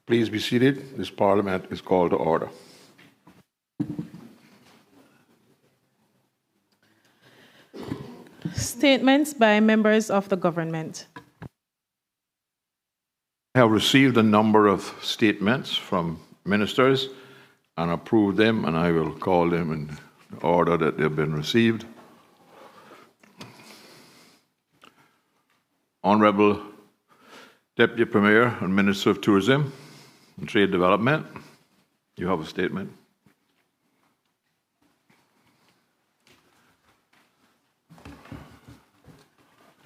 Please be seated. This Parliament is called to order. Statements by members of the government. I have received a number of statements from ministers and approved them, and I will call them in the order that they've been received. Honorable Deputy Premier and Minister of Tourism and Trade Development, you have a statement.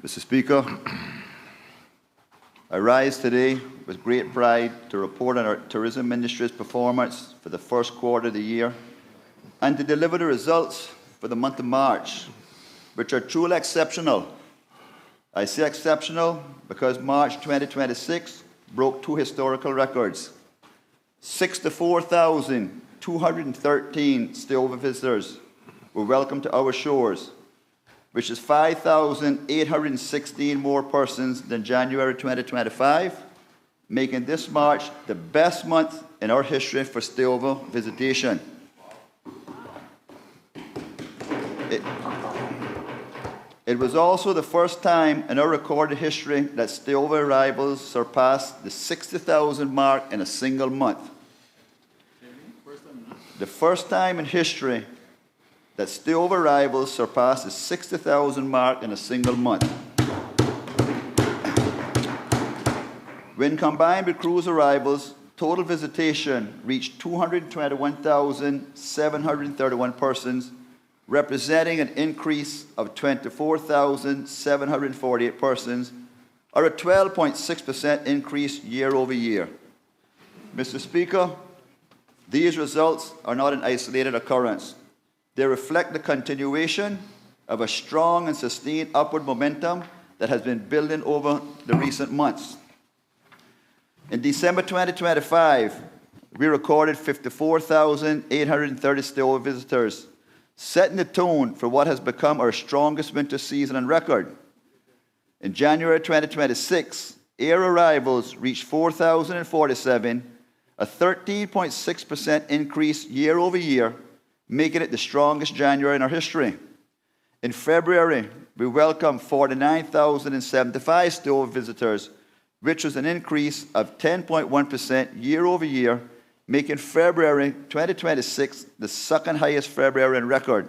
Mr. Speaker, I rise today with great pride to report on our tourism industry's performance for the first quarter of the year and to deliver the results for the month of March, which are truly exceptional. I say exceptional because March 2026 broke two historical records. 64,213 stayover visitors were welcomed to our shores, which is 5,816 more persons than January 2025, making this March the best month in our history for stayover visitation. It was also the first time in our recorded history that stayover arrivals surpassed the 60,000 mark in a single month. The first time in history that stayover arrivals surpassed the 60,000 mark in a single month. When combined with cruise arrivals, total visitation reached 221,731 persons, representing an increase of 24,748 persons, or a 12.6% increase year over year. Mr. Speaker, these results are not an isolated occurrence. They reflect the continuation of a strong and sustained upward momentum that has been building over the recent months. In December 2025, we recorded 54,830 stayover visitors, setting the tone for what has become our strongest winter season on record. In January 2026, air arrivals reached 4,047, a 13.6% increase year over year, making it the strongest January in our history. In February, we welcomed 49,075 stayover visitors, which was an increase of 10.1% year over year, making February 2026 the second highest February on record.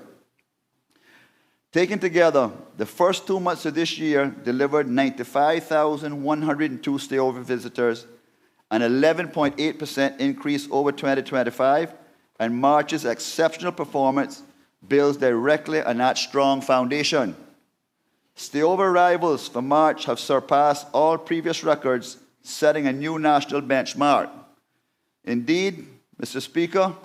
Taken together, the first 2 months of this year delivered 95,102 stayover visitors, an 11.8% increase over 2025, and March's exceptional performance builds directly on that strong foundation. Stayover arrivals for March have surpassed all previous records, setting a new national benchmark. Indeed, Mr. Speaker,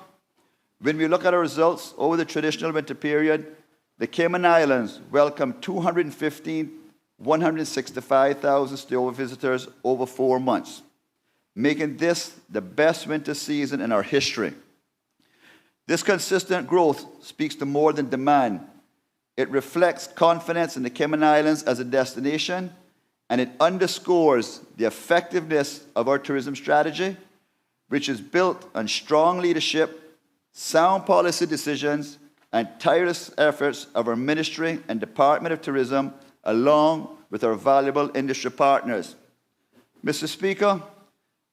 when we look at our results over the traditional winter period, the Cayman Islands welcomed 165,000 stayover visitors over 4 months, making this the best winter season in our history. This consistent growth speaks to more than demand. It reflects confidence in the Cayman Islands as a destination, and it underscores the effectiveness of our tourism strategy, which is built on strong leadership, sound policy decisions, and tireless efforts of our Ministry and Department of Tourism, along with our valuable industry partners. Mr. Speaker,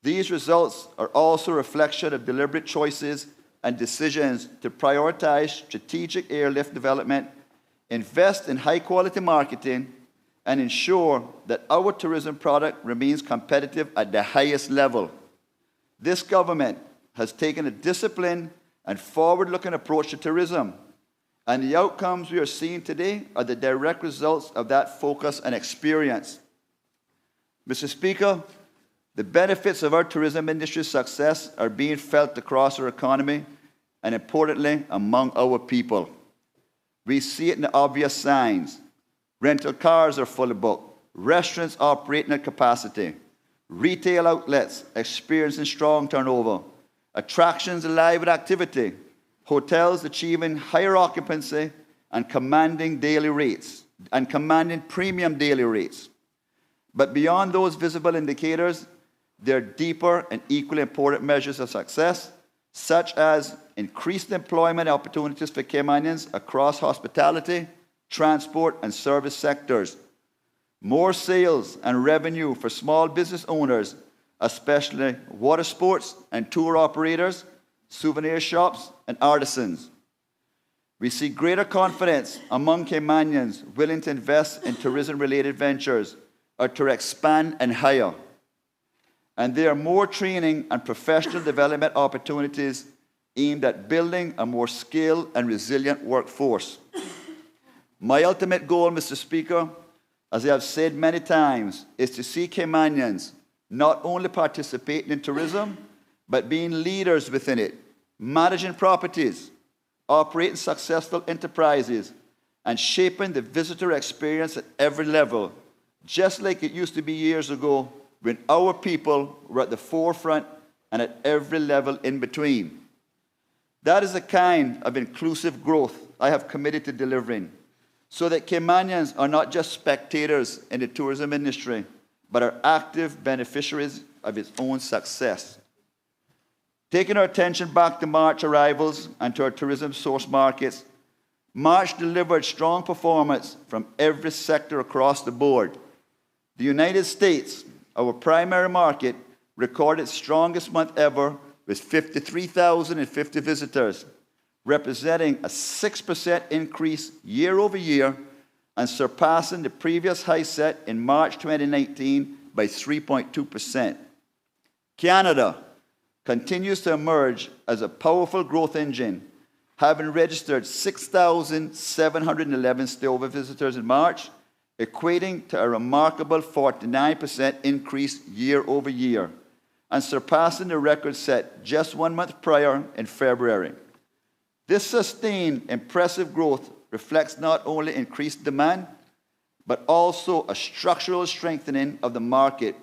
these results are also a reflection of deliberate choices and decisions to prioritize strategic airlift development, invest in high-quality marketing, and ensure that our tourism product remains competitive at the highest level. This government has taken a disciplined and forward-looking approach to tourism, and the outcomes we are seeing today are the direct results of that focus and experience. Mr. Speaker, the benefits of our tourism industry's success are being felt across our economy and, importantly, among our people. We see it in the obvious signs. Rental cars are fully booked, restaurants operating at capacity, retail outlets experiencing strong turnover, attractions alive with activity, hotels achieving higher occupancy and commanding premium daily rates. But beyond those visible indicators, there are deeper and equally important measures of success, such as increased employment opportunities for Caymanians across hospitality, transport, and service sectors, more sales and revenue for small business owners, especially water sports and tour operators, souvenir shops, and artisans. We see greater confidence among Caymanians willing to invest in tourism-related ventures or to expand and hire. And there are more training and professional development opportunities aimed at building a more skilled and resilient workforce. My ultimate goal, Mr. Speaker, as I have said many times, is to see Caymanians not only participating in tourism, but being leaders within it, managing properties, operating successful enterprises, and shaping the visitor experience at every level, just like it used to be years ago when our people were at the forefront and at every level in between. That is the kind of inclusive growth I have committed to delivering, so that Caymanians are not just spectators in the tourism industry, but are active beneficiaries of its own success. Taking our attention back to March arrivals and to our tourism source markets, March delivered strong performance from every sector across the board. The United States, our primary market, recorded its strongest month ever with 53,050 visitors, representing a 6% increase year over year and surpassing the previous high set in March 2019 by 3.2%. Canada continues to emerge as a powerful growth engine, having registered 6,711 stopover visitors in March, equating to a remarkable 49% increase year over year, and surpassing the record set just 1 month prior in February. This sustained, impressive growth reflects not only increased demand, but also a structural strengthening of the market,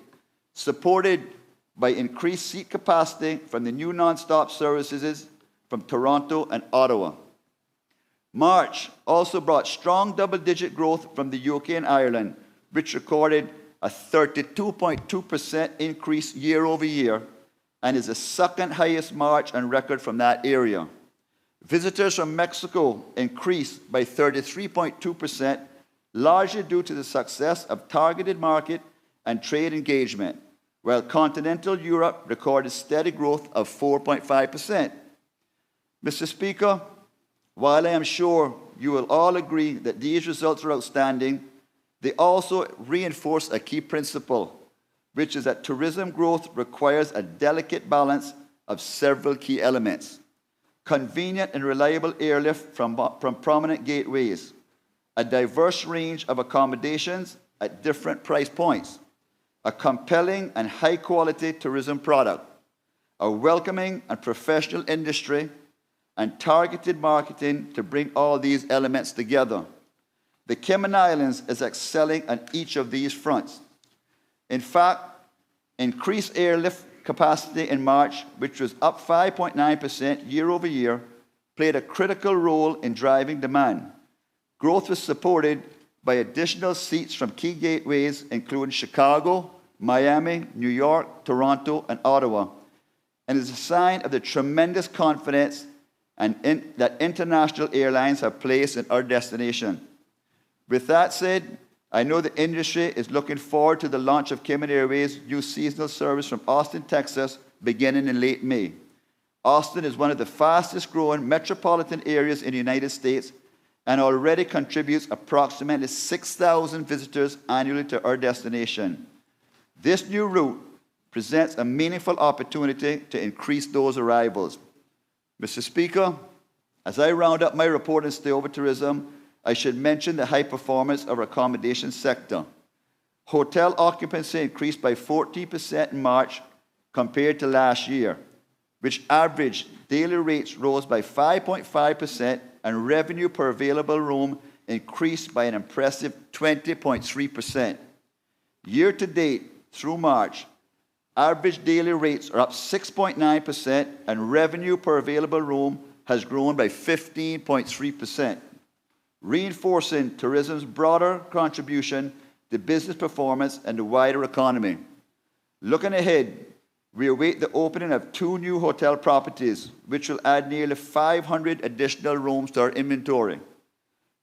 supported by increased seat capacity from the new non-stop services from Toronto and Ottawa. March also brought strong double-digit growth from the UK and Ireland, which recorded a 32.2% increase year over year and is the second highest March on record from that area. Visitors from Mexico increased by 33.2%, largely due to the success of targeted market and trade engagement, while continental Europe recorded steady growth of 4.5%. Mr. Speaker, while I am sure you will all agree that these results are outstanding, they also reinforce a key principle, which is that tourism growth requires a delicate balance of several key elements: convenient and reliable airlift from prominent gateways, a diverse range of accommodations at different price points, a compelling and high-quality tourism product, a welcoming and professional industry, and targeted marketing to bring all these elements together. The Cayman Islands is excelling on each of these fronts. In fact, increased airlift capacity in March, which was up 5.9% year over year, played a critical role in driving demand. Growth was supported by additional seats from key gateways, including Chicago, Miami, New York, Toronto, and Ottawa, and is a sign of the tremendous confidence that international airlines have placed in our destination. With that said, I know the industry is looking forward to the launch of Cayman Airways' new seasonal service from Austin, Texas, beginning in late May. Austin is one of the fastest-growing metropolitan areas in the United States and already contributes approximately 6,000 visitors annually to our destination. This new route presents a meaningful opportunity to increase those arrivals. Mr. Speaker, as I round up my report on stopover tourism, I should mention the high performance of our accommodation sector. Hotel occupancy increased by 14% in March compared to last year, which averaged daily rates rose by 5.5% and revenue per available room increased by an impressive 20.3%. Year to date, through March, average daily rates are up 6.9% and revenue per available room has grown by 15.3%, reinforcing tourism's broader contribution to business performance and the wider economy. Looking ahead, We await the opening of 2 new hotel properties, which will add nearly 500 additional rooms to our inventory.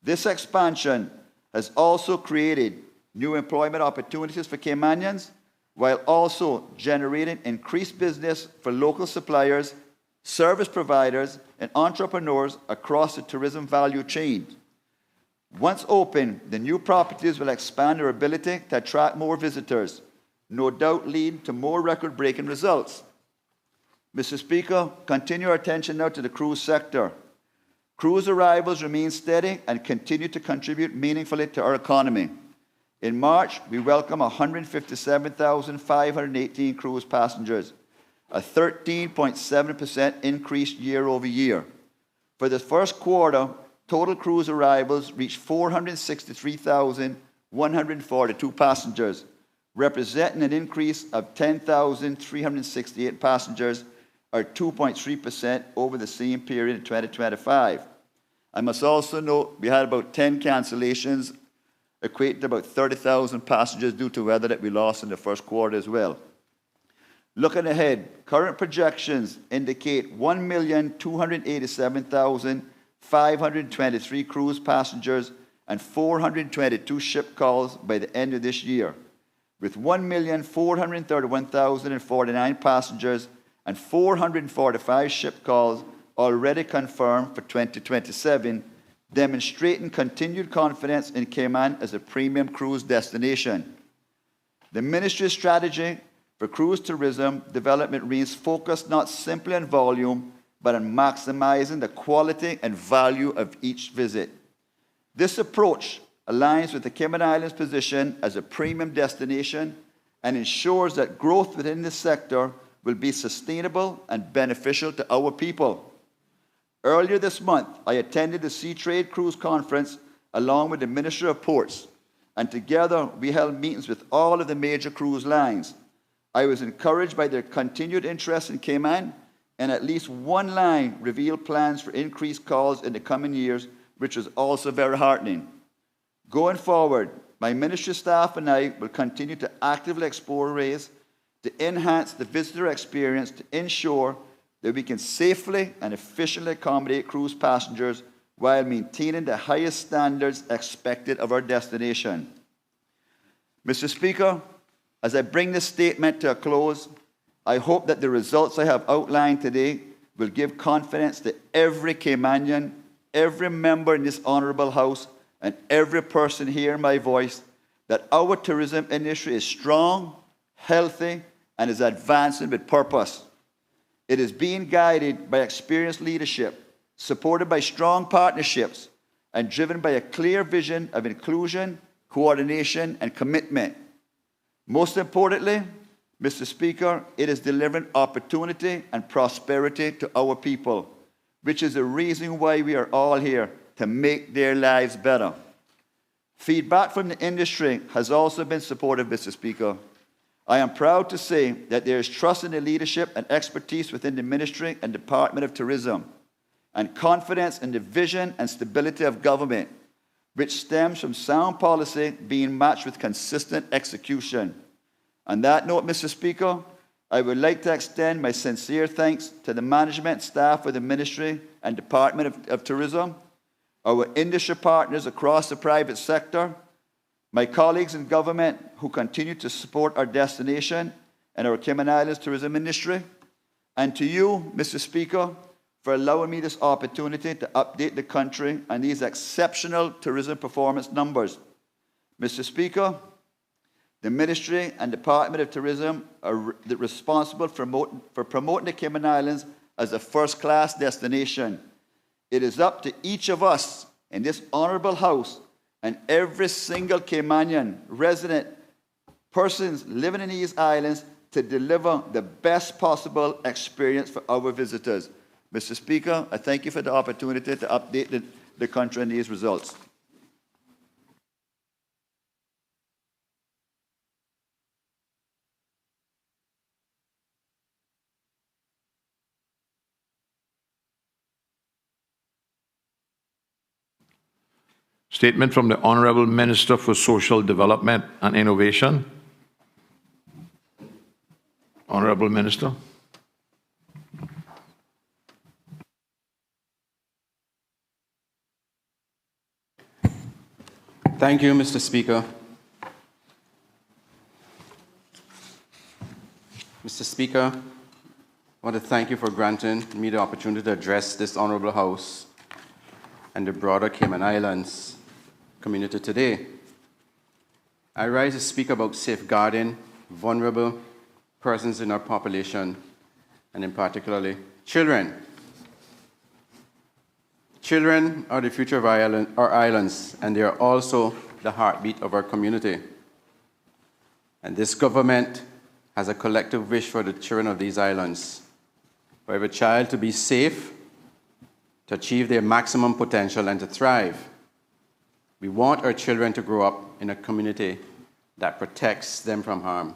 This expansion has also created new employment opportunities for Caymanians, while also generating increased business for local suppliers, service providers, and entrepreneurs across the tourism value chain. Once open, the new properties will expand our ability to attract more visitors, no doubt leading to more record-breaking results. Mr. Speaker, continue our attention now to the cruise sector. Cruise arrivals remain steady and continue to contribute meaningfully to our economy. In March, we welcomed 157,518 cruise passengers, a 13.7% increase year over year. For the first quarter, total cruise arrivals reached 463,142 passengers, representing an increase of 10,368 passengers, or 2.3% over the same period in 2025. I must also note we had about 10 cancellations, equating to about 30,000 passengers due to weather that we lost in the first quarter as well. Looking ahead, current projections indicate 1,287,523 cruise passengers and 422 ship calls by the end of this year, with 1,431,049 passengers and 445 ship calls already confirmed for 2027, demonstrating continued confidence in Cayman as a premium cruise destination. The Ministry's strategy for cruise tourism development remains focused not simply on volume, but on maximizing the quality and value of each visit. This approach aligns with the Cayman Islands' position as a premium destination and ensures that growth within this sector will be sustainable and beneficial to our people. Earlier this month, I attended the Sea Trade Cruise Conference along with the Minister of Ports, and together we held meetings with all of the major cruise lines. I was encouraged by their continued interest in Cayman, and at least one line revealed plans for increased calls in the coming years, which was also very heartening. Going forward, my ministry staff and I will continue to actively explore ways to enhance the visitor experience to ensure that we can safely and efficiently accommodate cruise passengers while maintaining the highest standards expected of our destination. Mr. Speaker, as I bring this statement to a close, I hope that the results I have outlined today will give confidence to every Caymanian, every member in this honorable House, and every person hearing my voice that our tourism industry is strong, healthy, and is advancing with purpose. It is being guided by experienced leadership, supported by strong partnerships, and driven by a clear vision of inclusion, coordination, and commitment. Most importantly, Mr. Speaker, it is delivering opportunity and prosperity to our people, which is the reason why we are all here, to make their lives better. Feedback from the industry has also been supportive, Mr. Speaker. I am proud to say that there is trust in the leadership and expertise within the Ministry and Department of Tourism, and confidence in the vision and stability of government, which stems from sound policy being matched with consistent execution. On that note, Mr. Speaker, I would like to extend my sincere thanks to the management staff of the Ministry and Department of Tourism, our industry partners across the private sector, my colleagues in government who continue to support our destination and our Cayman Islands tourism industry, and to you, Mr. Speaker, for allowing me this opportunity to update the country on these exceptional tourism performance numbers. Mr. Speaker, the Ministry and Department of Tourism are responsible for promoting the Cayman Islands as a first-class destination. It is up to each of us in this honorable House and every single Caymanian resident, persons living in these islands, to deliver the best possible experience for our visitors. Mr. Speaker, I thank you for the opportunity to update the country on these results. Statement from the Honourable Minister for Social Development and Innovation. Honorable Minister. Thank you, Mr. Speaker. Mr. Speaker, I want to thank you for granting me the opportunity to address this Honorable House and the broader Cayman Islands community today. I rise to speak about safeguarding vulnerable persons in our population, and in particularly children. Children are the future of our islands, and they are also the heartbeat of our community. And this government has a collective wish for the children of these islands, for every child to be safe, to achieve their maximum potential, and to thrive. We want our children to grow up in a community that protects them from harm.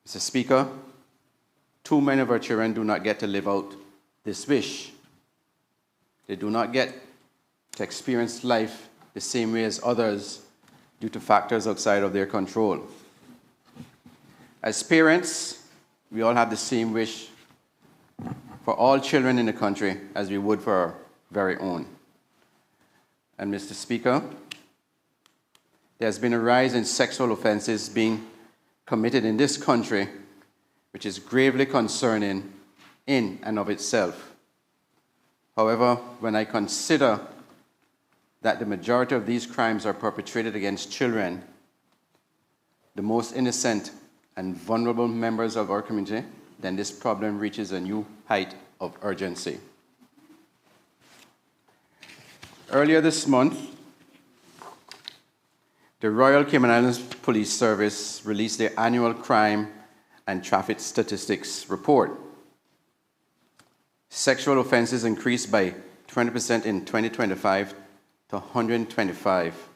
Mr. Speaker, too many of our children do not get to live out this wish. They do not get to experience life the same way as others due to factors outside of their control. As parents, we all have the same wish for all children in the country as we would for our very own. And Mr. Speaker, there has been a rise in sexual offenses being committed in this country, which is gravely concerning in and of itself. However, when I consider that the majority of these crimes are perpetrated against children, the most innocent and vulnerable members of our community, then this problem reaches a new height of urgency. Earlier this month, the Royal Cayman Islands Police Service released their annual crime and traffic statistics report. Sexual offenses increased by 20% in 2025 to 125.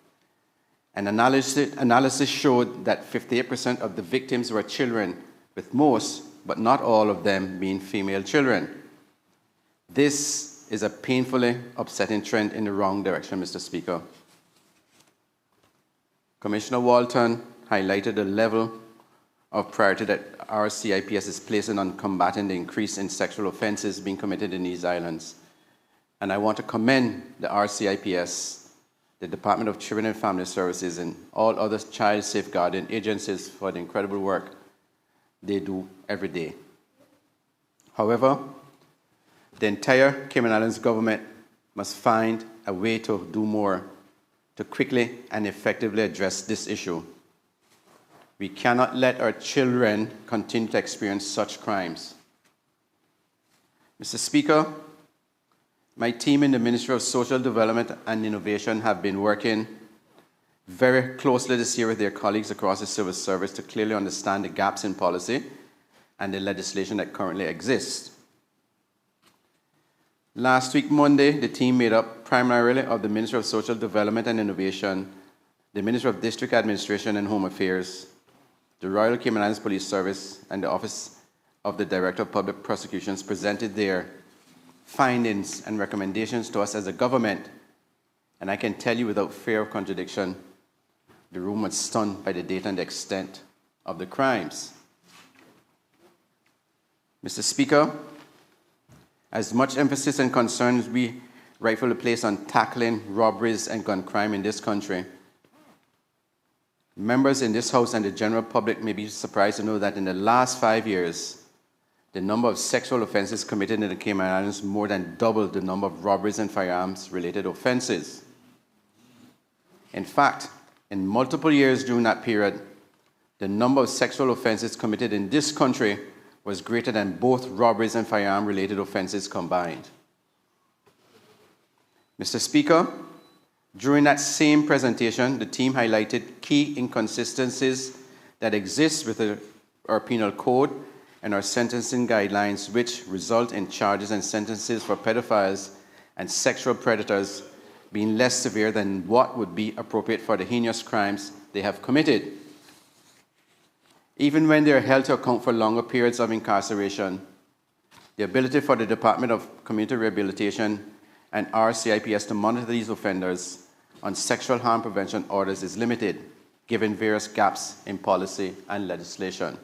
An analysis showed that 58% of the victims were children, with most, but not all of them, being female children. This is a painfully upsetting trend in the wrong direction, Mr. Speaker. Commissioner Walton highlighted the level of priority that our CIPS is placing on combating the increase in sexual offenses being committed in these islands. And I want to commend the RCIPS, the Department of Children and Family Services, and all other child safeguarding agencies for the incredible work they do every day. However, the entire Cayman Islands government must find a way to do more to quickly and effectively address this issue. We cannot let our children continue to experience such crimes. Mr. Speaker, my team in the Ministry of Social Development and Innovation have been working very closely this year with their colleagues across the civil service to clearly understand the gaps in policy and the legislation that currently exists. Last week, Monday, the team made up primarily of the Ministry of Social Development and Innovation, the Ministry of District Administration and Home Affairs, the Royal Cayman Islands Police Service, and the Office of the Director of Public Prosecutions presented their findings and recommendations to us as a government. And I can tell you without fear of contradiction, the room was stunned by the data and the extent of the crimes. Mr. Speaker, as much emphasis and concern as we rightfully place on tackling robberies and gun crime in this country, members in this House and the general public may be surprised to know that in the last 5 years, the number of sexual offenses committed in the Cayman Islands more than doubled the number of robberies and firearms-related offenses. In fact, in multiple years during that period, the number of sexual offenses committed in this country was greater than both robberies and firearm-related offenses combined. Mr. Speaker, during that same presentation, the team highlighted key inconsistencies that exist with our penal code and our sentencing guidelines, which result in charges and sentences for pedophiles and sexual predators being less severe than what would be appropriate for the heinous crimes they have committed. Even when they are held to account for longer periods of incarceration, the ability for the Department of Community Rehabilitation and RCIPS to monitor these offenders on sexual harm prevention orders is limited, given various gaps in policy and legislation.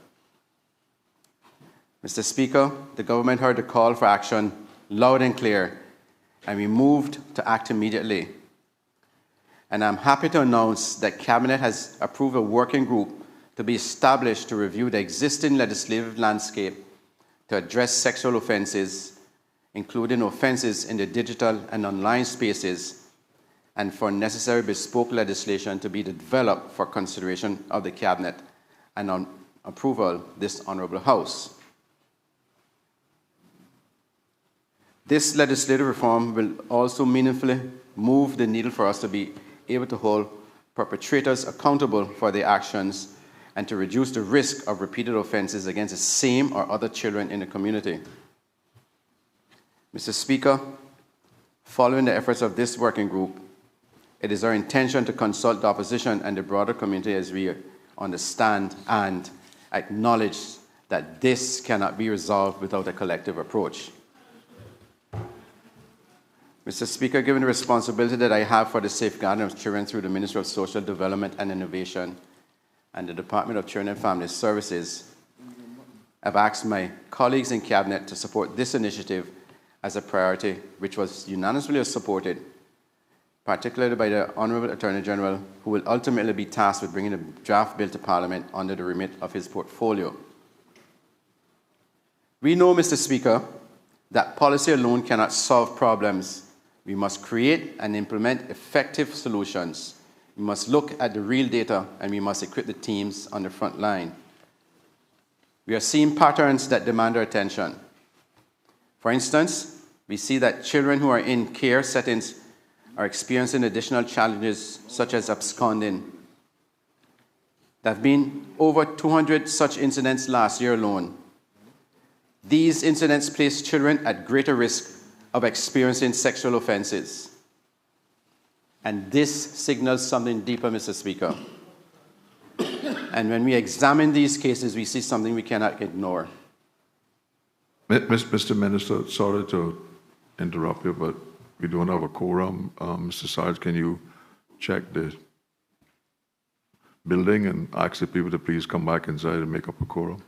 Mr. Speaker, the government heard the call for action loud and clear, and we moved to act immediately. And I'm happy to announce that Cabinet has approved a working group to be established to review the existing legislative landscape to address sexual offenses, including offenses in the digital and online spaces, and for necessary bespoke legislation to be developed for consideration of the Cabinet and on approval this Honourable House. This legislative reform will also meaningfully move the needle for us to be able to hold perpetrators accountable for their actions and to reduce the risk of repeated offenses against the same or other children in the community. Mr. Speaker, following the efforts of this working group, it is our intention to consult the opposition and the broader community as we understand and acknowledge that this cannot be resolved without a collective approach. Mr. Speaker, given the responsibility that I have for the safeguarding of children through the Ministry of Social Development and Innovation and the Department of Children and Family Services, I've asked my colleagues in Cabinet to support this initiative as a priority, which was unanimously supported, particularly by the Honourable Attorney General, who will ultimately be tasked with bringing the draft bill to Parliament under the remit of his portfolio. We know, Mr. Speaker, that policy alone cannot solve problems. We must create and implement effective solutions. We must look at the real data, and we must equip the teams on the front line. We are seeing patterns that demand our attention. For instance, we see that children who are in care settings are experiencing additional challenges such as absconding. There have been over 200 such incidents last year alone. These incidents place children at greater risk of experiencing sexual offenses. And this signals something deeper, Mr. Speaker. And when we examine these cases, we see something we cannot ignore. Mr. Minister, sorry to interrupt you, but we don't have a quorum. Mr. Sarge, can you check the building and ask the people to please come back inside and make up a quorum?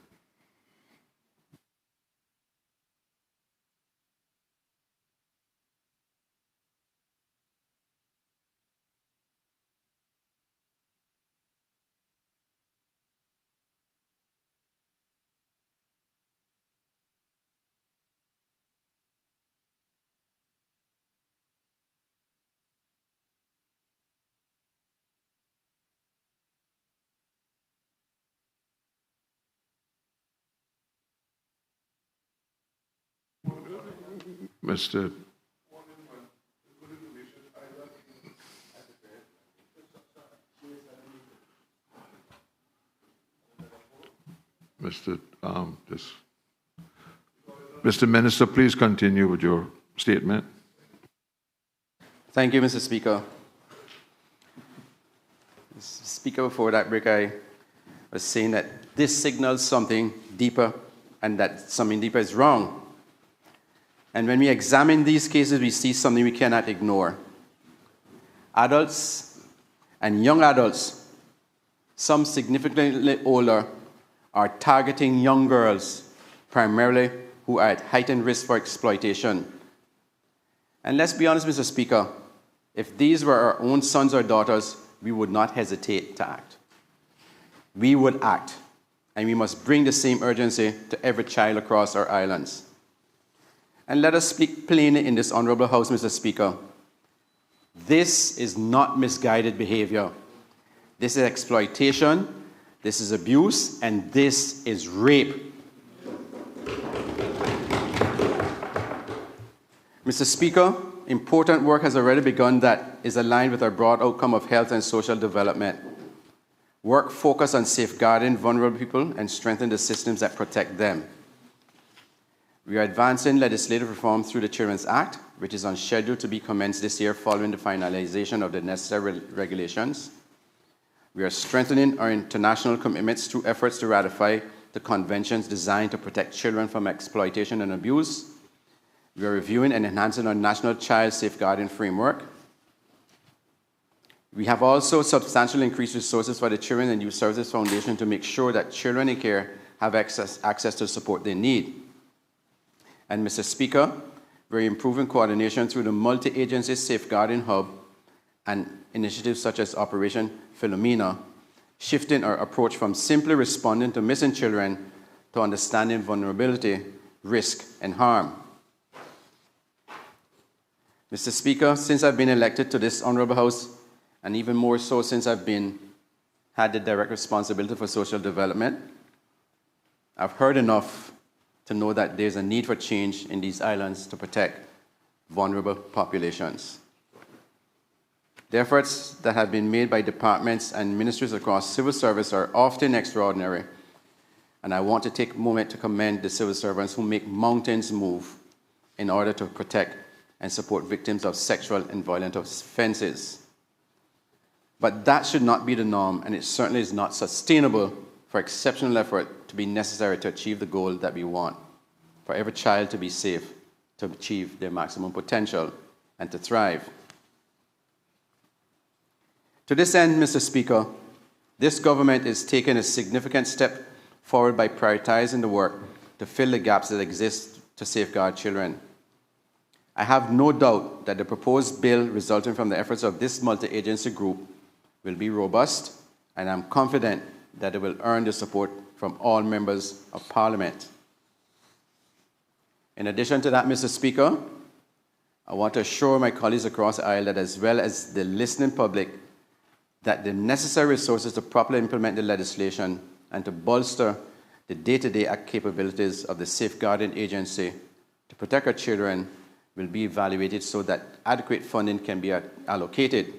Mr. Mr. Minister, please continue with your statement. Thank you, Mr. Speaker. Speaker, before that break, I was saying that this signals something deeper and that something deeper is wrong. And when we examine these cases, we see something we cannot ignore. Adults and young adults, some significantly older, are targeting young girls, primarily who are at heightened risk for exploitation. And let's be honest, Mr. Speaker, if these were our own sons or daughters, we would not hesitate to act. We would act, and we must bring the same urgency to every child across our islands. And let us speak plainly in this Honourable House, Mr. Speaker. This is not misguided behavior. This is exploitation, this is abuse, and this is rape. Mr. Speaker, important work has already begun that is aligned with our broad outcome of health and social development. Work focused on safeguarding vulnerable people and strengthening the systems that protect them. We are advancing legislative reform through the Children's Act, which is on schedule to be commenced this year following the finalization of the necessary regulations. We are strengthening our international commitments through efforts to ratify the conventions designed to protect children from exploitation and abuse. We are reviewing and enhancing our national child safeguarding framework. We have also substantially increased resources for the Children and Youth Services Foundation to make sure that children in care have access to support they need. And Mr. Speaker, we're improving coordination through the multi-agency safeguarding hub and initiatives such as Operation Philomena, shifting our approach from simply responding to missing children to understanding vulnerability, risk, and harm. Mr. Speaker, since I've been elected to this Honorable House, and even more so since I've had the direct responsibility for social development, I've heard enough to know that there's a need for change in these islands to protect vulnerable populations. The efforts that have been made by departments and ministries across civil service are often extraordinary, and I want to take a moment to commend the civil servants who make mountains move in order to protect and support victims of sexual and violent offenses. But that should not be the norm, and it certainly is not sustainable for exceptional effort to be necessary to achieve the goal that we want, for every child to be safe, to achieve their maximum potential, and to thrive. To this end, Mr. Speaker, this government is taking a significant step forward by prioritizing the work to fill the gaps that exist to safeguard children. I have no doubt that the proposed bill resulting from the efforts of this multi-agency group will be robust, and I'm confident that it will earn the support from all members of Parliament. In addition to that, Mr. Speaker, I want to assure my colleagues across the aisle that, as well as the listening public, that the necessary resources to properly implement the legislation and to bolster the day-to-day capabilities of the safeguarding agency to protect our children will be evaluated so that adequate funding can be allocated.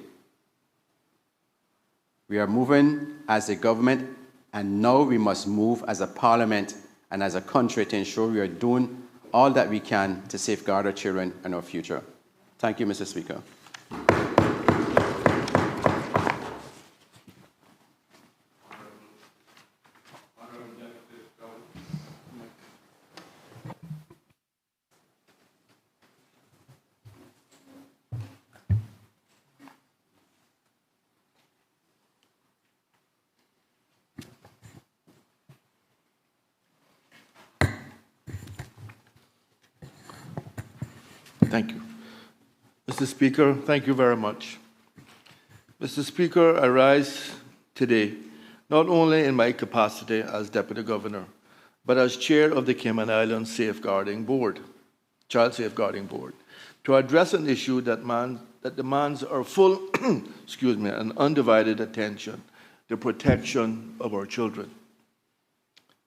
We are moving as a government, and now we must move as a parliament and as a country to ensure we are doing all that we can to safeguard our children and our future. Thank you, Mr. Speaker. Thank you. Mr. Speaker, thank you very much. Mr. Speaker, I rise today not only in my capacity as Deputy Governor, but as Chair of the Cayman Islands Safeguarding Board, Child Safeguarding Board, to address an issue that demands our full and undivided attention, the protection of our children.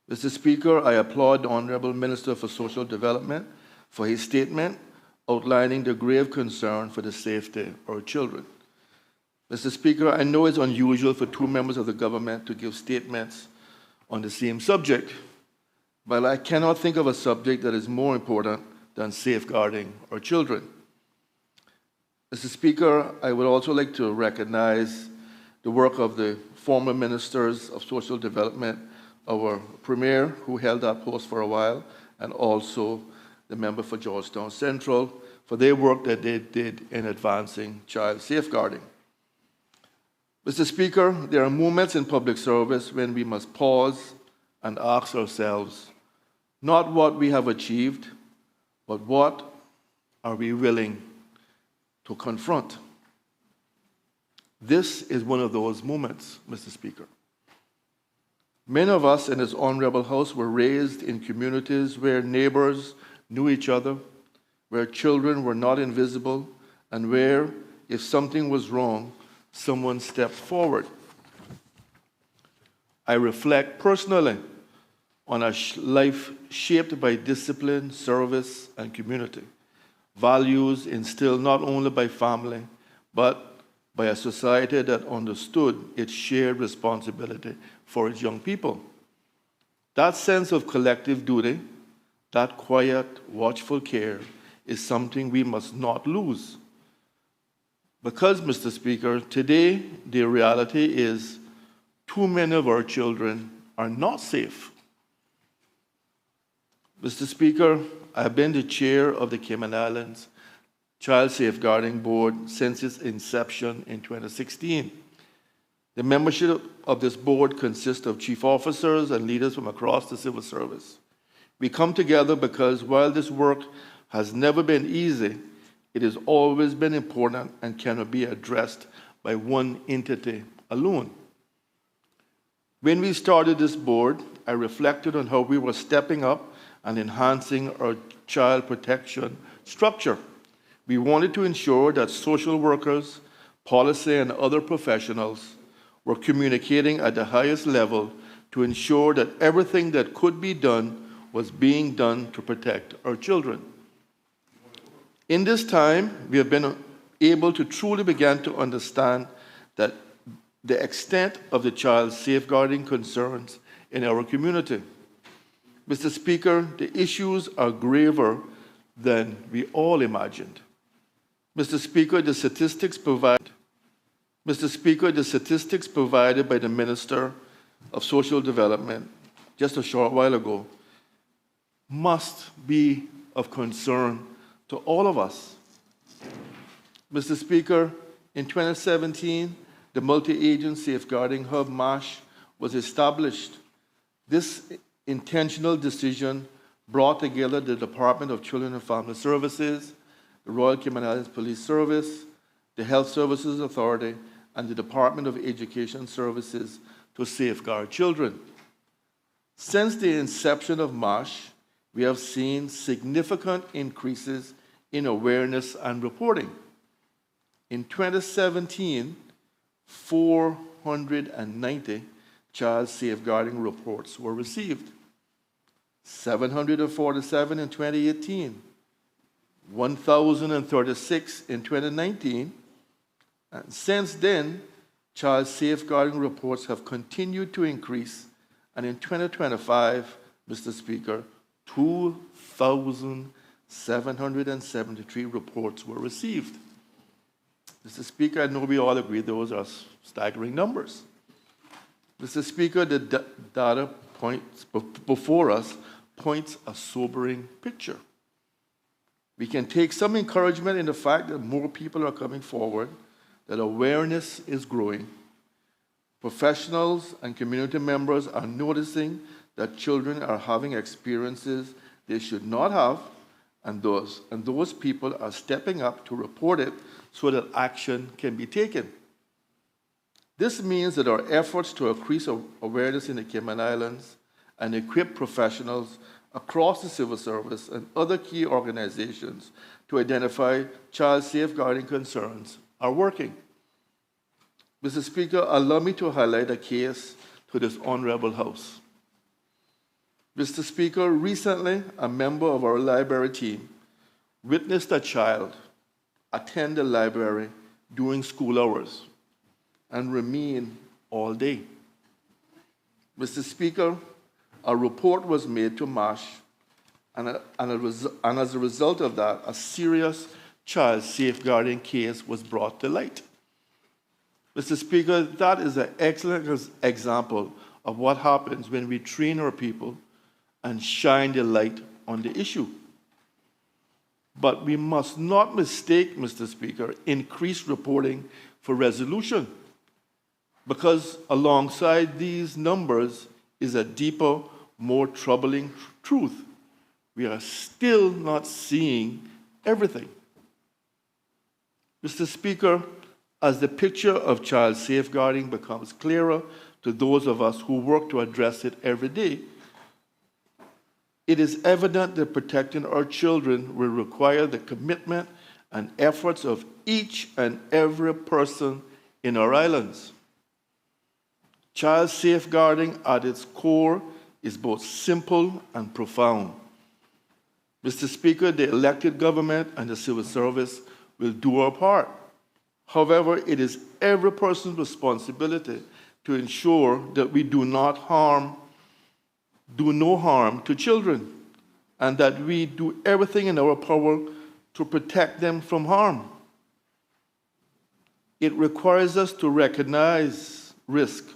Mr. Speaker, I applaud the Honourable Minister for Social Development for his statement outlining the grave concern for the safety of our children. Mr. Speaker, I know it's unusual for two members of the government to give statements on the same subject, but I cannot think of a subject that is more important than safeguarding our children. Mr. Speaker, I would also like to recognize the work of the former ministers of social development, our Premier, who held that post for a while, and also the member for Georgetown Central, for their work that they did in advancing child safeguarding. Mr. Speaker, there are moments in public service when we must pause and ask ourselves, not what we have achieved, but what are we willing to confront? This is one of those moments, Mr. Speaker. Many of us in this honorable house were raised in communities where neighbors knew each other, where children were not invisible, and where, if something was wrong, someone stepped forward. I reflect personally on a life shaped by discipline, service, and community, values instilled not only by family, but by a society that understood its shared responsibility for its young people. That sense of collective duty, that quiet, watchful care is something we must not lose. Because, Mr. Speaker, today the reality is too many of our children are not safe. Mr. Speaker, I have been the chair of the Cayman Islands Child Safeguarding Board since its inception in 2016. The membership of this board consists of chief officers and leaders from across the civil service. We come together because while this work has never been easy, it has always been important and cannot be addressed by one entity alone. When we started this board, I reflected on how we were stepping up and enhancing our child protection structure. We wanted to ensure that social workers, policy, and other professionals were communicating at the highest level to ensure that everything that could be done was being done to protect our children. In this time, we have been able to truly begin to understand that the extent of the child's safeguarding concerns in our community. Mr. Speaker, the issues are graver than we all imagined. Mr. Speaker, the statistics provided by the Minister of Social Development just a short while ago must be of concern to all of us. Mr. Speaker, in 2017, the Multi-Agent Safeguarding Hub, MASH, was established. This intentional decision brought together the Department of Children and Family Services, the Royal Cayman Islands Police Service, the Health Services Authority, and the Department of Education Services to safeguard children. Since the inception of MASH, we have seen significant increases in awareness and reporting. In 2017, 490 child safeguarding reports were received, 747 in 2018, 1,036 in 2019, and since then, child safeguarding reports have continued to increase, and in 2025, Mr. Speaker, 2,773 reports were received. Mr. Speaker, I know we all agree those are staggering numbers. Mr. Speaker, the data points before us points a sobering picture. We can take some encouragement in the fact that more people are coming forward, that awareness is growing. Professionals and community members are noticing that children are having experiences they should not have, and those people are stepping up to report it so that action can be taken. This means that our efforts to increase awareness in the Cayman Islands and equip professionals across the civil service and other key organizations to identify child safeguarding concerns are working. Mr. Speaker, allow me to highlight a case to this honorable House. Mr. Speaker, recently a member of our library team witnessed a child attend the library during school hours and remain all day. Mr. Speaker, a report was made to MASH, and as a result of that, a serious child safeguarding case was brought to light. Mr. Speaker, that is an excellent example of what happens when we train our people and shine the light on the issue. But we must not mistake, Mr. Speaker, increased reporting for resolution, because alongside these numbers is a deeper, more troubling truth. We are still not seeing everything. Mr. Speaker, as the picture of child safeguarding becomes clearer to those of us who work to address it every day, it is evident that protecting our children will require the commitment and efforts of each and every person in our islands. Child safeguarding at its core is both simple and profound. Mr. Speaker, the elected government and the civil service will do our part. However, it is every person's responsibility to ensure that we do no harm to children, and that we do everything in our power to protect them from harm. It requires us to recognize risk,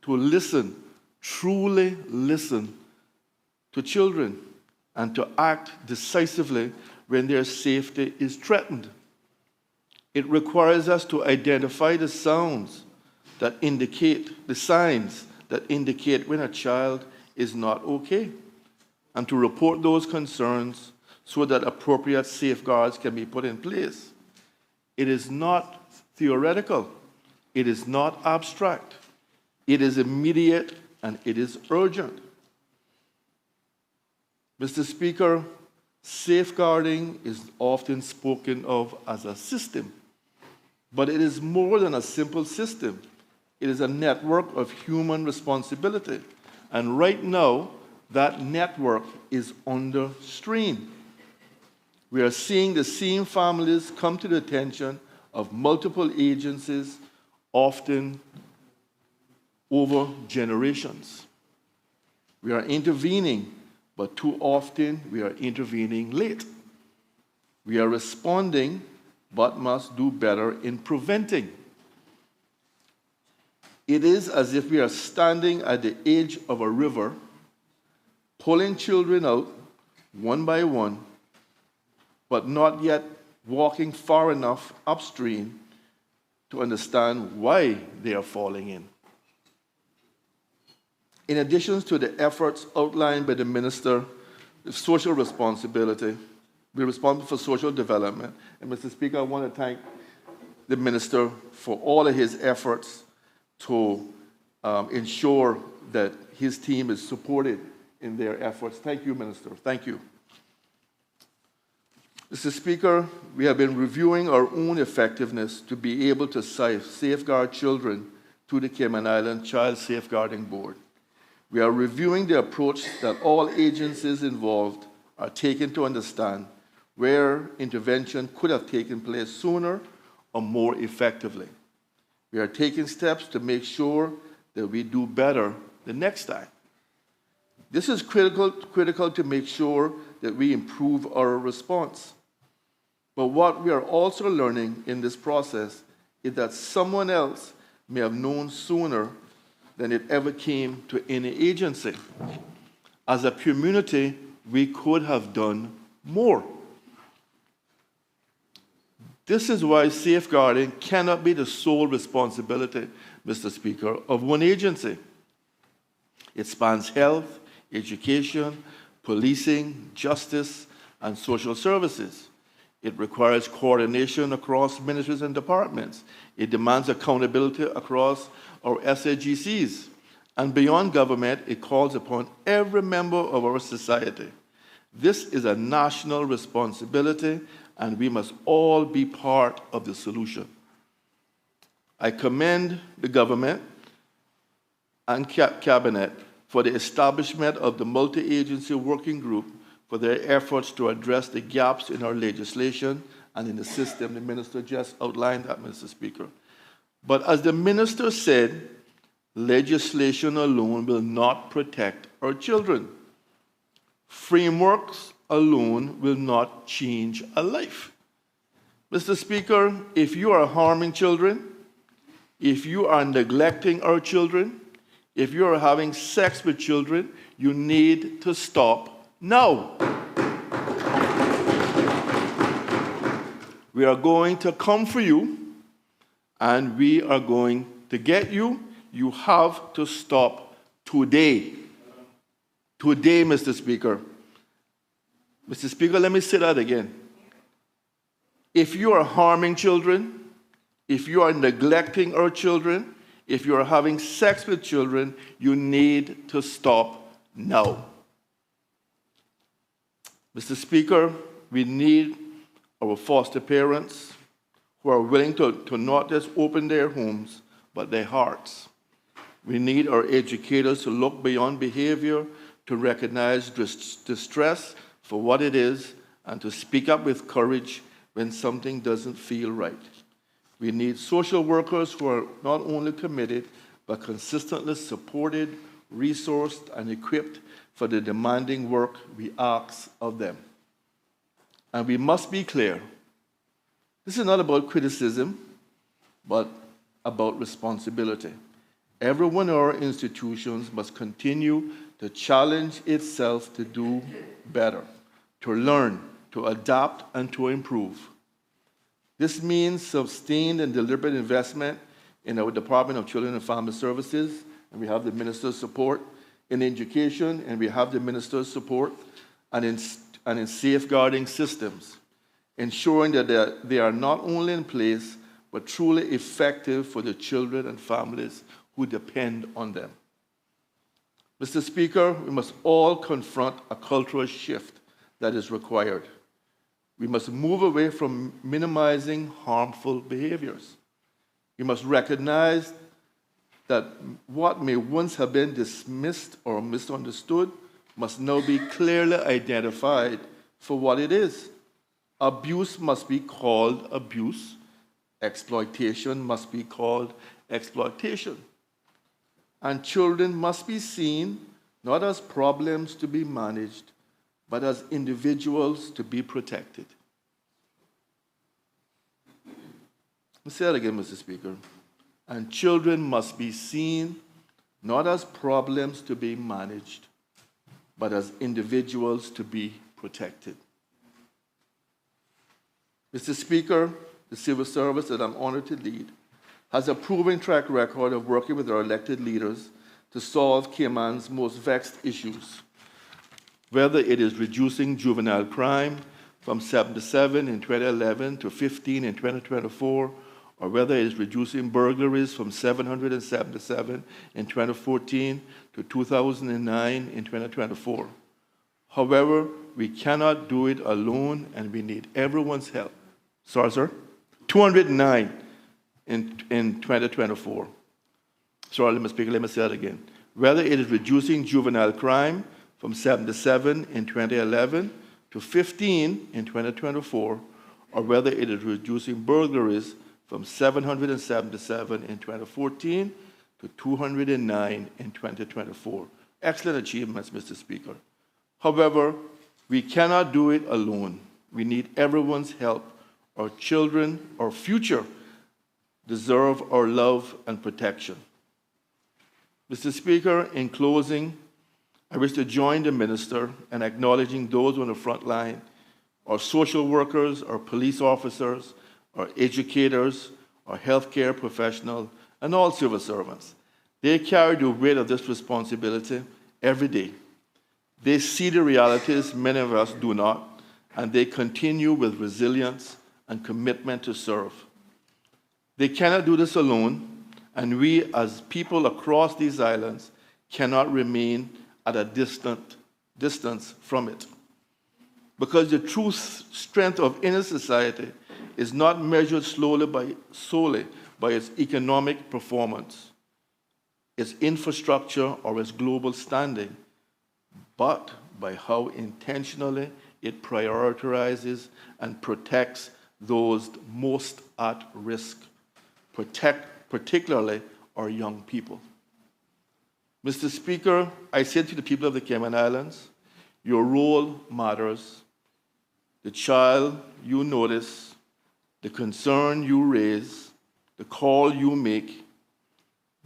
to listen, truly listen to children, and to act decisively when their safety is threatened. It requires us to identify the sounds that indicate, the signs that indicate when a child is not okay, and to report those concerns so that appropriate safeguards can be put in place. It is not theoretical. It is not abstract. It is immediate and it is urgent. Mr. Speaker, safeguarding is often spoken of as a system, but it is more than a simple system. It is a network of human responsibility. And right now, that network is under strain. We are seeing the same families come to the attention of multiple agencies, often over generations. We are intervening, but too often we are intervening late. We are responding, but must do better in preventing. It is as if we are standing at the edge of a river, pulling children out one by one, but not yet walking far enough upstream to understand why they are falling in. In addition to the efforts outlined by the Minister of Social Responsibility, we're responsible for social development. And Mr. Speaker, I want to thank the Minister for all of his efforts to ensure that his team is supported in their efforts. Thank you, Minister. Thank you. Mr. Speaker, we have been reviewing our own effectiveness to be able to safeguard children through the Cayman Islands Child Safeguarding Board. We are reviewing the approach that all agencies involved are taking to understand where intervention could have taken place sooner or more effectively. We are taking steps to make sure that we do better the next time. This is critical to make sure that we improve our response. But what we are also learning in this process is that someone else may have known sooner than it ever came to any agency. As a community, we could have done more. This is why safeguarding cannot be the sole responsibility, Mr. Speaker, of one agency. It spans health, education, policing, justice, and social services. It requires coordination across ministries and departments. It demands accountability across our SAGCs. And beyond government, it calls upon every member of our society. This is a national responsibility, and we must all be part of the solution. I commend the government and cabinet for the establishment of the multi-agency working group for their efforts to address the gaps in our legislation and in the system. The minister just outlined that, Mr. Speaker. But as the minister said, legislation alone will not protect our children. Frameworks alone will not change a life. Mr. Speaker, if you are harming children, if you are neglecting our children, if you are having sex with children, you need to stop now. We are going to come for you, and we are going to get you. You have to stop today. Today, Mr. Speaker. Mr. Speaker, let me say that again. If you are harming children, if you are neglecting our children, if you are having sex with children, you need to stop now. Mr. Speaker, we need our foster parents who are willing to not just open their homes, but their hearts. We need our educators to look beyond behavior, to recognize distress for what it is, and to speak up with courage when something doesn't feel right. We need social workers who are not only committed, but consistently supported, resourced, and equipped for the demanding work we ask of them. And we must be clear, this is not about criticism, but about responsibility. Everyone in our institutions must continue to challenge itself to do better, to learn, to adapt, and to improve. This means sustained and deliberate investment in our Department of Children and Family Services, and we have the minister's support in education, and we have the minister's support and in safeguarding systems, ensuring that they are not only in place, but truly effective for the children and families who depend on them. Mr. Speaker, we must all confront a cultural shift that is required. We must move away from minimizing harmful behaviors. We must recognize that what may once have been dismissed or misunderstood must now be clearly identified for what it is. Abuse must be called abuse. Exploitation must be called exploitation. And children must be seen not as problems to be managed, but as individuals to be protected. Let me say that again, Mr. Speaker. And children must be seen not as problems to be managed, but as individuals to be protected. Mr. Speaker, the civil service that I'm honored to lead has a proven track record of working with our elected leaders to solve Cayman's most vexed issues, whether it is reducing juvenile crime from 77 in 2011 to 15 in 2024, or whether it is reducing burglaries from 777 in 2014 to 2009 in 2024. However, we cannot do it alone, and we need everyone's help. Sorry, sir? 209 in 2024. Sorry, Mr. Speaker, let me say that again. Whether it is reducing juvenile crime from 77 in 2011 to 15 in 2024, or whether it is reducing burglaries from 777 in 2014 to 209 in 2024. Excellent achievements, Mr. Speaker. However, we cannot do it alone. We need everyone's help. Our children, our future, deserve our love and protection. Mr. Speaker, in closing, I wish to join the minister in acknowledging those on the front line, our social workers, our police officers, our educators, our healthcare professionals, and all civil servants. They carry the weight of this responsibility every day. They see the realities many of us do not, and they continue with resilience and commitment to serve. They cannot do this alone, and we as people across these islands cannot remain at a distance from it. Because the true strength of any society is not measured solely by its economic performance, its infrastructure, or its global standing, but by how intentionally it prioritizes and protects those most at risk, particularly our young people. Mr. Speaker, I say to the people of the Cayman Islands, your role matters. The child you notice, the concern you raise, the call you make,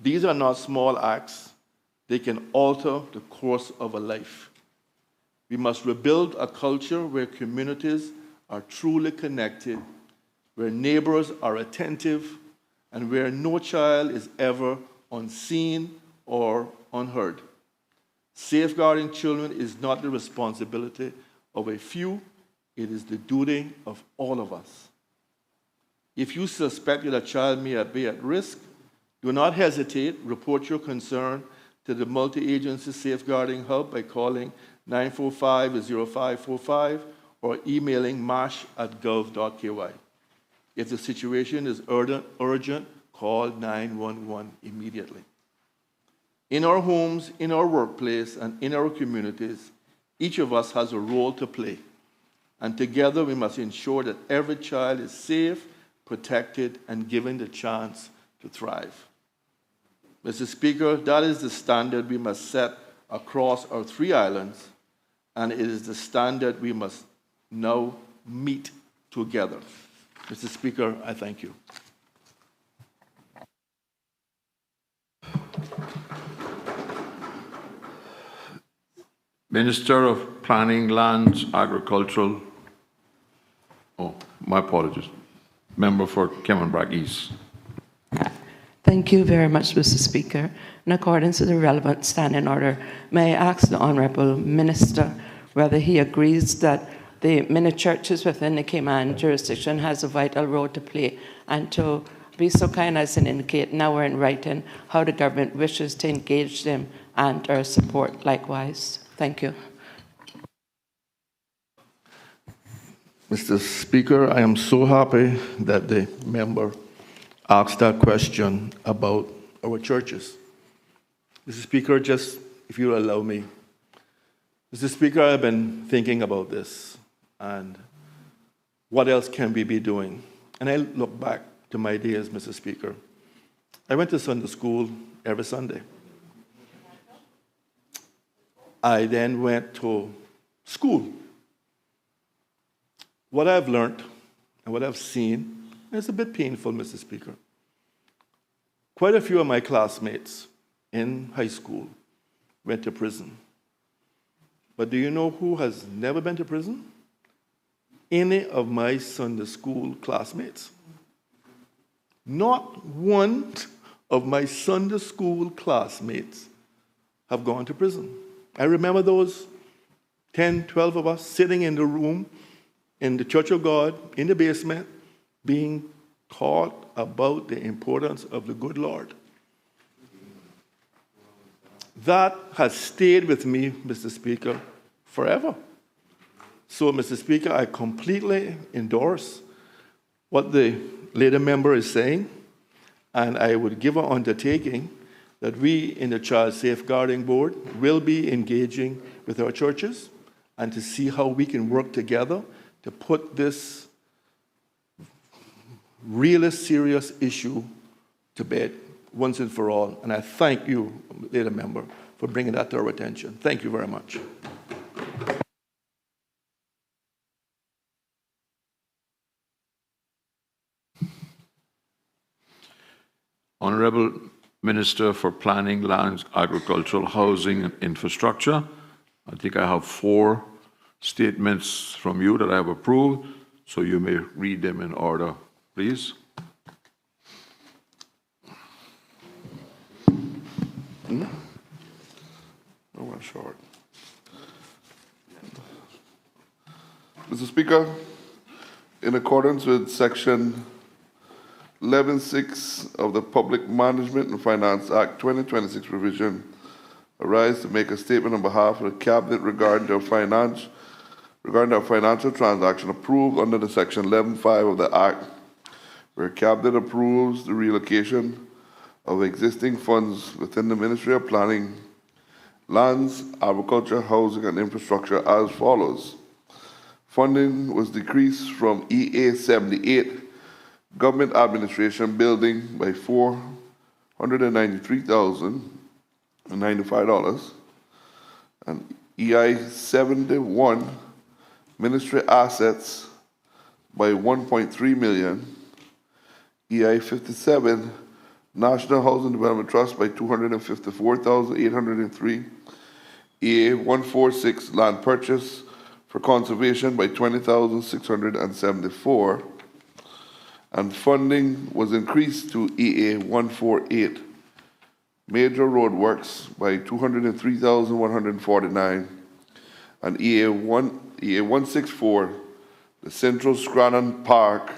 these are not small acts. They can alter the course of a life. We must rebuild a culture where communities are truly connected, where neighbors are attentive, and where no child is ever unseen or unheard. Safeguarding children is not the responsibility of a few, it is the duty of all of us. If you suspect that a child may be at risk, do not hesitate. Report your concern to the Multi-Agency Safeguarding Hub by calling 945-0545 or emailing mash@gov.ky. If the situation is urgent, call 911 immediately. In our homes, in our workplace, and in our communities, each of us has a role to play. And together we must ensure that every child is safe, protected, and given the chance to thrive. Mr. Speaker, that is the standard we must set across our three islands, and it is the standard we must now meet together. Mr. Speaker, I thank you. Minister of Planning, Lands, Agricultural. Oh, my apologies. Member for Cayman Brac East. Thank Thank you very much, Mr. Speaker. In accordance with the relevant standing order, may I ask the Honourable Minister whether he agrees that the many churches within the Cayman jurisdiction has a vital role to play, and to be so kind as to indicate now or in writing how the government wishes to engage them and or support likewise. Thank you. Mr. Speaker, I am so happy that the member asked that question about our churches. Mr. Speaker, just if you'll allow me. Mr. Speaker, I've been thinking about this and what else can we be doing? And I look back to my days, Mr. Speaker. I went to Sunday school every Sunday. I then went to school. What I've learned and what I've seen, and it's a bit painful, Mr. Speaker. Quite a few of my classmates in high school went to prison. But do you know who has never been to prison? Any of my Sunday school classmates. Not one of my Sunday school classmates have gone to prison. I remember those 10, 12 of us sitting in the room in the Church of God, in the basement, being taught about the importance of the good Lord. That has stayed with me, Mr. Speaker, forever. So, Mr. Speaker, I completely endorse what the lady member is saying, and I would give an undertaking that we in the Child Safeguarding Board will be engaging with our churches and to see how we can work together to put this really serious issue to bed once and for all. And I thank you, lady member, for bringing that to our attention. Thank you very much. Honourable Minister for Planning, Lands, Agricultural, Housing and Infrastructure, I think I have 4 statements from you that I have approved, so you may read them in order, please. Short. Mr. Speaker, in accordance with Section 11(6) of the Public Management and Finance Act 2026 revision, I rise to make a statement on behalf of the Cabinet regarding our financial transaction approved under the Section 11(5) of the Act, where Cabinet approves the relocation of existing funds within the Ministry of Planning, Lands, Agriculture, Housing and Infrastructure as follows. Funding was decreased from EA 78, Government Administration Building, by $493,095, and EI 71, Ministry Assets, by $1.3 million, EI 57, National Housing Development Trust by $254,803, EA 146 Land Purchase for Conservation by $20,674, and funding was increased to EA 148 Major Road Works by $203,149, and EA 164 the Central Scranton Park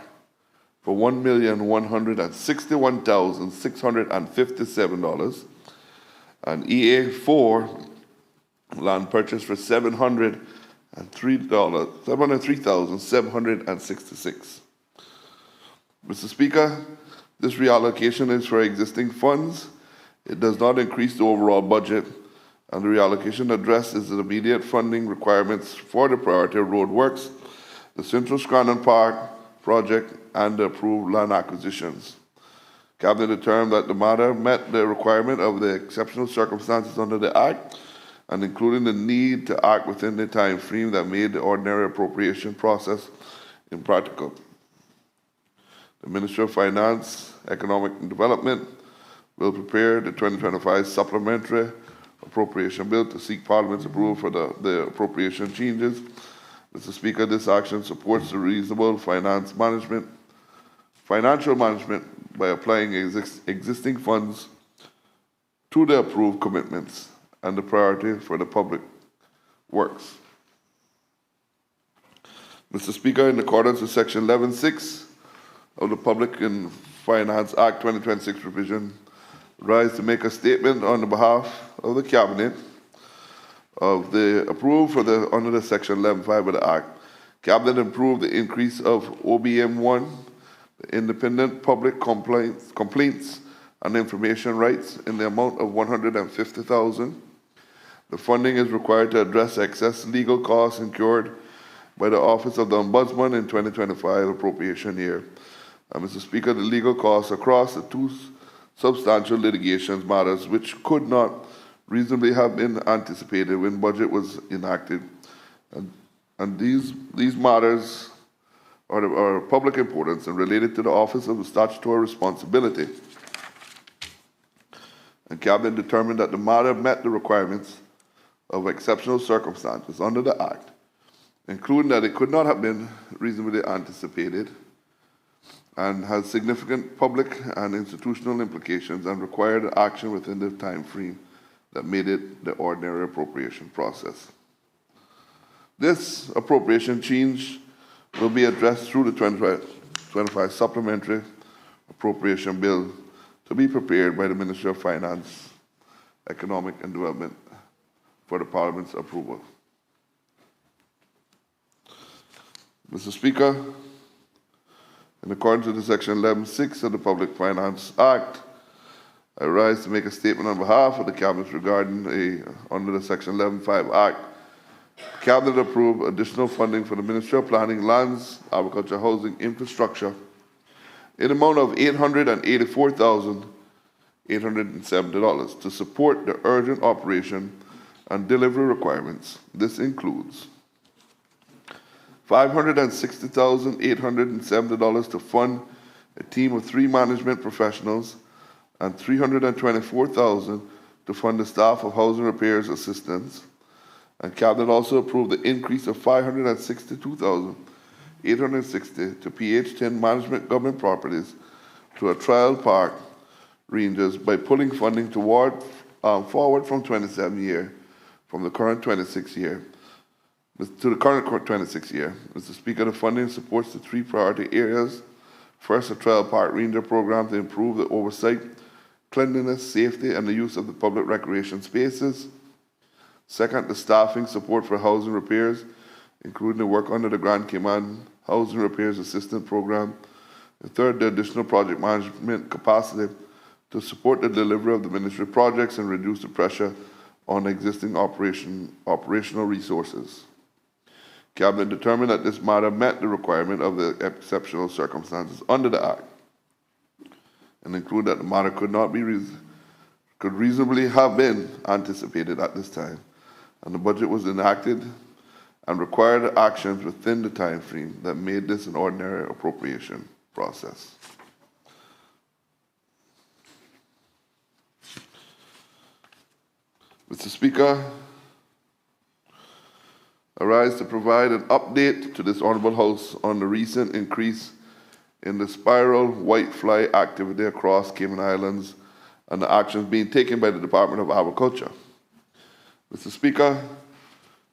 for $1,161,657, and EA 4 Land Purchase for $703,766. Mr. Speaker, this reallocation is for existing funds. It does not increase the overall budget, and the reallocation addresses the immediate funding requirements for the priority road works, the Central Scranton Park project, and the approved land acquisitions. Cabinet determined that the matter met the requirement of the exceptional circumstances under the Act, and including the need to act within the time frame that made the ordinary appropriation process impractical. The Ministry of Finance, Economic Development will prepare the 2025 supplementary appropriation bill to seek Parliament's approval for the appropriation changes. Mr. Speaker, this action supports the reasonable finance management financial management by applying existing funds to the approved commitments and the priority for the public works. Mr. Speaker, in accordance with Section 11.6 of the Public and Finance Act 2026 revision, rise to make a statement on the behalf of the Cabinet of the approved for the under the Section 11.5 of the Act. Cabinet approved the increase of OBM1, the Independent Public Complaints and Information Rights, in the amount of $150,000. The funding is required to address excess legal costs incurred by the Office of the Ombudsman in 2025 appropriation year. Mr. Speaker, the legal costs across the two substantial litigations matters which could not reasonably have been anticipated when budget was enacted. And these matters are of public importance and related to the Office of the Statutory Responsibility. And Cabinet determined that the matter met the requirements of exceptional circumstances under the Act, including that it could not have been reasonably anticipated and has significant public and institutional implications and required action within the time frame that made it the ordinary appropriation process. This appropriation change will be addressed through the 2025 Supplementary Appropriation Bill to be prepared by the Ministry of Finance, Economic and Development for the Parliament's approval. Mr. Speaker, in accordance with Section 11.6 of the Public Finance Act, I rise to make a statement on behalf of the Cabinet regarding under the Section 11.5 Act. The Cabinet approved additional funding for the Ministry of Planning, Lands, Agriculture, Housing, Infrastructure in the amount of $884,870 to support the urgent operation and delivery requirements. This includes $560,870 to fund a team of 3 management professionals and $324,000 to fund the staff of housing repairs assistants. And Cabinet also approved the increase of $562,860 to PH10 management government properties to a trial park ranges by pulling funding forward from 27 year from the current 26 year to the current 26 year. Mr. Speaker, the funding supports the 3 priority areas. First, a trial park ranger program to improve the oversight, cleanliness, safety, and the use of the public recreation spaces. Second, the staffing support for housing repairs, including the work under the Grand Cayman Housing Repairs Assistance Program. And third, the additional project management capacity to support the delivery of the ministry projects and reduce the pressure on existing operational resources. Cabinet determined that this matter met the requirement of the exceptional circumstances under the Act, and include that the matter could reasonably have been anticipated at this time, and the budget was enacted and required actions within the time frame that made this an ordinary appropriation process. Mr. Speaker, I rise to provide an update to this Honourable House on the recent increase in the spiral whitefly activity across Cayman Islands and the actions being taken by the Department of Agriculture. Mr. Speaker,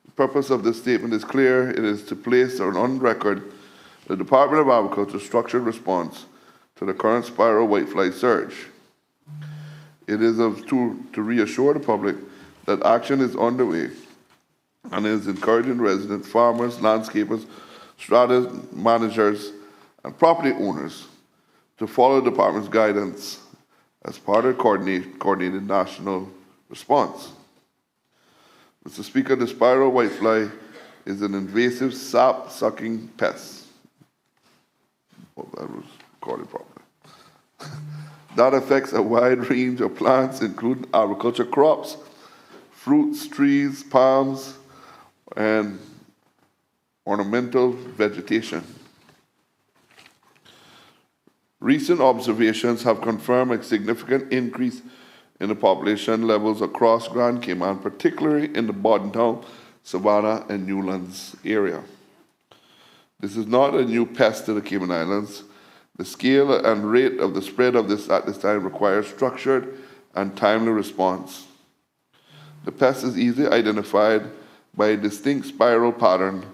the purpose of this statement is clear. It is to place on record the Department of Agriculture's structured response to the current spiral whitefly surge. It is to reassure the public that action is underway and is encouraging residents, farmers, landscapers, strata managers, and property owners to follow the department's guidance as part of the coordinated national response. Mr. Speaker, the spiral whitefly is an invasive sap-sucking pest. Oh, that was recorded properly. That affects a wide range of plants, including agriculture crops, fruits, trees, palms, and ornamental vegetation. Recent observations have confirmed a significant increase in the population levels across Grand Cayman, particularly in the Bordentown, Savannah, and Newlands area. This is not a new pest to the Cayman Islands. The scale and rate of the spread of this at this time requires structured and timely response. The pest is easily identified by a distinct spiral pattern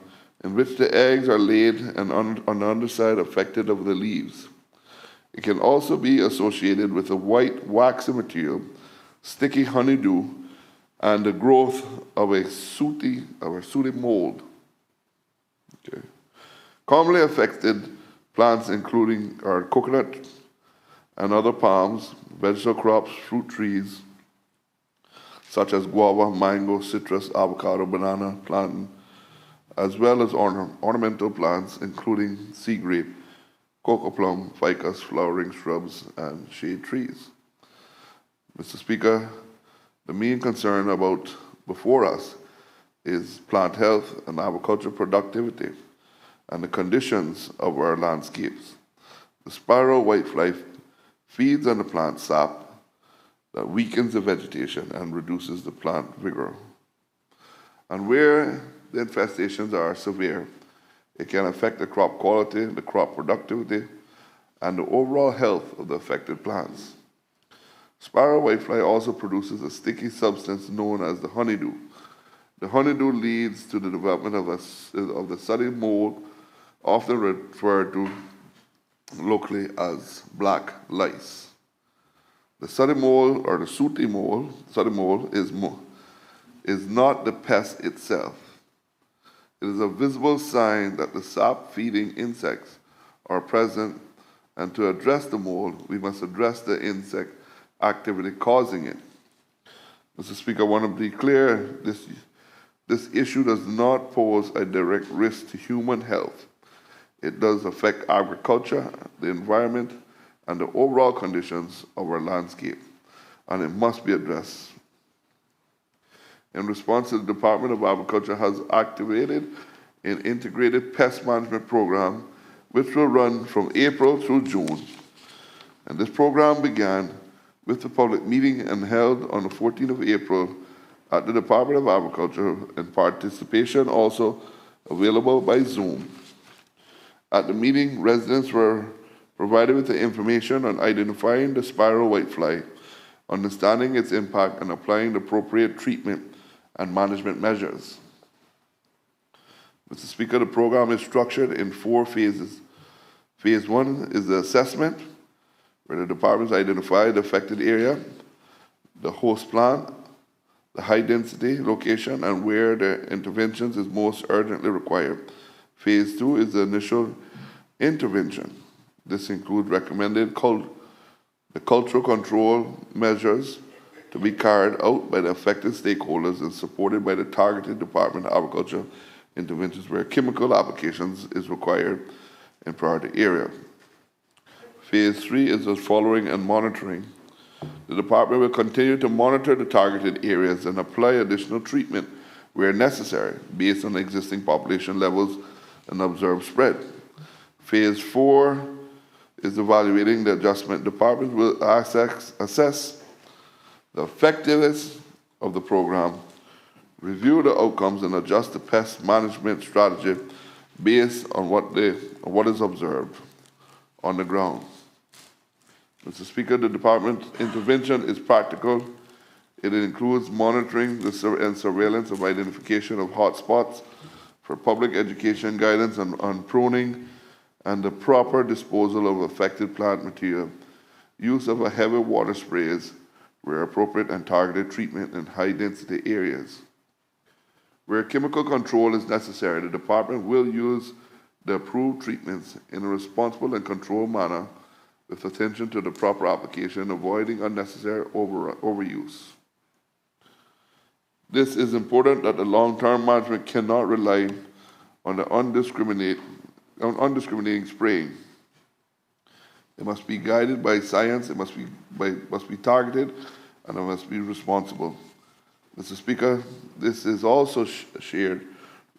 in which the eggs are laid and on the underside affected of the leaves. It can also be associated with a white waxy material, sticky honeydew, and the growth of a sooty mold. Okay. Commonly affected plants including coconut and other palms, vegetable crops, fruit trees, such as guava, mango, citrus, avocado, banana, plantain, as well as ornamental plants, including sea grape, cocoa plum, ficus, flowering shrubs, and shade trees. Mr. Speaker, the main concern before us is plant health and agricultural productivity and the conditions of our landscapes. The spiral whitefly feeds on the plant sap that weakens the vegetation and reduces the plant vigor. And where the infestations are severe, it can affect the crop quality, the crop productivity, and the overall health of the affected plants. Spiral whitefly also produces a sticky substance known as the honeydew. The honeydew leads to the development of the sooty mold, often referred to locally as black lice. The sooty mold or the sooty mold is not the pest itself. It is a visible sign that the sap-feeding insects are present, and to address the mold, we must address the insect activity causing it. Mr. Speaker, I want to be clear, this issue does not pose a direct risk to human health. It does affect agriculture, the environment, and the overall conditions of our landscape, and it must be addressed. In response, the Department of Agriculture has activated an integrated pest management program which will run from April through June. And this program began with the public meeting and held on the 14th of April at the Department of Agriculture, and participation also available by Zoom. At the meeting, residents were provided with the information on identifying the spiral whitefly, understanding its impact, and applying the appropriate treatment and management measures. Mr. Speaker, the program is structured in 4 phases. Phase 1 is the assessment, where the departments identify the affected area, the host plant, the high density location, and where the interventions is most urgently required. Phase 2 is the initial intervention. This includes recommended the cultural control measures to be carried out by the affected stakeholders and supported by the targeted Department of Agriculture interventions where chemical applications is required in priority area. Phase 3 is the following and monitoring. The department will continue to monitor the targeted areas and apply additional treatment where necessary based on existing population levels and observed spread. Phase 4 is evaluating the adjustment. Department will assess the effectiveness of the program, review the outcomes, and adjust the pest management strategy based on what is observed on the ground. Mr. Speaker, the department intervention is practical. It includes monitoring and surveillance of identification of hotspots for public education guidance on pruning and the proper disposal of affected plant material, use of a heavy water sprays where appropriate, and targeted treatment in high-density areas. Where chemical control is necessary, the department will use the approved treatments in a responsible and controlled manner with attention to the proper application, avoiding unnecessary overuse. This is important that the long-term management cannot rely on the undiscriminating spraying. It must be guided by science, it must be targeted, and it must be responsible. Mr. Speaker, this is also a shared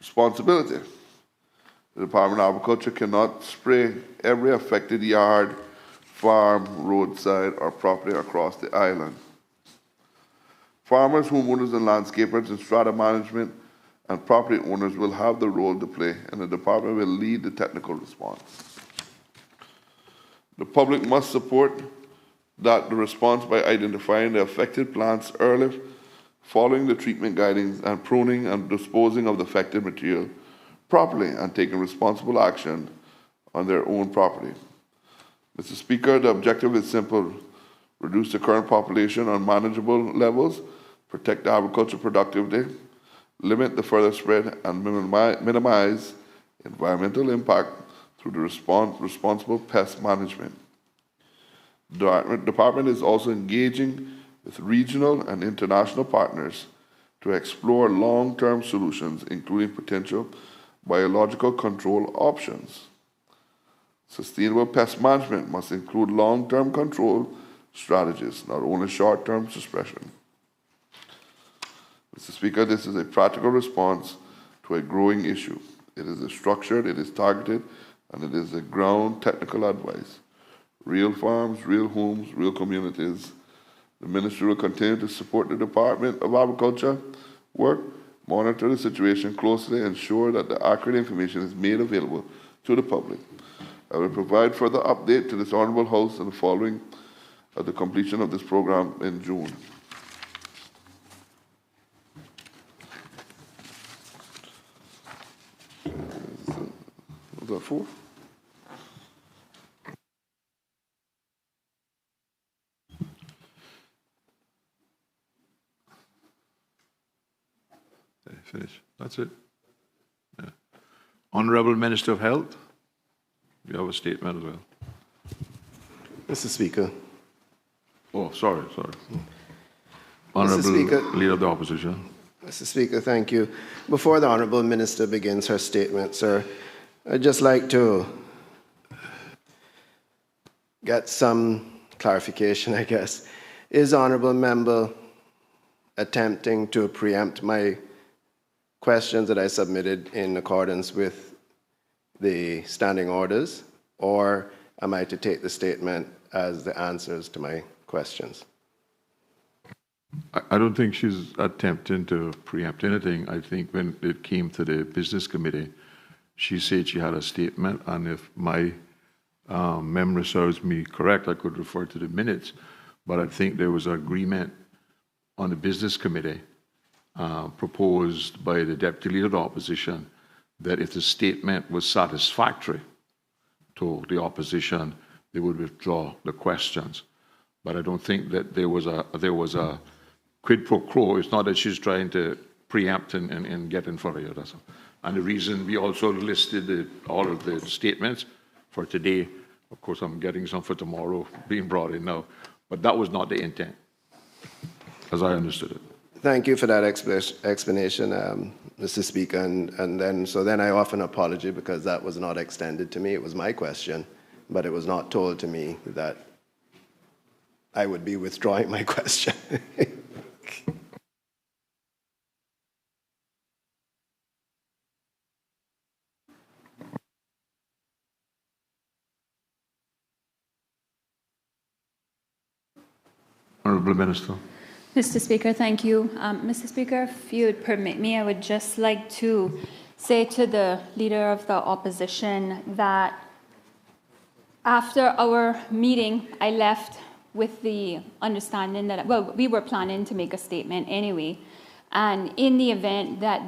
responsibility. The Department of Agriculture cannot spray every affected yard, farm, roadside, or property across the island. Farmers, homeowners, and landscapers in strata management and property owners will have the role to play, and the department will lead the technical response. The public must support the response by identifying the affected plants early, following the treatment guidance, and pruning and disposing of the affected material properly, and taking responsible action on their own property. Mr. Speaker, the objective is simple: reduce the current population on manageable levels, protect agricultural productivity, limit the further spread, and minimize environmental impact through the responsible pest management. The department is also engaging with regional and international partners to explore long-term solutions, including potential biological control options. Sustainable pest management must include long-term control strategies, not only short-term suppression. Mr. Speaker, this is a practical response to a growing issue. It is structured, it is targeted, and it is a ground technical advice. Real farms, real homes, real communities. The ministry will continue to support the Department of Agriculture work, monitor the situation closely, ensure that the accurate information is made available to the public. I will provide further update to this Honourable House and the following at the completion of this program in June. Was that 4? Finish. That's it. Yeah. Honourable Minister of Health, you have a statement as well. Mr. Speaker. Oh, sorry. Honourable Leader of the Opposition. Mr. Speaker, thank you. Before the Honourable Minister begins her statement, sir, I'd just like to get some clarification, I guess. Is the Honourable Member attempting to preempt my questions that I submitted in accordance with the standing orders, or am I to take the statement as the answers to my questions? I don't think she's attempting to preempt anything. I think when it came to the business committee, she said she had a statement, and if my memory serves me correct, I could refer to the minutes, but I think there was an agreement on the business committee proposed by the Deputy Leader of the Opposition that if the statement was satisfactory to the opposition, they would withdraw the questions. But I don't think that there was a quid pro quo. It's not that she's trying to preempt and get in front of you. That's all. And the reason we also listed all of the statements for today, of course I'm getting some for tomorrow being brought in now, but that was not the intent, as I understood it. Thank you for that explanation, Mr. Speaker. And then I offer an apology because that was not extended to me. It was my question, but it was not told to me that I would be withdrawing my question. Honourable Minister. Mr. Speaker, thank you. Mr. Speaker, if you would permit me, I would just like to say to the Leader of the Opposition that after our meeting, I left with the understanding that, well, we were planning to make a statement anyway, and in the event that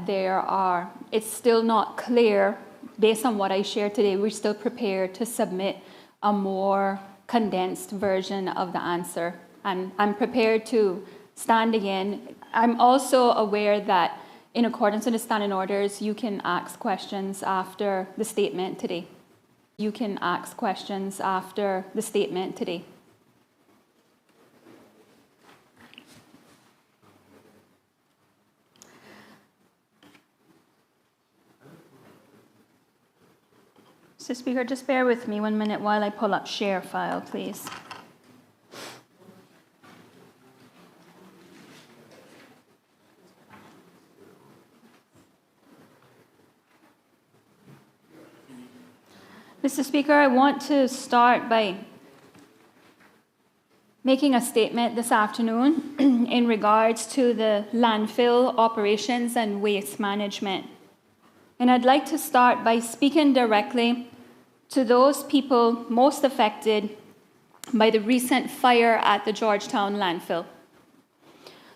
it's still not clear, based on what I shared today, we're still prepared to submit a more condensed version of the answer. I'm prepared to stand again. I'm also aware that in accordance with the standing orders, you can ask questions after the statement today. You can ask questions after the statement today. Mr. Speaker, just bear with me 1 minute while I pull up share file, please. Mr. Speaker, I want to start by making a statement this afternoon in regards to the landfill operations and waste management. And I'd like to start by speaking directly to those people most affected by the recent fire at the Georgetown landfill.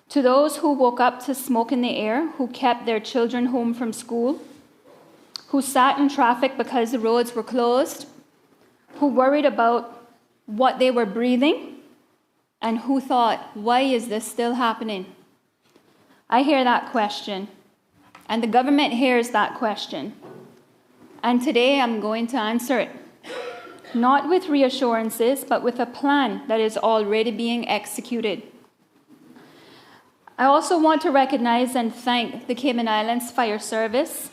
To those who woke up to smoke in the air, who kept their children home from school, who sat in traffic because the roads were closed, who worried about what they were breathing, and who thought, why is this still happening? I hear that question, and the government hears that question. And today I'm going to answer it. Not with reassurances, but with a plan that is already being executed. I also want to recognize and thank the Cayman Islands Fire Service,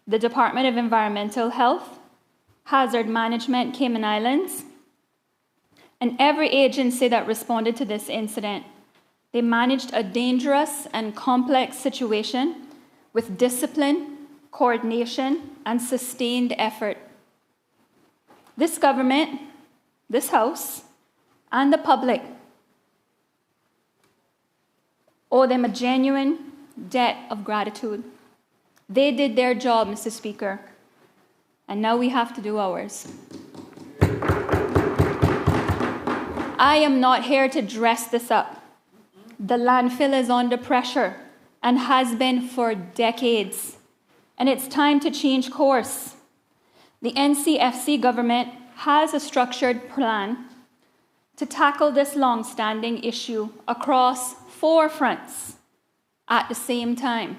the Department of Environmental Health, Hazard Management Cayman Islands, and every agency that responded to this incident. They managed a dangerous and complex situation with discipline, coordination, and sustained effort. This government, this House, and the public owe them a genuine debt of gratitude. They did their job, Mr. Speaker, and now we have to do ours. I am not here to dress this up. The landfill is under pressure and has been for decades, and it's time to change course. The NCFC government has a structured plan to tackle this long-standing issue across 4 fronts at the same time.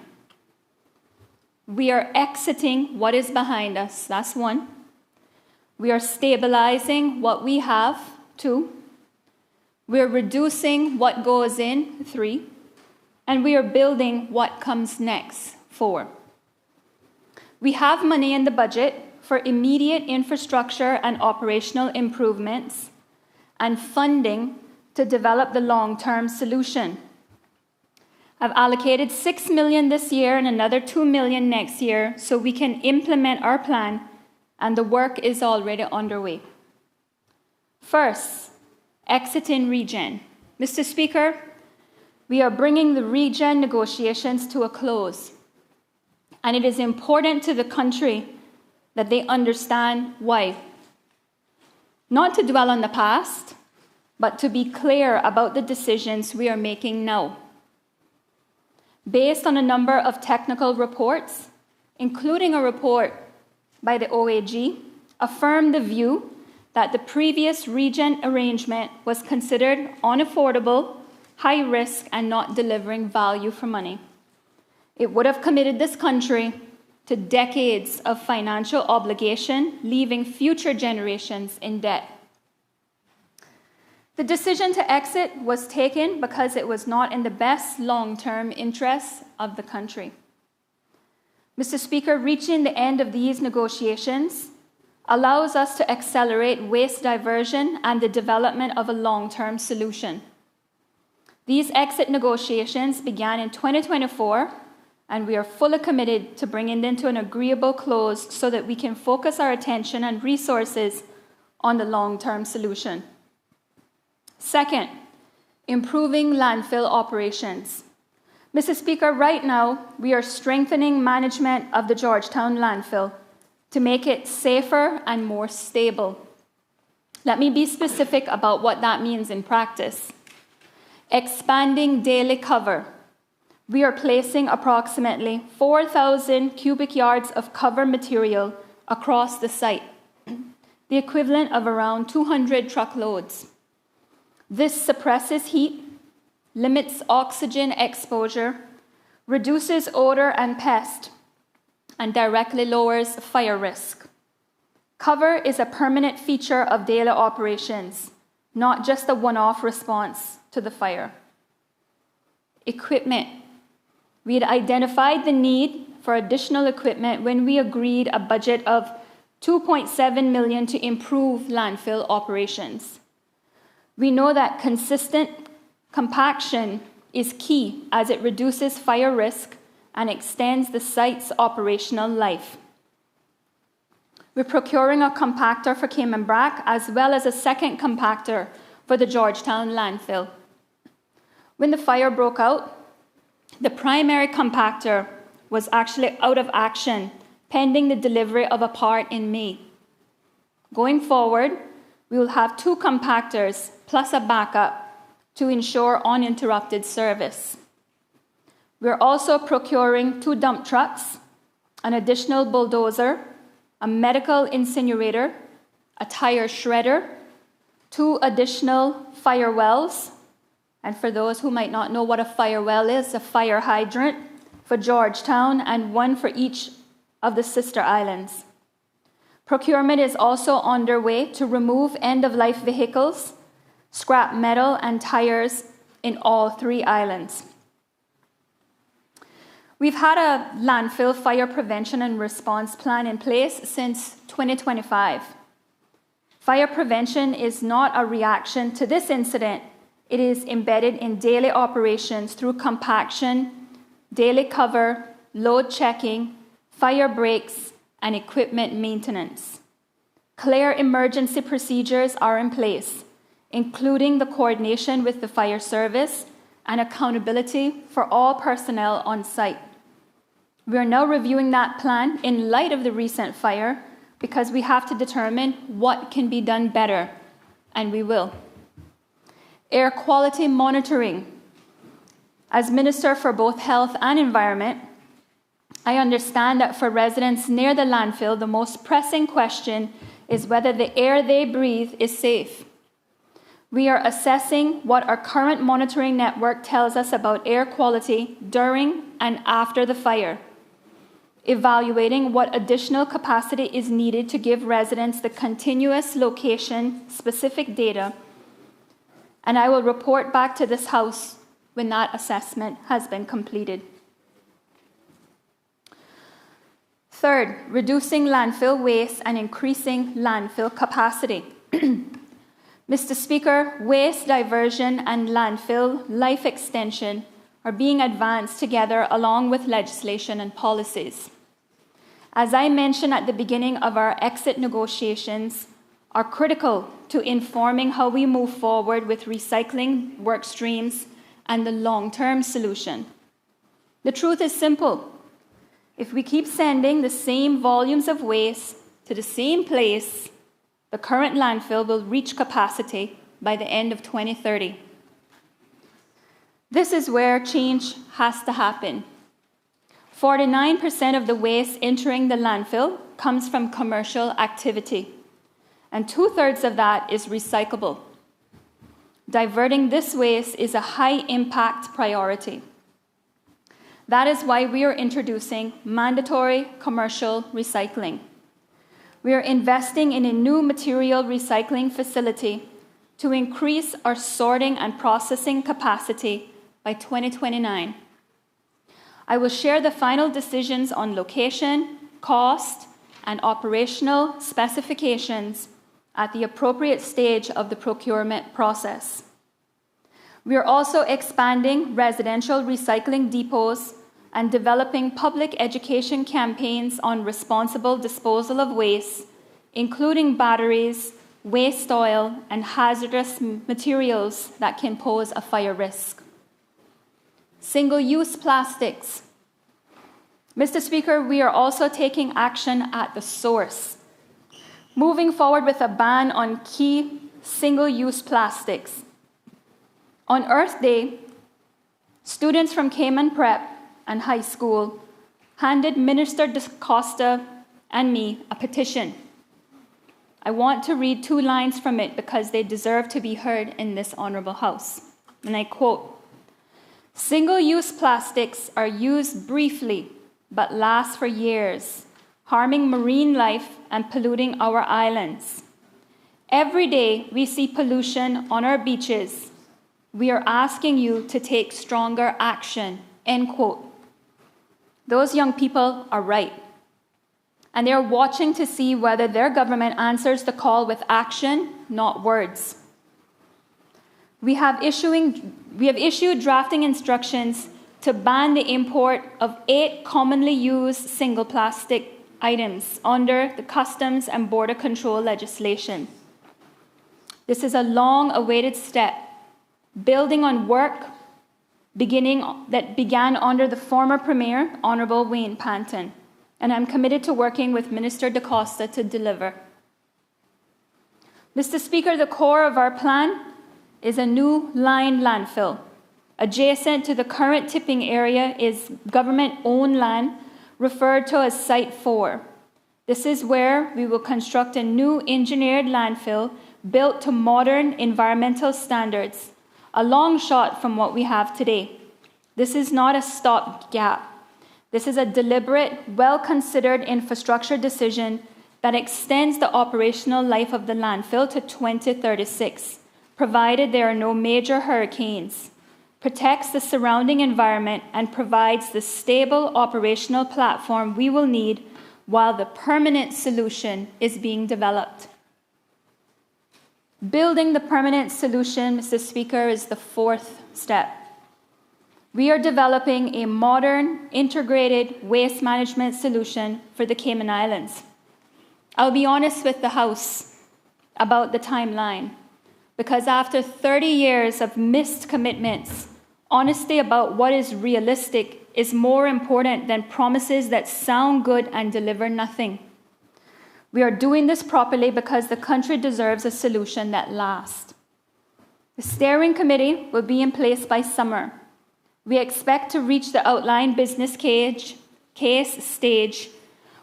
We are exiting what is behind us, that's 1. We are stabilizing what we have, 2. We are reducing what goes in, 3. And we are building what comes next, 4. We have money in the budget for immediate infrastructure and operational improvements and funding to develop the long-term solution. I've allocated $6 million this year and another $2 million next year so we can implement our plan, and the work is already underway. First, exiting regen. Mr. Speaker, we are bringing the regen negotiations to a close, and it is important to the country that they understand why. Not to dwell on the past, but to be clear about the decisions we are making now. Based on a number of technical reports, including a report by the OAG, affirmed the view that the previous regen arrangement was considered unaffordable, high risk, and not delivering value for money. It would have committed this country to decades of financial obligation, leaving future generations in debt. The decision to exit was taken because it was not in the best long-term interests of the country. Mr. Speaker, reaching the end of these negotiations allows us to accelerate waste diversion and the development of a long-term solution. These exit negotiations began in 2024, and we are fully committed to bringing them to an agreeable close so that we can focus our attention and resources on the long-term solution. Second, improving landfill operations. Mr. Speaker, right now, we are strengthening management of the Georgetown landfill to make it safer and more stable. Let me be specific about what that means in practice. Expanding daily cover. We are placing approximately 4,000 cubic yards of cover material across the site, the equivalent of around 200 truckloads. This suppresses heat, limits oxygen exposure, reduces odor and pest, and directly lowers fire risk. Cover is a permanent feature of daily operations, not just a one-off response to the fire. Equipment. We had identified the need for additional equipment when we agreed a budget of $2.7 million to improve landfill operations. We know that consistent compaction is key as it reduces fire risk and extends the site's operational life. We're procuring a compactor for Cayman Brac as well as a second compactor for the Georgetown landfill. When the fire broke out, the primary compactor was actually out of action, pending the delivery of a part in May. Going forward, we will have 2 compactors plus a backup to ensure uninterrupted service. We're also procuring 2 dump trucks, an additional bulldozer, a medical incinerator, a tire shredder, 2 additional fire wells, and for those who might not know what a fire well is, a fire hydrant for Georgetown and 1 for each of the sister islands. Procurement is also underway to remove end-of-life vehicles, scrap metal, and tires in all 3 islands. We've had a landfill fire prevention and response plan in place since 2025. Fire prevention is not a reaction to this incident. It is embedded in daily operations through compaction, daily cover, load checking, fire breaks, and equipment maintenance. Clear emergency procedures are in place, including the coordination with the fire service and accountability for all personnel on site. We are now reviewing that plan in light of the recent fire because we have to determine what can be done better, and we will. Air quality monitoring. As Minister for both Health and Environment, I understand that for residents near the landfill, the most pressing question is whether the air they breathe is safe. We are assessing what our current monitoring network tells us about air quality during and after the fire, evaluating what additional capacity is needed to give residents the continuous location-specific data, and I will report back to this House when that assessment has been completed. Third, reducing landfill waste and increasing landfill capacity. Mr. Speaker, waste diversion and landfill life extension are being advanced together along with legislation and policies. As I mentioned at the beginning of our exit negotiations, are critical to informing how we move forward with recycling work streams and the long-term solution. The truth is simple. If we keep sending the same volumes of waste to the same place, the current landfill will reach capacity by the end of 2030. This is where change has to happen. 49% of the waste entering the landfill comes from commercial activity, and 2/3 of that is recyclable. Diverting this waste is a high-impact priority. That is why we are introducing mandatory commercial recycling. We are investing in a new material recycling facility to increase our sorting and processing capacity by 2029. I will share the final decisions on location, cost, and operational specifications at the appropriate stage of the procurement process. We are also expanding residential recycling depots and developing public education campaigns on responsible disposal of waste, including batteries, waste oil, and hazardous materials that can pose a fire risk. Single-use plastics. Mr. Speaker, we are also taking action at the source, moving forward with a ban on key single-use plastics. On Earth Day, students from Cayman Prep and High School handed Minister DaCosta and me a petition. I want to read 2 lines from it because they deserve to be heard in this honorable House. And I quote, "Single-use plastics are used briefly but last for years, harming marine life and polluting our islands. Every day we see pollution on our beaches. We are asking you to take stronger action," end quote. Those young people are right. And they are watching to see whether their government answers the call with action, not words. We have issued drafting instructions to ban the import of 8 commonly used single plastic items under the Customs and Border Control legislation. This is a long-awaited step, building on work that began under the former Premier, Honourable Wayne Panton, and I'm committed to working with Minister DaCosta to deliver. Mr. Speaker, the core of our plan is a new lined landfill. Adjacent to the current tipping area is government-owned land referred to as Site 4. This is where we will construct a new engineered landfill built to modern environmental standards, a long shot from what we have today. This is not a stopgap. This is a deliberate, well-considered infrastructure decision that extends the operational life of the landfill to 2036, provided there are no major hurricanes, protects the surrounding environment, and provides the stable operational platform we will need while the permanent solution is being developed. Building the permanent solution, Mr. Speaker, is the fourth step. We are developing a modern, integrated waste management solution for the Cayman Islands. I'll be honest with the House about the timeline, because after 30 years of missed commitments, honesty about what is realistic is more important than promises that sound good and deliver nothing. We are doing this properly because the country deserves a solution that lasts. The steering committee will be in place by summer. We expect to reach the outlined business case stage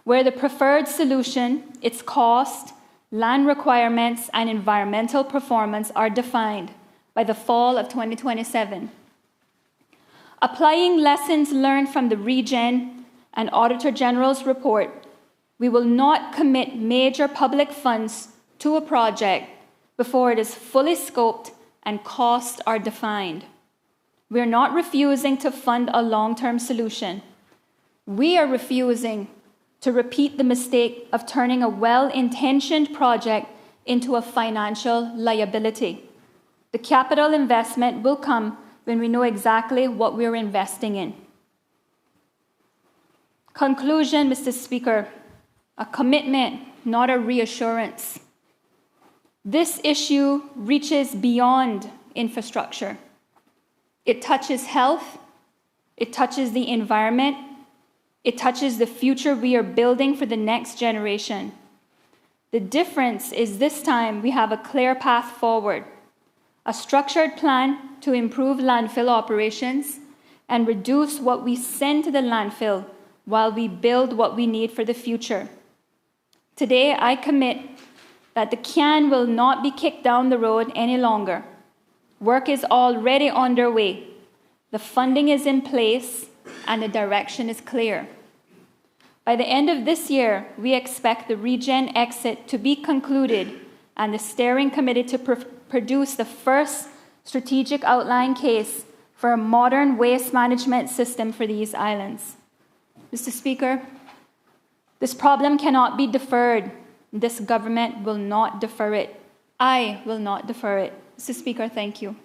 where the preferred solution, its cost, land requirements, and environmental performance are defined by the fall of 2027. Applying lessons learned from the Regen and Auditor General's report, we will not commit major public funds to a project before it is fully scoped and costs are defined. We are not refusing to fund a long-term solution. We are refusing to repeat the mistake of turning a well-intentioned project into a financial liability. The capital investment will come when we know exactly what we're investing in. Conclusion, Mr. Speaker, a commitment, not a reassurance. This issue reaches beyond infrastructure. It touches health, it touches the environment, it touches the future we are building for the next generation. The difference is this time we have a clear path forward, a structured plan to improve landfill operations and reduce what we send to the landfill while we build what we need for the future. Today, I commit that the can will not be kicked down the road any longer. Work is already underway. The funding is in place and the direction is clear. By the end of this year, we expect the Regen exit to be concluded and the steering committee to produce the first strategic outline case for a modern waste management system for these islands. Mr. Speaker, this problem cannot be deferred. This government will not defer it. I will not defer it. Mr. Speaker, thank you.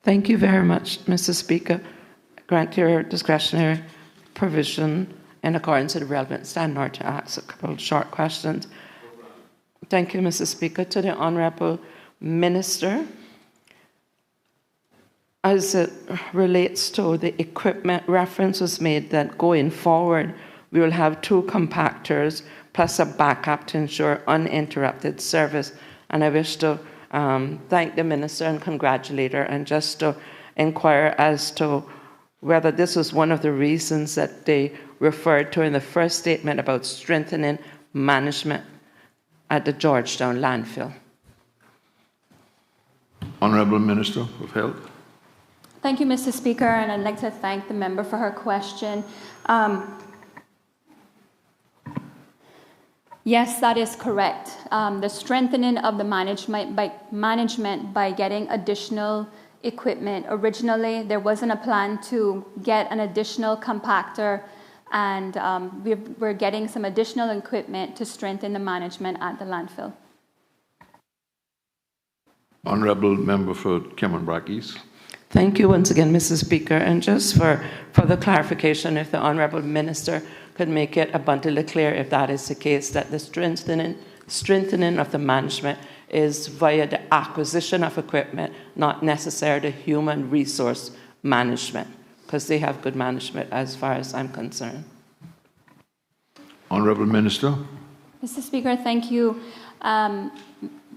Thank you very much, Mr. Speaker. Grant your discretionary provision in accordance with the relevant standard to ask a couple of short questions. Thank you, Mr. Speaker. To the Honourable Minister, as it relates to the equipment, reference was made that going forward, we will have 2 compactors plus a backup to ensure uninterrupted service. And I wish to thank the Minister and congratulate her, and just to inquire as to whether this was one of the reasons that they referred to in the first statement about strengthening management at the Georgetown landfill. Honourable Minister of Health. Thank you, Mr. Speaker, and I'd like to thank the member for her question. Yes, that is correct. The strengthening of the management by getting additional equipment. Originally, there wasn't a plan to get an additional compactor, and we're getting some additional equipment to strengthen the management at the landfill. Honourable Member for Cayman Islands. Thank you once again, Mr. Speaker. And just for the clarification, if the Honourable Minister could make it abundantly clear if that is the case, that the strengthening strengthening of the management is via the acquisition of equipment, not necessarily human resource management, because they have good management as far as I'm concerned. Honourable Minister. Mr. Speaker, thank you.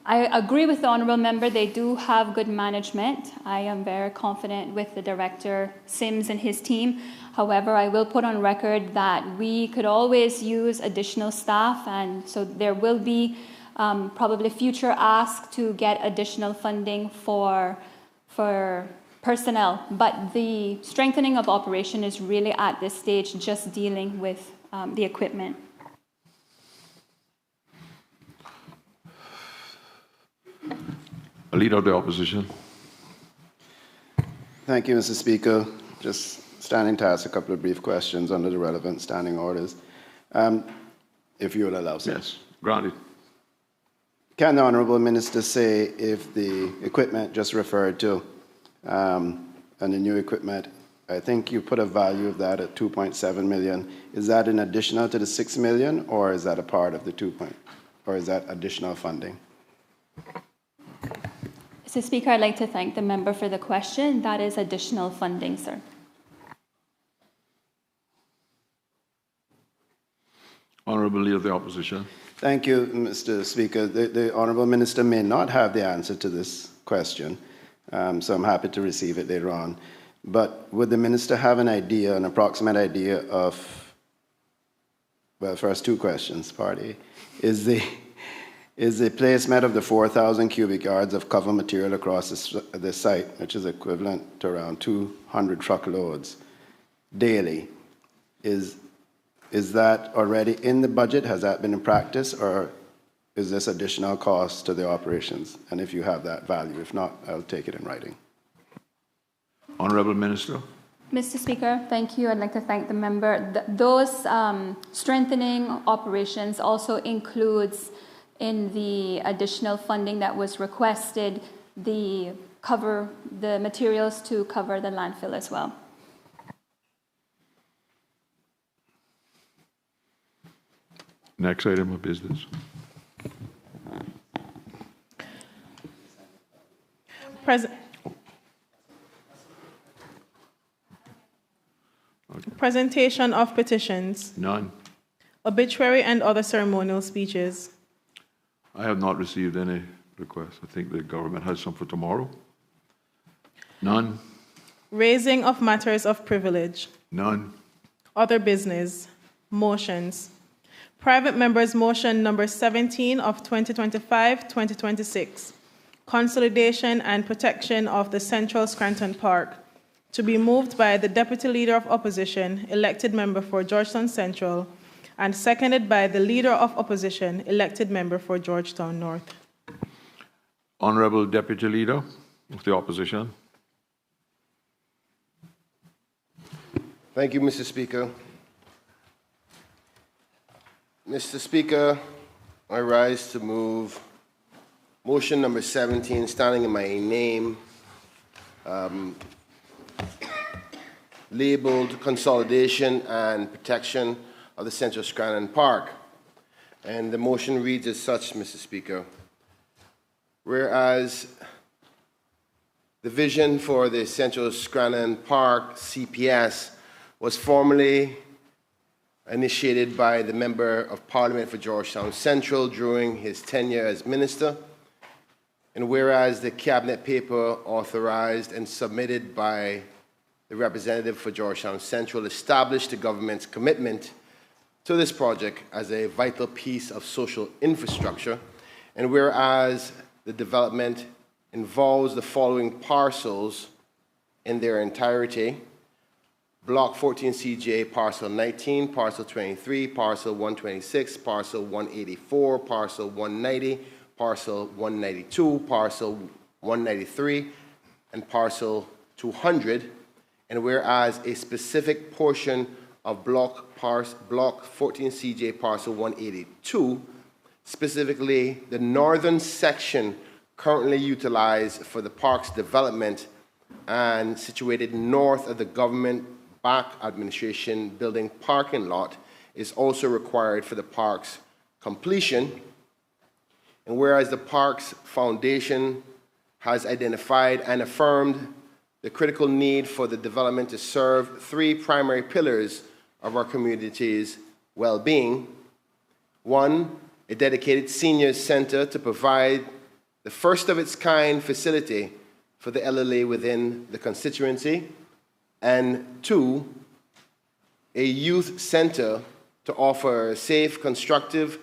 I agree with the honourable member. They do have good management. I am very confident with the Director Sims and his team. However, I will put on record that we could always use additional staff, and so there will be probably future ask to get additional funding for personnel. But the strengthening of operation is really at this stage just dealing with the equipment. Leader of the Opposition. Thank you, Mr. Speaker. Just standing to ask a couple of brief questions under the relevant standing orders, if you will allow, sir. Yes, granted. Can the Honourable Minister say if the equipment just referred to and the new equipment, I think you put a value of that at 2.7 million. Is that an additional to the 6 million, or is that a part of the or is that additional funding? Mr. Speaker, I'd like to thank the member for the question. That is additional funding, sir. Honourable Leader of the Opposition. Thank you, Mr. Speaker. The Honourable Minister may not have the answer to this question, so I'm happy to receive it later on. But would the Minister have an idea, an approximate idea of, well, first two questions, party, is the placement of the 4,000 cubic yards of cover material across the site, which is equivalent to around 200 truckloads daily, is that already in the budget? Has that been in practice, or is this additional cost to the operations? And if you have that value, if not, I'll take it in writing. Honourable Minister. Mr. Speaker, thank you. I'd like to thank the member. Those strengthening operations also includes in the additional funding that was requested, the materials to cover the landfill as well. Next item of business. Presentation of petitions. None. Obituary and other ceremonial speeches. I have not received any requests. I think the government has some for tomorrow. None. Raising of matters of privilege. None. Other business. Motions. Private members' motion number 17 of 2025-2026. Consolidation and protection of the Central Scranton Park. To be moved by the Deputy Leader of Opposition, elected member for Georgetown Central, and seconded by the Leader of Opposition, elected member for Georgetown North. Honourable Deputy Leader of the Opposition. Thank you, Mr. Speaker. Mr. Speaker, I rise to move motion number 17, standing in my name, labeled Consolidation and Protection of the Central Scranton Park. And the motion reads as such, Mr. Speaker. Whereas the vision for the Central Scranton Park, CPS, was formally initiated by the Member of Parliament for Georgetown Central during his tenure as Minister, and whereas the Cabinet paper authorized and submitted by the representative for Georgetown Central established the government's commitment to this project as a vital piece of social infrastructure, and whereas the development involves the following parcels in their entirety: Block 14CJ, Parcel 19, Parcel 23, Parcel 126, Parcel 184, Parcel 190, Parcel 192, Parcel 193, and Parcel 200, and whereas a specific portion of Block 14CJ, Parcel 182, specifically the northern section currently utilized for the park's development and situated north of the government back administration building parking lot, is also required for the park's completion, And whereas the Parks Foundation has identified and affirmed the critical need for the development to serve three primary pillars of our community's well-being. One, a dedicated seniors center to provide the first of its kind facility for the elderly within the constituency. And two, a youth center to offer a safe, constructive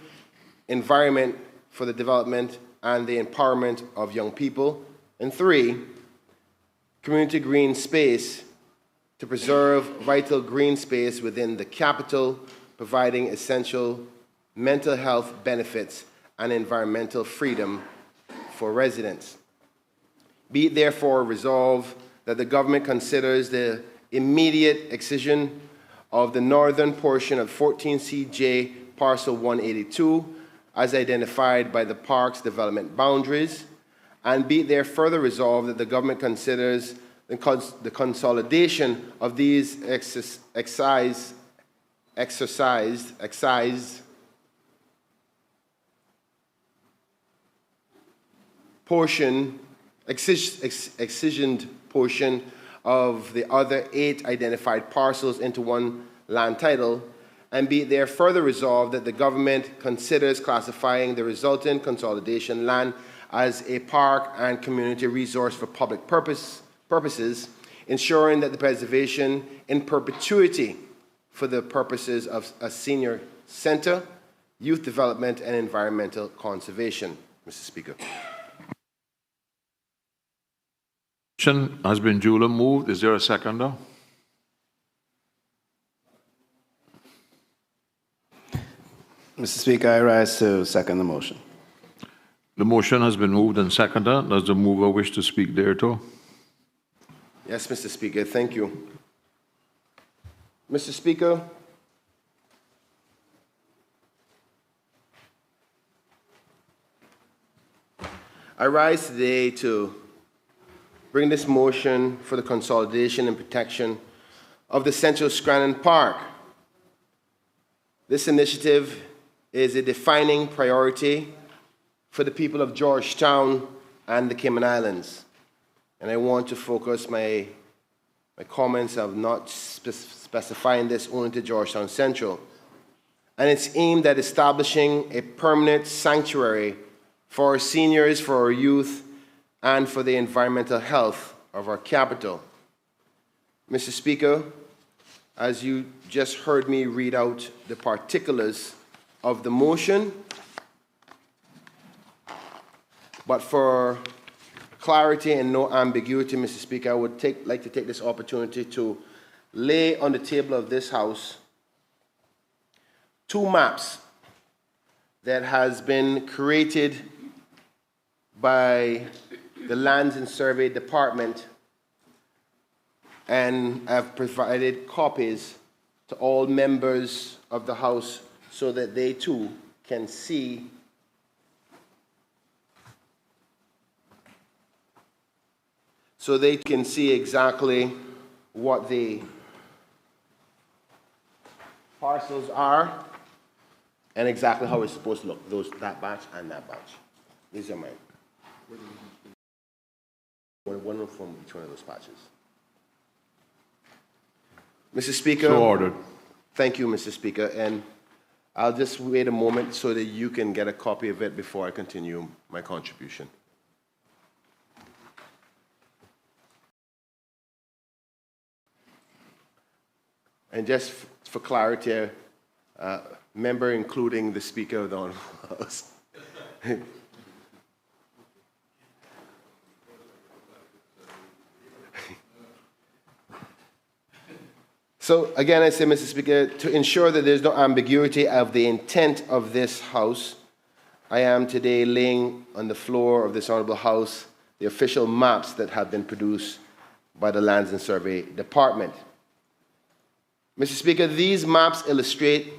environment for the development and the empowerment of young people. And three, community green space to preserve vital green space within the capital, providing essential mental health benefits and environmental freedom for residents. Be it therefore resolved that the government considers the immediate excision of the northern portion of 14CJ parcel 182 as identified by the park's development boundaries, and be it there further resolved that the government considers the consolidation of these excised portion, excisioned portion of the other 8 identified parcels into one land title, and be it there further resolved that the government considers classifying the resultant consolidation land as a park and community resource for public purposes, ensuring that the preservation in perpetuity for the purposes of a senior center, youth development, and environmental conservation. Mr. Speaker. Motion has been duly moved. Is there a seconder? Mr. Speaker, I rise to second the motion. The motion has been moved and seconded. Does the mover wish to speak thereto? Yes, Mr. Speaker, thank you. Mr. Speaker, I rise today to bring this motion for the consolidation and protection of the Central Scranton Park. This initiative is a defining priority for the people of Georgetown and the Cayman Islands. And I want to focus my comments of not specifying this only to Georgetown Central. And it's aimed at establishing a permanent sanctuary for our seniors, for our youth, and for the environmental health of our capital. Mr. Speaker, as you just heard me read out the particulars of the motion, but for clarity and no ambiguity, Mr. Speaker, I would like to take this opportunity to lay on the table of this House 2 maps that has been created by the Lands and Survey Department, and I've provided copies to all members of the House so that they too can see exactly what the parcels are and exactly how it's supposed to look, that batch and that batch. These are mine. One from each one of those patches. Mr. Speaker. So ordered. Thank you, Mr. Speaker. And I'll just wait a moment so that you can get a copy of it before I continue my contribution. And just for clarity, member including the Speaker of the Honorable House. So again, I say, Mr. Speaker, to ensure that there's no ambiguity of the intent of this House, I am today laying on the floor of this Honorable House the official maps that have been produced by the Lands and Survey Department. Mr. Speaker, these maps illustrate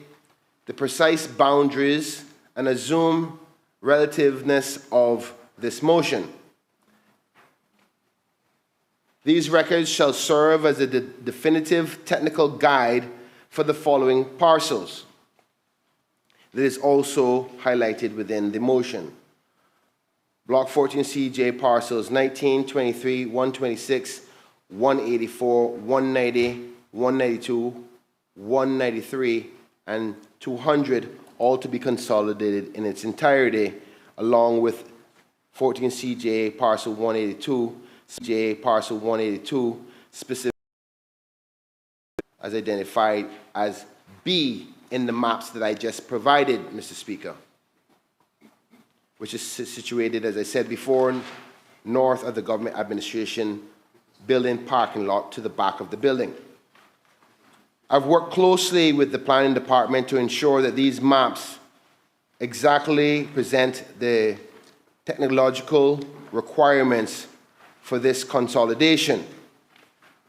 the precise boundaries and assume relativeness of this motion. These records shall serve as a definitive technical guide for the following parcels that is also highlighted within the motion. Block 14CJ parcels 19, 23, 126, 184, 190, 192, 193, and 200, all to be consolidated in its entirety, along with 14CJ parcel 182, CJ parcel 182, specific as identified as B in the maps that I just provided, Mr. Speaker, which is situated, as I said before, north of the government administration building parking lot to the back of the building. I've worked closely with the planning department to ensure that these maps exactly present the technological requirements for this consolidation.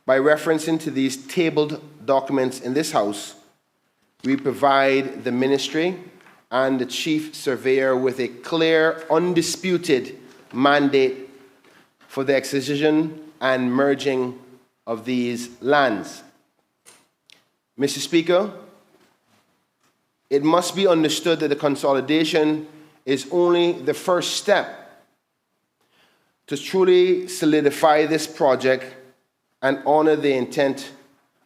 By referencing to these tabled documents in this House, we provide the ministry and the chief surveyor with a clear, undisputed mandate for the acquisition and merging of these lands. Mr. Speaker, it must be understood that the consolidation is only the first step to truly solidify this project and honor the intent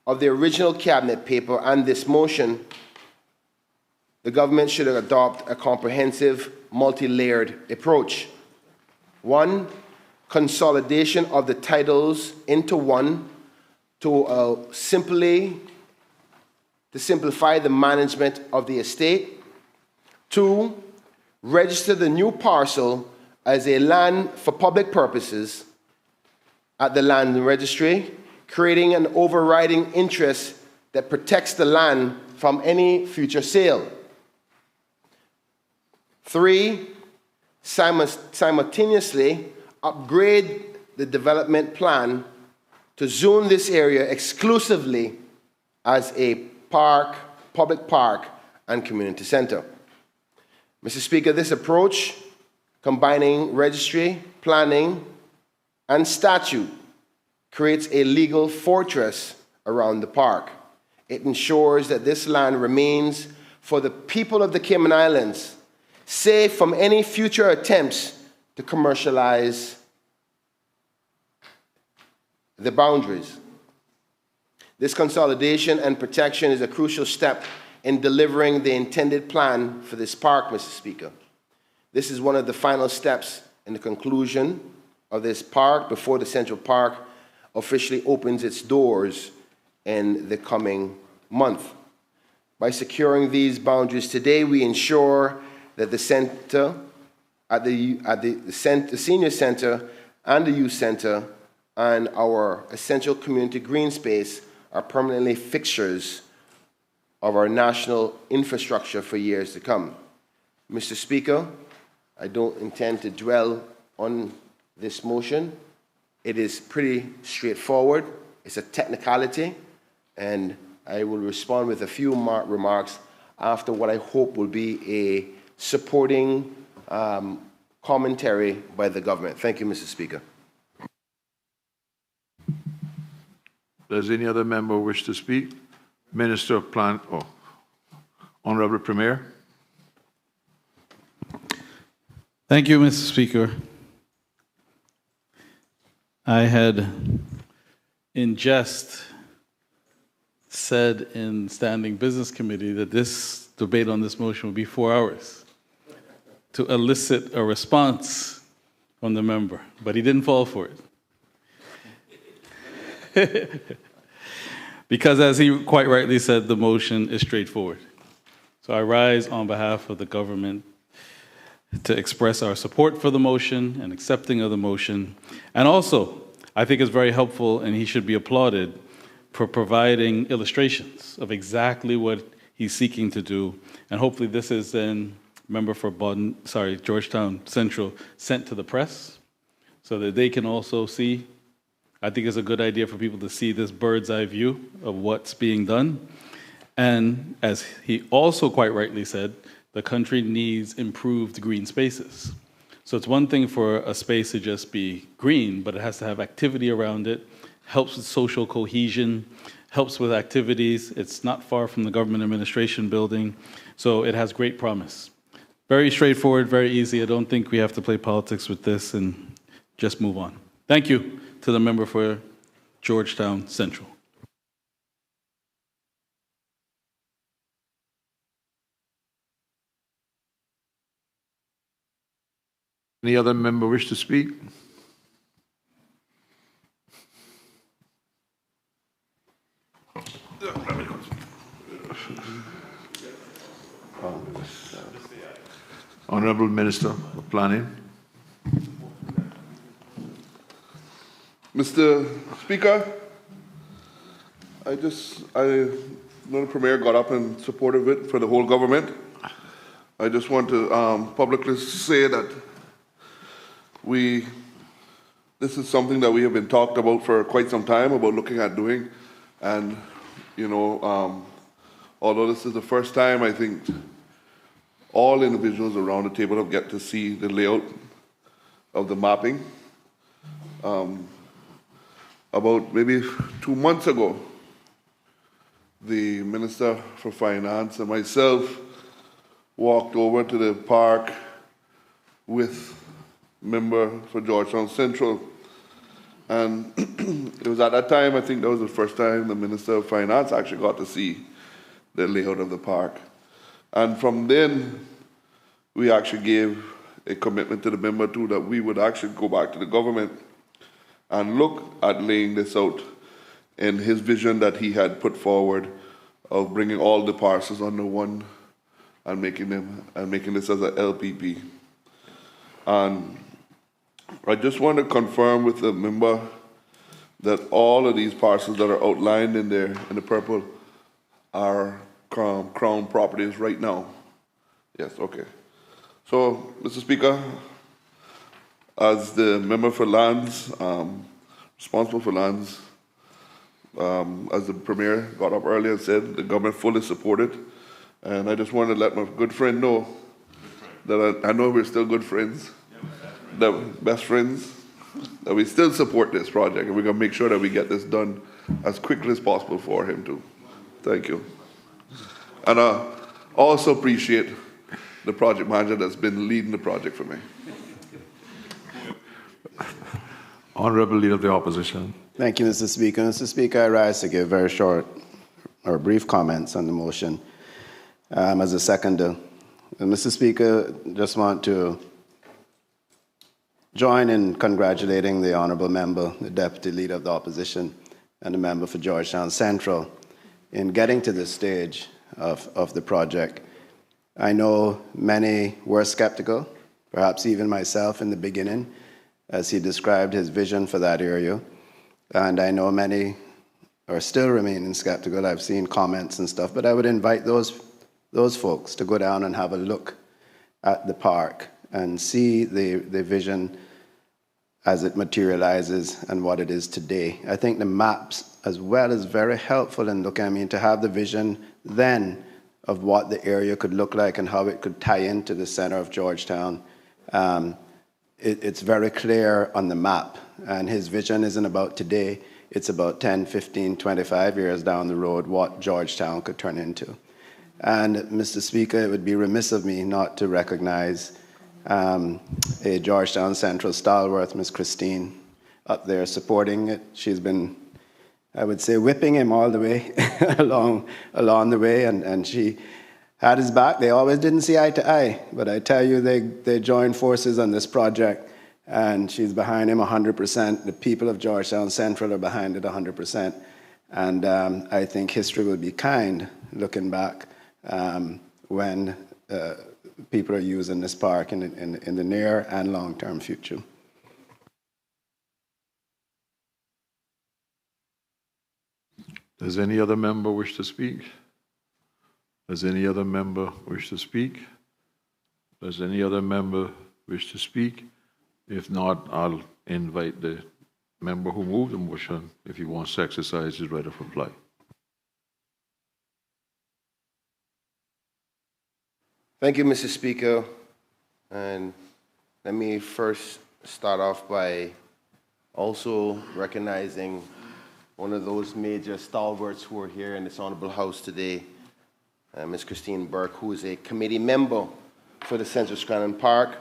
of the original cabinet paper and this motion. The government should adopt a comprehensive, multi-layered approach. One, consolidation of the titles into one to simplify the management of the estate. Two, register the new parcel as a land for public purposes at the land registry, creating an overriding interest that protects the land from any future sale. Three, simultaneously upgrade the development plan to zone this area exclusively as a park, public park, and community center. Mr. Speaker, this approach, combining registry, planning, and statute, creates a legal fortress around the park. It ensures that this land remains for the people of the Cayman Islands, safe from any future attempts to commercialize the boundaries. This consolidation and protection is a crucial step in delivering the intended plan for this park, Mr. Speaker. This is one of the final steps in the conclusion of this park before the Central Park officially opens its doors in the coming month. By securing these boundaries today, we ensure that the center, the senior center and the youth center and our essential community green space are permanently fixtures of our national infrastructure for years to come. Mr. Speaker, I don't intend to dwell on this motion. It is pretty straightforward. It's a technicality, and I will respond with a few remarks after what I hope will be a supporting commentary by the government. Thank you, Mr. Speaker. Does any other member wish to speak? Minister of Plan, Honorable Premier. Thank you, Mr. Speaker. I had, in jest, said in Standing Business Committee that this debate on this motion would be 4 hours to elicit a response from the member, but he didn't fall for it. Because as he quite rightly said, the motion is straightforward. So I rise on behalf of the government to express our support for the motion and accepting of the motion. And also, I think it's very helpful, and he should be applauded, for providing illustrations of exactly what he's seeking to do. And hopefully this is then, member for Georgetown Central, sent to the press so that they can also see. I think it's a good idea for people to see this bird's eye view of what's being done. And as he also quite rightly said, the country needs improved green spaces. So it's one thing for a space to just be green, but it has to have activity around it, helps with social cohesion, helps with activities. It's not far from the government administration building, so it has great promise. Very straightforward, very easy. I don't think we have to play politics with this and just move on. Thank you to the member for Georgetown Central. Any other member wish to speak? Honorable Minister of Planning. Mr. Speaker, I know the Premier got up in support of it for the whole government. I just want to publicly say that this is something that we have been talked about for quite some time, about looking at doing. And, you know, although this is the first time, I think all individuals around the table have get to see the layout of the mapping. About maybe 2 months ago, the Minister for Finance and myself walked over to the park with member for Georgetown Central. And it was at that time, I think that was the first time the Minister of Finance actually got to see the layout of the park. And from then, we actually gave a commitment to the member too that we would actually go back to the government and look at laying this out in his vision that he had put forward of bringing all the parcels under one and making this as an LPP. And I just want to confirm with the member that all of these parcels that are outlined in there in the purple are Crown properties right now. Yes, okay. So, Mr. Speaker, as the member for lands, responsible for lands, as the Premier got up earlier and said, the government fully supported. And I just wanted to let my good friend know that I know we're still good friends, that best friends, that we still support this project, and we're going to make sure that we get this done as quickly as possible for him too. Thank you. And I also appreciate the project manager that's been leading the project for me. Honorable Leader of the Opposition. Thank you, Mr. Speaker. Mr. Speaker, I rise to give very short or brief comments on the motion as a seconder. Mr. Speaker, just want to join in congratulating the honourable member, the Deputy Leader of the Opposition, and the member for Georgetown Central in getting to this stage of the project. I know many were skeptical, perhaps even myself in the beginning, as he described his vision for that area. And I know many are still remaining skeptical. I've seen comments and stuff, but I would invite those folks to go down and have a look at the park and see the vision as it materializes and what it is today. I think the maps as well is very helpful in looking, I mean, to have the vision then of what the area could look like and how it could tie into the center of Georgetown. It's very clear on the map, and his vision isn't about today, it's about 10, 15, 25 years down the road, what Georgetown could turn into. And Mr. Speaker, it would be remiss of me not to recognize a Georgetown Central stalwart, Ms. Christine, up there supporting it. She's been, I would say, whipping him all the way along the way, and she had his back. They always didn't see eye to eye, but I tell you, they joined forces on this project, and she's behind him 100%. The people of Georgetown Central are behind it 100%, and I think history will be kind looking back when people are using this park in the near and long-term future. Does any other member wish to speak? Does any other member wish to speak? Does any other member wish to speak? If not, I'll invite the member who moved the motion, if he wants to exercise his right of reply. Thank you, Mr. Speaker. And let me first start off by also recognizing one of those major stalwarts who are here in this honorable house today, Ms. Christine Burke, who is a committee member for the Central Scranton Park.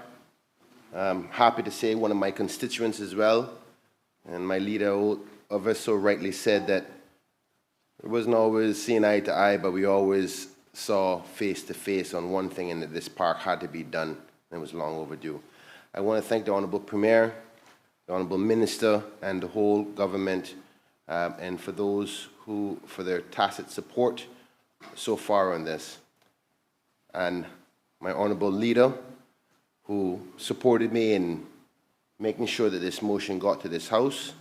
I'm happy to say one of my constituents as well, and my leader of us so rightly said that it wasn't always seeing eye to eye, but we always saw face to face on one thing, and that this park had to be done, and it was long overdue. I want to thank the Honourable Premier, the Honourable Minister, and the whole government, and for those who, for their tacit support so far on this. And my Honourable Leader, who supported me in making sure that this motion got to this House,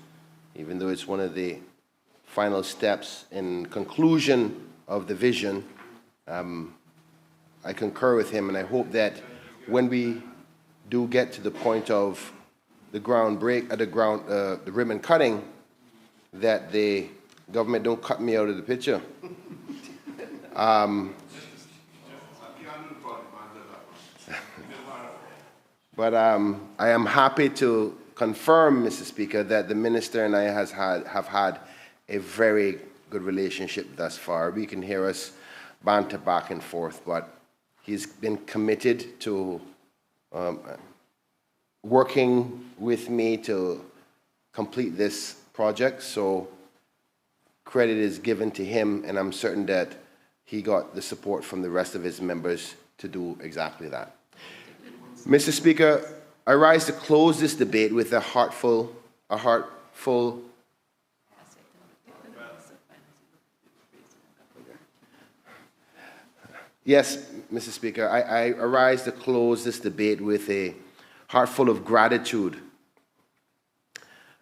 even though it's one of the final steps in conclusion of the vision. I concur with him, and I hope that when we do get to the point of the the ribbon cutting, that the government don't cut me out of the picture. But I am happy to confirm, Mr. Speaker, that the Minister and I have had a very good relationship thus far. We can hear us banter back and forth, but he's been committed to working with me to complete this project, so credit is given to him, and I'm certain that he got the support from the rest of his members to do exactly that. Mr. Speaker, I rise to close this debate with a heartful. Yes, Mr. Speaker, I arise to close this debate with a heart full of gratitude.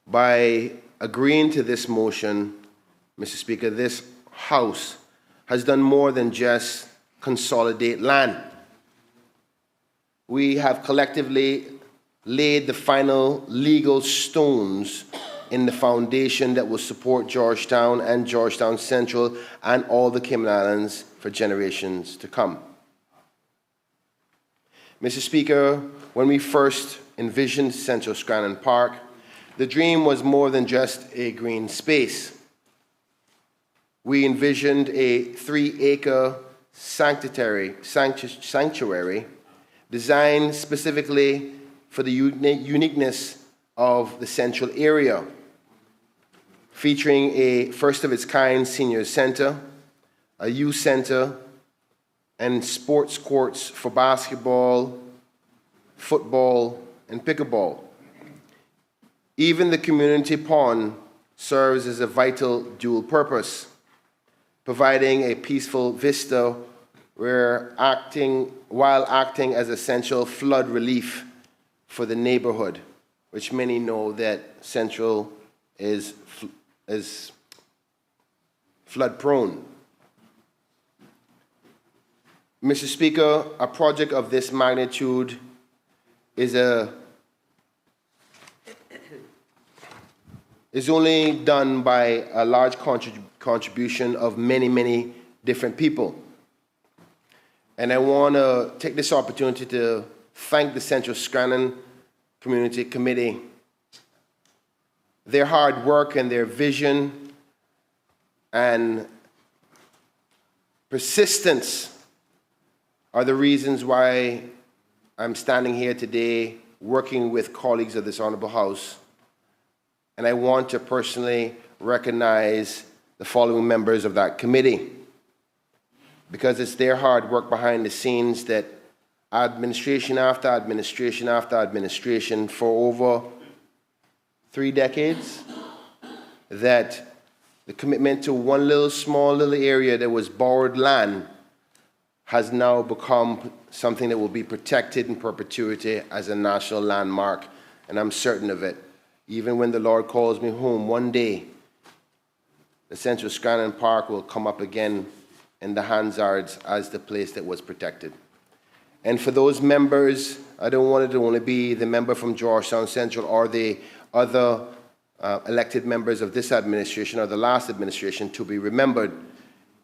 By agreeing to this motion, Mr. Speaker, this House has done more than just consolidate land. We have collectively laid the final legal stones in the foundation that will support Georgetown and Georgetown Central and all the Cayman Islands for generations to come. Mr. Speaker, when we first envisioned Central Scranton Park, the dream was more than just a green space. We envisioned a 3-acre sanctuary designed specifically for the uniqueness of the central area, featuring a first-of-its-kind senior center, a youth center, and sports courts for basketball, football, and pickleball. Even the community pond serves as a vital dual purpose, providing a peaceful vista while acting as essential flood relief for the neighborhood, which many know that Central is flood prone. Mr. Speaker, a project of this magnitude is only done by a large contribution of many, many different people. And I want to take this opportunity to thank the Central Scranton Community Committee. Their hard work and their vision and persistence are the reasons why I'm standing here today working with colleagues of this Honourable House. And I want to personally recognize the following members of that committee, because it's their hard work behind the scenes that administration after administration after administration for over 3 decades, that the commitment to one small little area that was borrowed land has now become something that will be protected in perpetuity as a national landmark, and I'm certain of it. Even when the Lord calls me home one day, the Central Scranton Park will come up again in the Hansards as the place that was protected. And for those members, I don't want it to only be the member from Georgetown Central or the other elected members of this administration or the last administration to be remembered.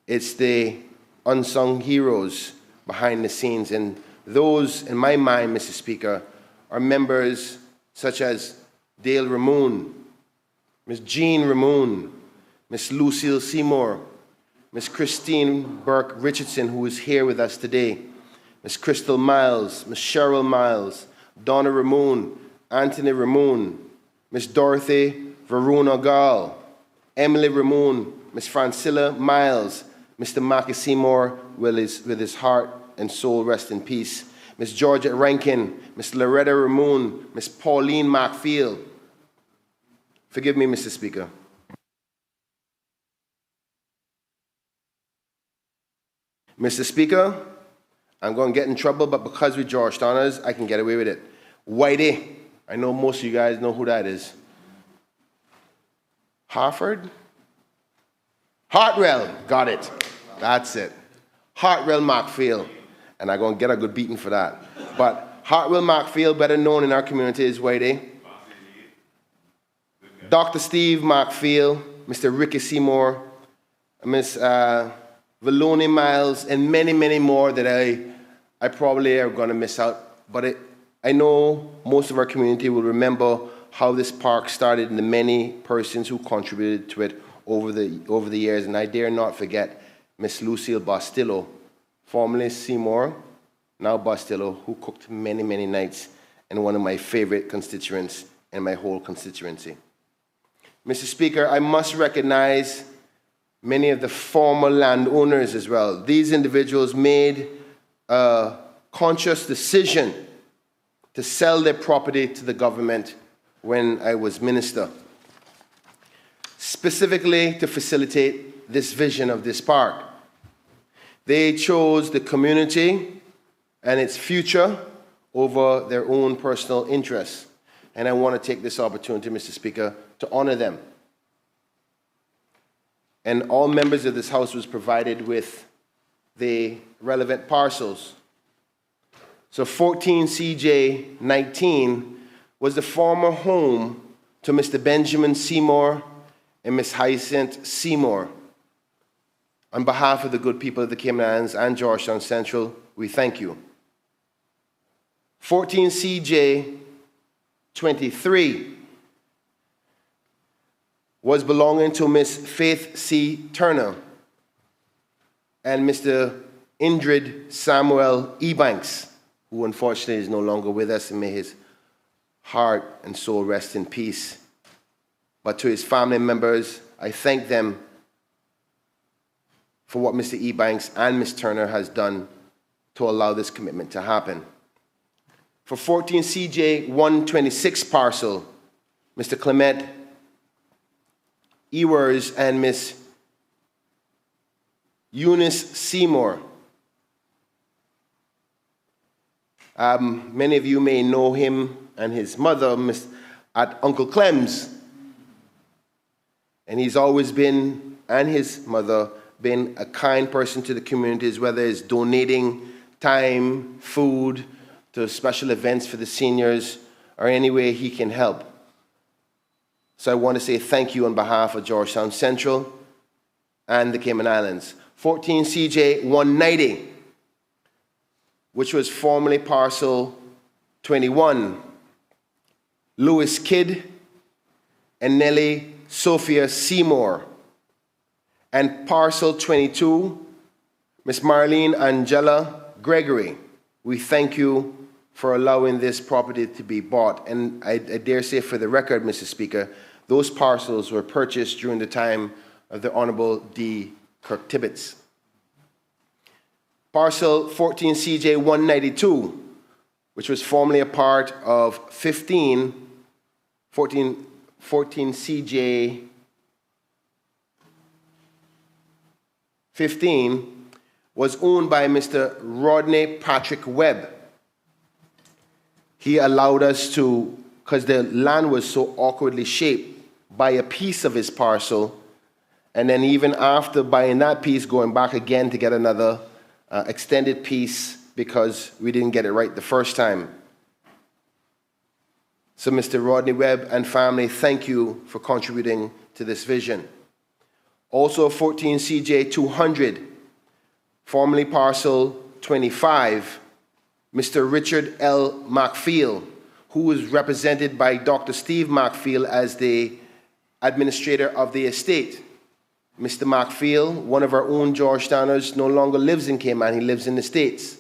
It's the unsung heroes behind the scenes. And those, in my mind, Mr. Speaker, are members such as Dale Ramon, Ms. Jean Ramon, Ms. Lucille Seymour, Ms. Christine Burke Richardson, who is here with us today, Miss Crystal Miles, Miss Cheryl Miles, Donna Ramon, Anthony Ramon, Miss Dorothy Varuna Gall, Emily Ramon, Miss Francilla Miles, Mr. Marcus Seymour, with his heart and soul rest in peace, Miss Georgia Rankin, Miss Loretta Ramon, Miss Pauline Markfield. Forgive me, Mr. Speaker. Mr. Speaker, I'm going to get in trouble, but because we're Georgetowners, I can get away with it. Whitey, I know most of you guys know who that is. Hartwell, got it. That's it. Hartwell Markfield. And I'm going to get a good beating for that. But Hartwell Markfield, better known in our community as Whitey. Dr. Steve Markfield, Mr. Ricky Seymour, Miss Valoni Miles, and many, many more that I probably are going to miss out. But I know most of our community will remember how this park started and the many persons who contributed to it over the years. And I dare not forget Miss Lucille Bastillo, formerly Seymour, now Bastillo, who cooked many, many nights, and one of my favorite constituents in my whole constituency. Mr. Speaker, I must recognize many of the former landowners as well. These individuals made a conscious decision to sell their property to the government when I was minister, specifically to facilitate this vision of this park. They chose the community and its future over their own personal interests. And I want to take this opportunity, Mr. Speaker, to honor them. And all members of this House was provided with the relevant parcels. So 14 CJ 19 was the former home to Mr. Benjamin Seymour and Miss Hyacinth Seymour. On behalf of the good people of the Cayman Islands and Georgetown Central, we thank you. 14 CJ 23 was belonging to Miss Faith C. Turner and Mr. Indrid Samuel Ebanks, who unfortunately is no longer with us, and may his heart and soul rest in peace. But to his family members, I thank them for what Mr. Ebanks and Ms. Turner has done to allow this commitment to happen. For 14 CJ 126 parcel, Mr. Clement Ewers and Miss Eunice Seymour. Many of you may know him and his mother at Uncle Clem's. And he's always been, and his mother, been a kind person to the communities, whether it's donating time, food, to special events for the seniors, or any way he can help. So I want to say thank you on behalf of Georgetown Central and the Cayman Islands. 14 CJ 190, which was formerly parcel 21, Louis Kidd and Nellie Sophia Seymour. And parcel 22, Miss Marlene Angela Gregory. We thank you for allowing this property to be bought. And I dare say for the record, Mr. Speaker, those parcels were purchased during the time of the Honorable D. Kirk Tibbetts. Parcel 14 CJ 192, which was formerly a part of 14 CJ 15, was owned by Mr. Rodney Patrick Webb. He allowed us to, because the land was so awkwardly shaped, buy a piece of his parcel, and then even after buying that piece, going back again to get another extended piece because we didn't get it right the first time. So Mr. Rodney Webb and family, thank you for contributing to this vision. Also 14 CJ 200, formerly parcel 25, Mr. Richard L. Markfield, who was represented by Dr. Steve Markfield as the administrator of the estate. Mr. Markfield, one of our own Georgetowners, no longer lives in Cayman, he lives in the States.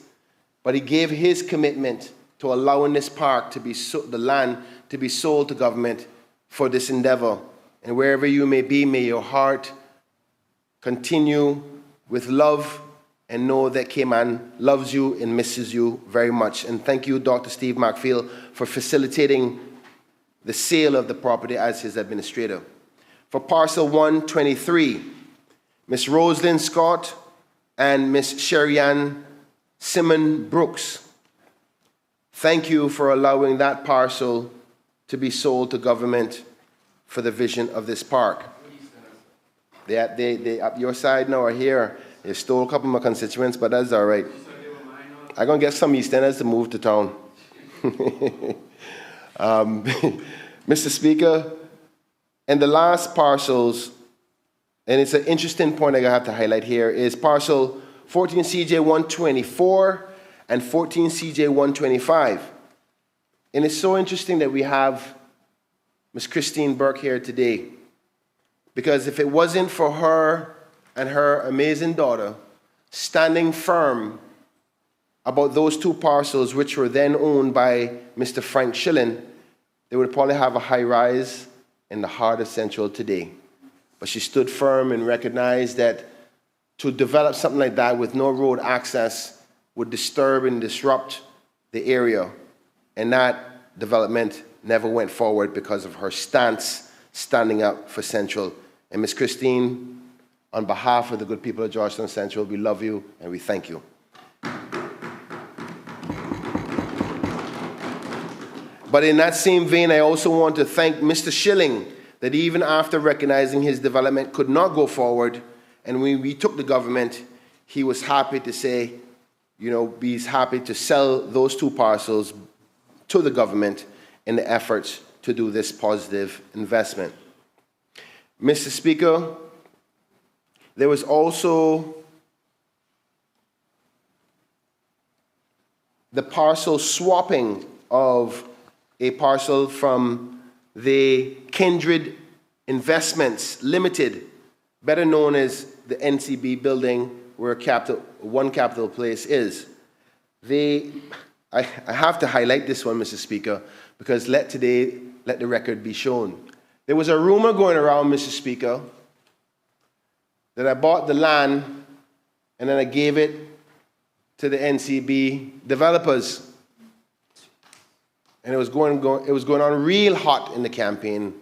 but he gave his commitment to allowing this park to be the land to be sold to government for this endeavor. And wherever you may be, may your heart continue with love and know that Cayman loves you and misses you very much. And thank you, Dr. Steve Macfield, for facilitating the sale of the property as his administrator. For parcel 123, Ms. Rosalind Scott and Ms. Sherry-Ann Simon Brooks, thank you for allowing that parcel to be sold to government for the vision of this park. They up your side now are here. They stole a couple of my constituents, but that's all right. I'm going to get some East Enders to move to town. Mr. Speaker, and the last parcels, and it's an interesting point I have to highlight here, is parcel 14 CJ 124 and 14 CJ 125. And it's so interesting that we have Ms. Christine Burke here today, because if it wasn't for her and her amazing daughter standing firm about those two parcels, which were then owned by Mr. Frank Schilling, they would probably have a high-rise in the heart of Central today. But she stood firm and recognized that to develop something like that with no road access would disturb and disrupt the area. And that development never went forward because of her stance standing up for Central. And Ms. Christine, on behalf of the good people of Georgetown Central, we love you and we thank you. But in that same vein, I also want to thank Mr. Schilling, that even after recognizing his development could not go forward, and when we took the government, he was happy to say, you know, he's happy to sell those two parcels to the government in the efforts to do this positive investment. Mr. Speaker, there was also the parcel swapping of a parcel from the Kindred Investments Limited, better known as the NCB building where One Capital Place is. I have to highlight this one, Mr. Speaker, because let the record be shown. There was a rumor going around, Mr. Speaker, that I bought the land and then I gave it to the NCB developers. And it was going on real hot in the campaign.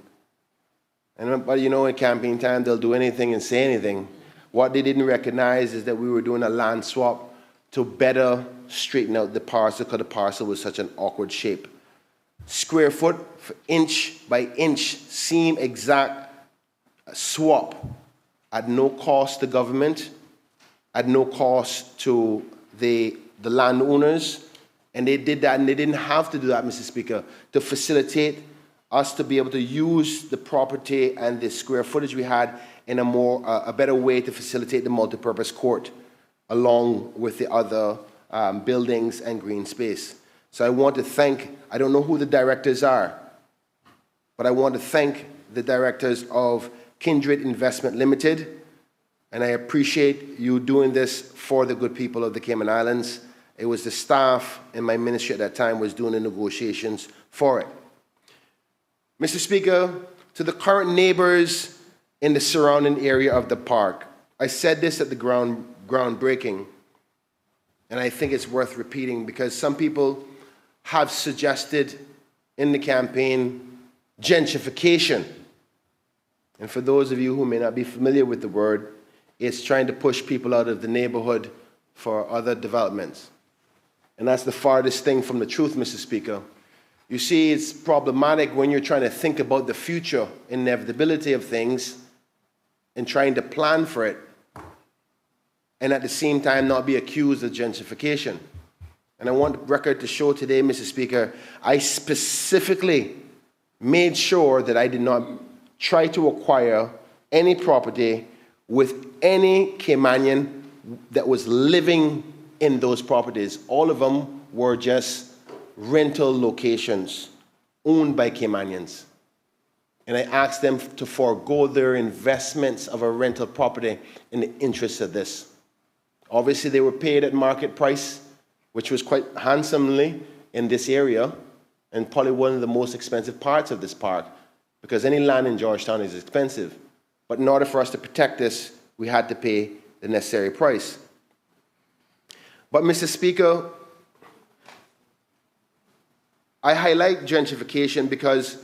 But you know, in campaign time, they'll do anything and say anything. What they didn't recognize is that we were doing a land swap to better straighten out the parcel, because the parcel was such an awkward shape. Square foot, inch by inch, seam exact swap at no cost to government, at no cost to the landowners. And they did that, and they didn't have to do that, Mr. Speaker, to facilitate us to be able to use the property and the square footage we had in a better way to facilitate the multipurpose court, along with the other buildings and green space. So I want to thank, I don't know who the directors are, but I want to thank the directors of Kindred Investment Limited, and I appreciate you doing this for the good people of the Cayman Islands. It was the staff in my ministry at that time was doing the negotiations for it. Mr. Speaker, to the current neighbors in the surrounding area of the park, I said this at the groundbreaking, and I think it's worth repeating because some people have suggested in the campaign gentrification. And for those of you who may not be familiar with the word, it's trying to push people out of the neighborhood for other developments. And that's the farthest thing from the truth, Mr. Speaker. You see, it's problematic when you're trying to think about the future inevitability of things and trying to plan for it, and at the same time not be accused of gentrification. And I want the record to show today, Mr. Speaker, I specifically made sure that I did not try to acquire any property with any Caymanian that was living in those properties. All of them were just rental locations owned by Caymanians. And I asked them to forego their investments of a rental property in the interest of this. Obviously, they were paid at market price, which was quite handsomely in this area and probably one of the most expensive parts of this park, because any land in Georgetown is expensive. But in order for us to protect this, we had to pay the necessary price. But, Mr. Speaker, I highlight gentrification because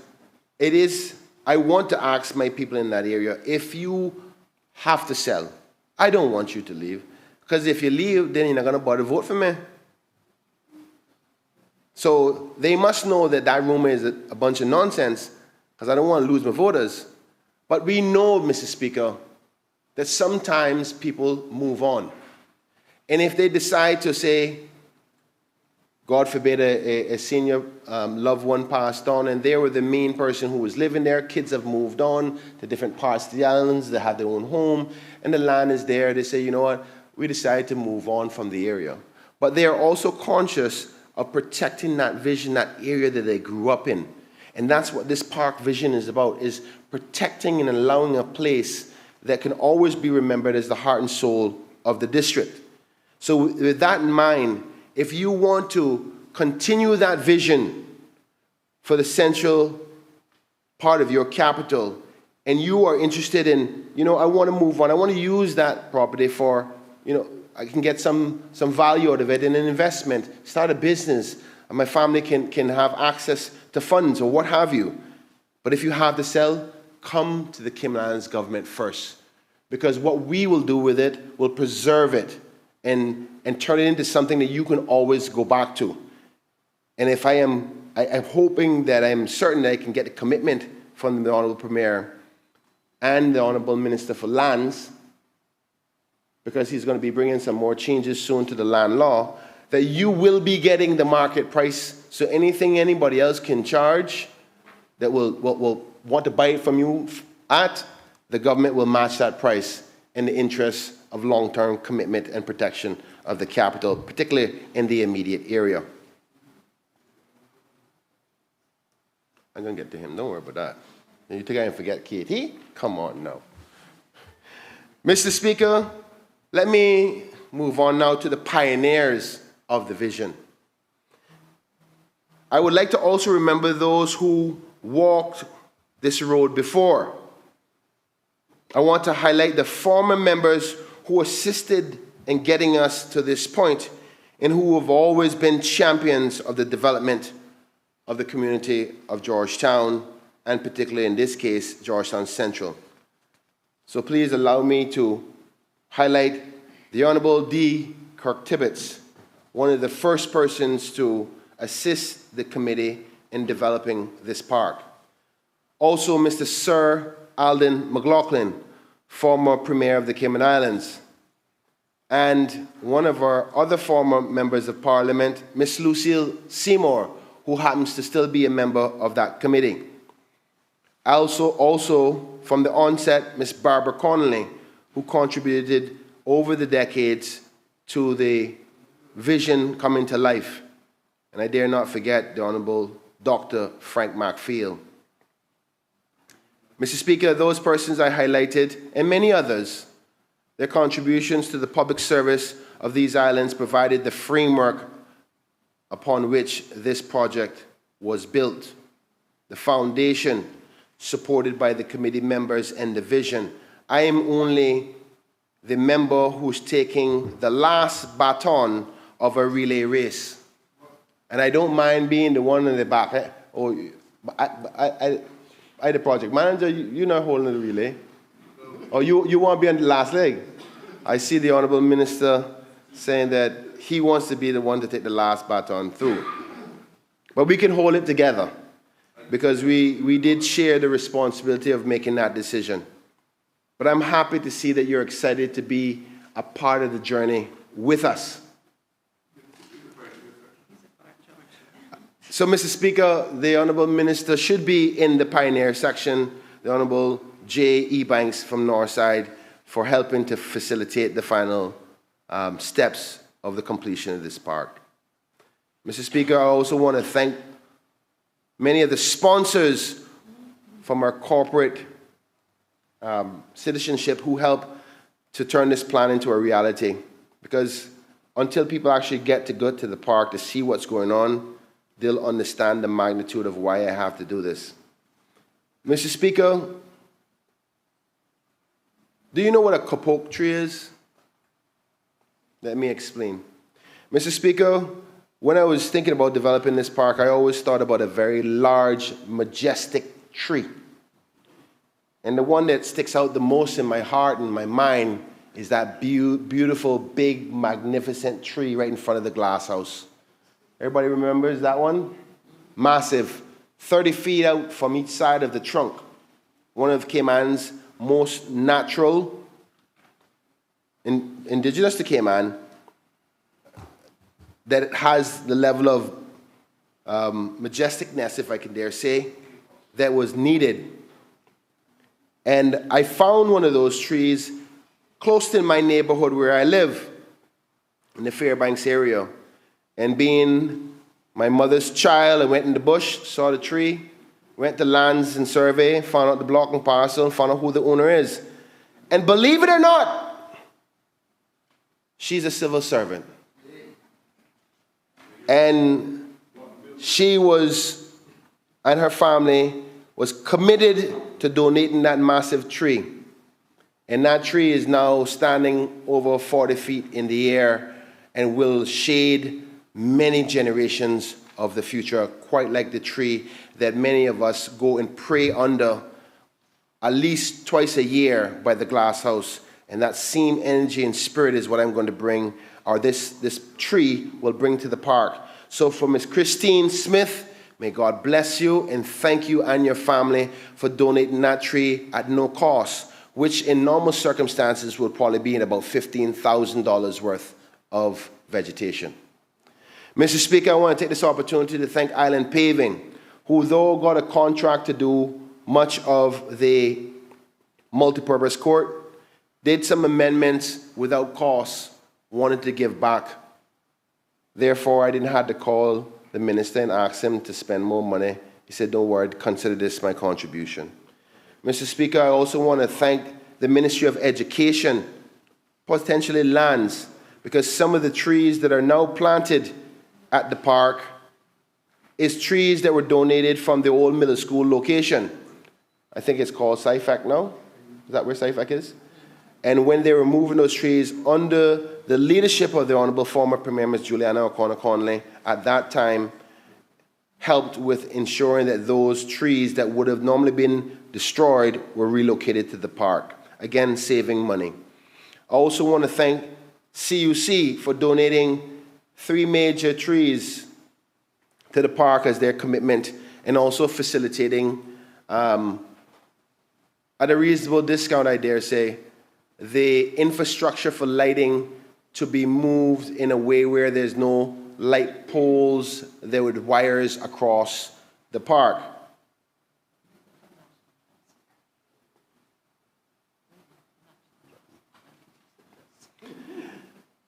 I want to ask my people in that area, if you have to sell, I don't want you to leave, because if you leave, then you're not going to bother vote for me. So they must know that that rumor is a bunch of nonsense, because I don't want to lose my voters. But we know, Mr. Speaker, that sometimes people move on. And if they decide to say, God forbid, a senior loved one passed on, and they were the main person who was living there, kids have moved on to different parts of the islands, they have their own home, and the land is there, they say, you know what, we decided to move on from the area. But they are also conscious of protecting that vision, that area that they grew up in. And that's what this park vision is about, is protecting and allowing a place that can always be remembered as the heart and soul of the district. So with that in mind, if you want to continue that vision for the central part of your capital, and you are interested in, you know, I want to move on, I want to use that property for, you know, I can get some value out of it in an investment, start a business, and my family can have access to funds or what have you. But if you have to sell, come to the Cayman Islands government first. Because what we will do with it will preserve it and turn it into something that you can always go back to. And if I'm hoping that I'm certain that I can get a commitment from the Honorable Premier and the Honorable Minister for Lands, because he's going to be bringing some more changes soon to the land law, that you will be getting the market price. So anything anybody else can charge that will want to buy it from you at, the government will match that price in the interest of long-term commitment and protection of the capital, particularly in the immediate area. I'm going to get to him. Don't worry about that. You think I can forget Katie? Come on now. Mr. Speaker, let me move on now to the pioneers of the vision. I would like to also remember those who walked this road before. I want to highlight the former members who assisted in getting us to this point and who have always been champions of the development of the community of Georgetown, and particularly in this case, Georgetown Central. So please allow me to highlight the Honorable D. Kirk Tibbetts, one of the first persons to assist the committee in developing this park. Also, Mr. Sir Alden McLaughlin, former Premier of the Cayman Islands. And one of our other former members of Parliament, Miss Lucille Seymour, who happens to still be a member of that committee. Also from the onset, Miss Barbara Connolly, who contributed over the decades to the vision coming to life. And I dare not forget the Honorable Dr. Frank McField. Mr. Speaker, those persons I highlighted, and many others, their contributions to the public service of these islands provided the framework upon which this project was built. The foundation supported by the committee members and the vision. I am only the member who's taking the last baton of a relay race. And I don't mind being the one in the back. I the project manager, you're not holding the relay. Or you want to be on the last leg. I see the Honorable Minister saying that he wants to be the one to take the last baton through. But we can hold it together because we did share the responsibility of making that decision. But I'm happy to see that you're excited to be a part of the journey with us. So, Mr. Speaker, the Honourable Minister should be in the pioneer section, the Honourable J. Ebanks from Northside, for helping to facilitate the final steps of the completion of this park. Mr. Speaker, I also want to thank many of the sponsors from our corporate citizenship who helped to turn this plan into a reality, because until people actually get to go to the park to see what's going on, they'll understand the magnitude of why I have to do this. Mr. Speaker, do you know what a kapok tree is? Let me explain. Mr. Speaker, when I was thinking about developing this park, I always thought about a very large, majestic tree. And the one that sticks out the most in my heart and my mind is that beautiful, big, magnificent tree right in front of the glass house. Everybody remembers that one? Massive, 30 feet out from each side of the trunk. One of Cayman's most natural, indigenous to Cayman, that it has the level of majesticness, if I can dare say, that was needed. And I found one of those trees close to my neighborhood where I live, in the Fairbanks area. And being my mother's child, I went in the bush, saw the tree, went to lands and survey, found out the block and parcel, and found out who the owner is. And believe it or not, she's a civil servant. And she was, and her family, was committed to donating that massive tree. And that tree is now standing over 40 feet in the air and will shade many generations of the future, quite like the tree that many of us go and pray under at least twice a year by the glass house. And that same energy and spirit is what I'm going to bring, or this tree will bring to the park. So for Ms. Christine Smith, may God bless you and thank you and your family for donating that tree at no cost, which in normal circumstances would probably be in about $15,000 worth of vegetation. Mr. Speaker, I want to take this opportunity to thank Island Paving, who though got a contract to do much of the multipurpose court, did some amendments without cost, wanted to give back. Therefore, I didn't have to call the minister and ask him to spend more money. He said, don't worry, consider this my contribution. Mr. Speaker, I also want to thank the Ministry of Education, potentially lands, because some of the trees that are now planted at the park is trees that were donated from the old middle school location. I think it's called SciFac now. Is that where SciFac is? And when they were moving those trees under the leadership of the Honorable former Premier Ms. Juliana O'Connor Conley, at that time, helped with ensuring that those trees that would have normally been destroyed were relocated to the park. Again, saving money. I also want to thank CUC for donating 3 major trees to the park as their commitment, and also facilitating, at a reasonable discount, I dare say, the infrastructure for lighting to be moved in a way where there's no light poles, there were wires across the park.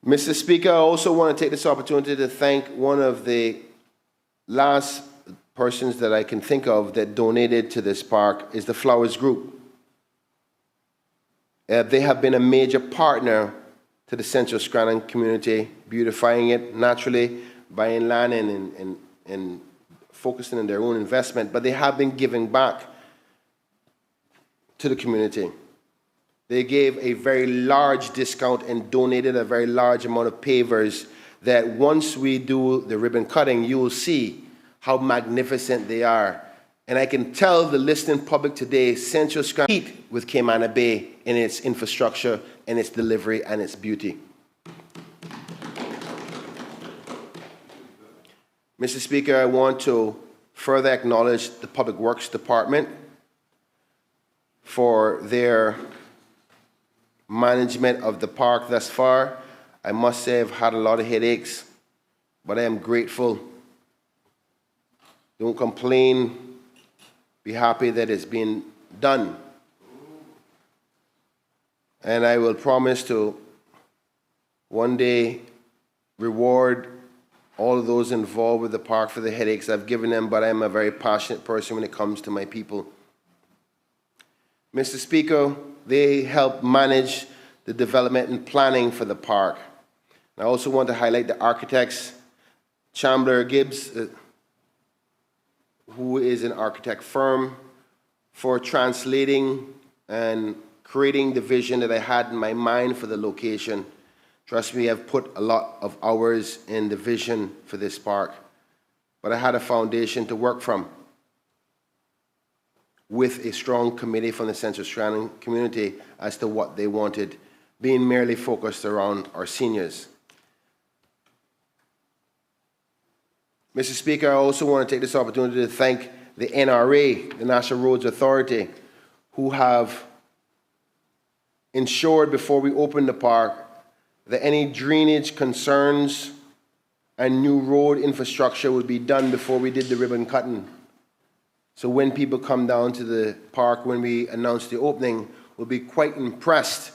Mr. Speaker, I also want to take this opportunity to thank one of the last persons that I can think of that donated to this park is the Flowers Group. They have been a major partner to the Central Scranton community, beautifying it naturally, buying land and focusing on their own investment, but they have been giving back to the community. They gave a very large discount and donated a very large amount of pavers that once we do the ribbon cutting, you will see how magnificent they are. And I can tell the listening public today, Central Scranton compete with Cayman Bay in its infrastructure and its delivery and its beauty. Mr. Speaker, I want to further acknowledge the Public Works Department for their management of the park thus far. I must say I've had a lot of headaches, but I am grateful. Don't complain. Be happy that it's been done. And I will promise to one day reward all of those involved with the park for the headaches I've given them, but I'm a very passionate person when it comes to my people. Mr. Speaker, they help manage the development and planning for the park. I also want to highlight the architects, Chambler Gibbs, who is an architect firm, for translating and creating the vision that I had in my mind for the location. Trust me, I've put a lot of hours in the vision for this park, but I had a foundation to work from with a strong committee from the Central Strand community as to what they wanted, being merely focused around our seniors. Mr. Speaker, I also want to take this opportunity to thank the NRA, the National Roads Authority, who have ensured before we opened the park that any drainage concerns and new road infrastructure would be done before we did the ribbon cutting. So when people come down to the park, when we announce the opening, will be quite impressed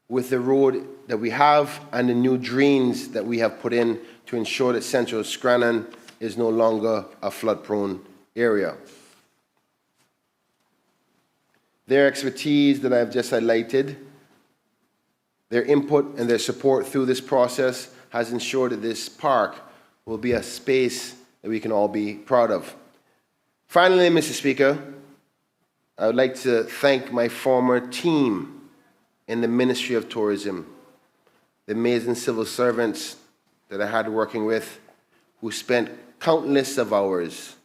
with the road that we have and the new drains that we have put in to ensure that Central Scranton is no longer a flood-prone area. Their expertise that I've just highlighted, their input and their support through this process has ensured that this park will be a space that we can all be proud of. Finally, Mr. Speaker, I would like to thank my former team in the Ministry of Tourism, the amazing civil servants that I had working with, who spent countless of hours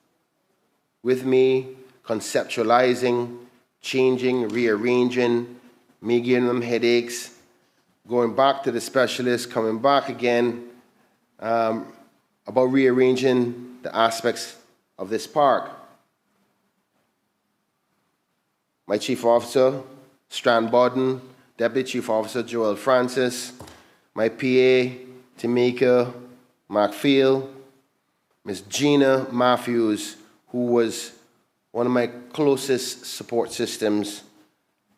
with me, conceptualizing, changing, rearranging, me giving them headaches, going back to the specialists, coming back again, about rearranging the aspects of this park. My Chief Officer, Strand Bodden, Deputy Chief Officer Joel Francis, my PA, Tamika McField, Ms. Gina Matthews, who was one of my closest support systems.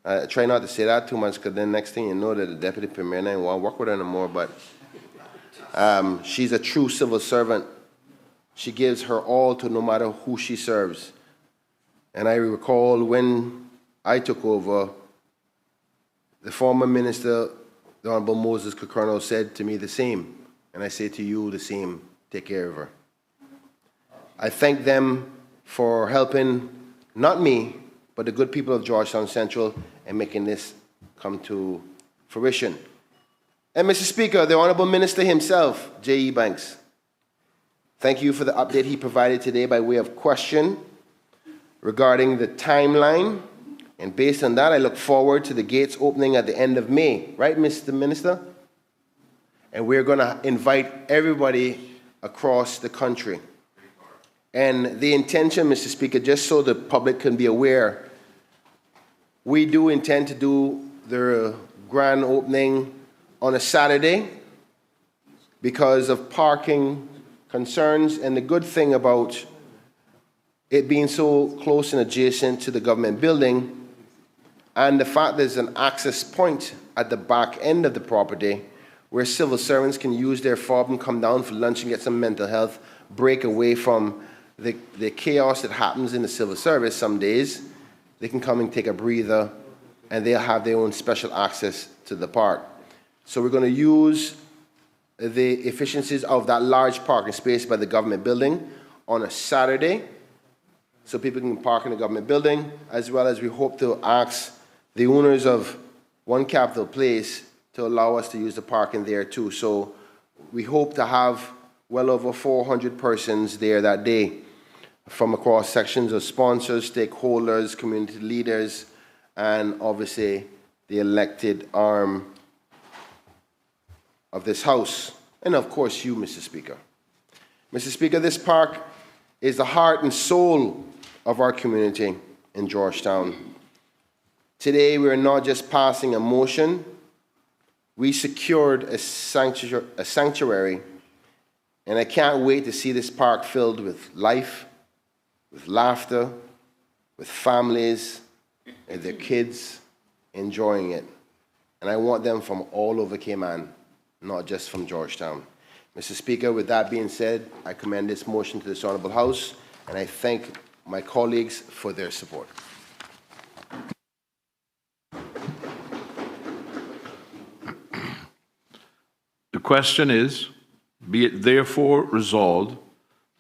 I try not to say that too much, because then next thing you know that the Deputy Premier and I won't work with her anymore, but she's a true civil servant. She gives her all to no matter who she serves. And I recall when I took over, the former minister, the Honorable Moses Kokorno, said to me the same, and I say to you the same, take care of her. I thank them for helping, not me, but the good people of Georgetown Central in making this come to fruition. And Mr. Speaker, the Honorable Minister himself, J.E. Banks, thank you for the update he provided today by way of question regarding the timeline. And based on that, I look forward to the gates opening at the end of May. Right, Mr. Minister? And we're going to invite everybody across the country. And the intention, Mr. Speaker, just so the public can be aware, we do intend to do the grand opening on a Saturday because of parking concerns. And the good thing about it being so close and adjacent to the government building, and the fact there's an access point at the back end of the property where civil servants can use their fob and come down for lunch and get some mental health, break away from the chaos that happens in the civil service some days. They can come and take a breather, and they'll have their own special access to the park. So we're going to use the efficiencies of that large parking space by the government building on a Saturday, so people can park in the government building, as well as we hope to ask the owners of One Capitol Place to allow us to use the parking there too. So we hope to have well over 400 persons there that day from across sections of sponsors, stakeholders, community leaders, and obviously the elected arm of this House, and of course you, Mr. Speaker. Mr. Speaker, this park is the heart and soul of our community in Georgetown. Today, we are not just passing a motion, we secured a sanctuary, and I can't wait to see this park filled with life, with laughter, with families and their kids enjoying it. And I want them from all over Cayman, not just from Georgetown. Mr. Speaker, with that being said, I commend this motion to this Honourable House, and I thank my colleagues for their support. The question is, be it therefore resolved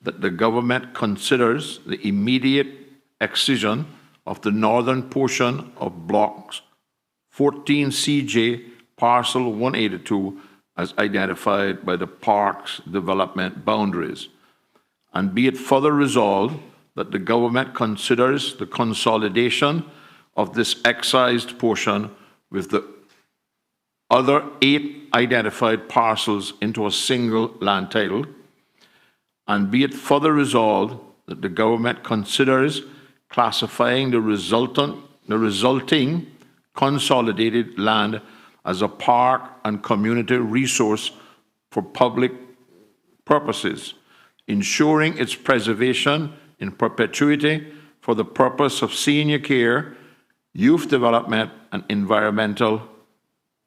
that the government considers the immediate excision of the northern portion of blocks 14CJ parcel 182 as identified by the park's development boundaries. And be it further resolved that the government considers the consolidation of this excised portion with the other 8 identified parcels into a single land title. And be it further resolved that the government considers classifying the resulting consolidated land as a park and community resource for public purposes, ensuring its preservation in perpetuity for the purpose of senior care, youth development, and environmental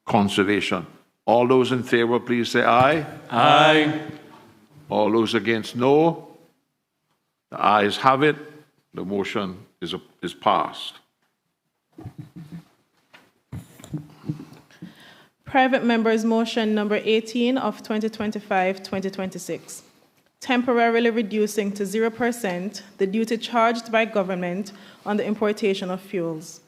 conservation. All those in favor, please say aye. Aye. All those against, no. The ayes have it. The motion is passed. Private Members' Motion number 18 of 2025-2026, temporarily reducing to 0% the duty charged by government on the importation of fuels.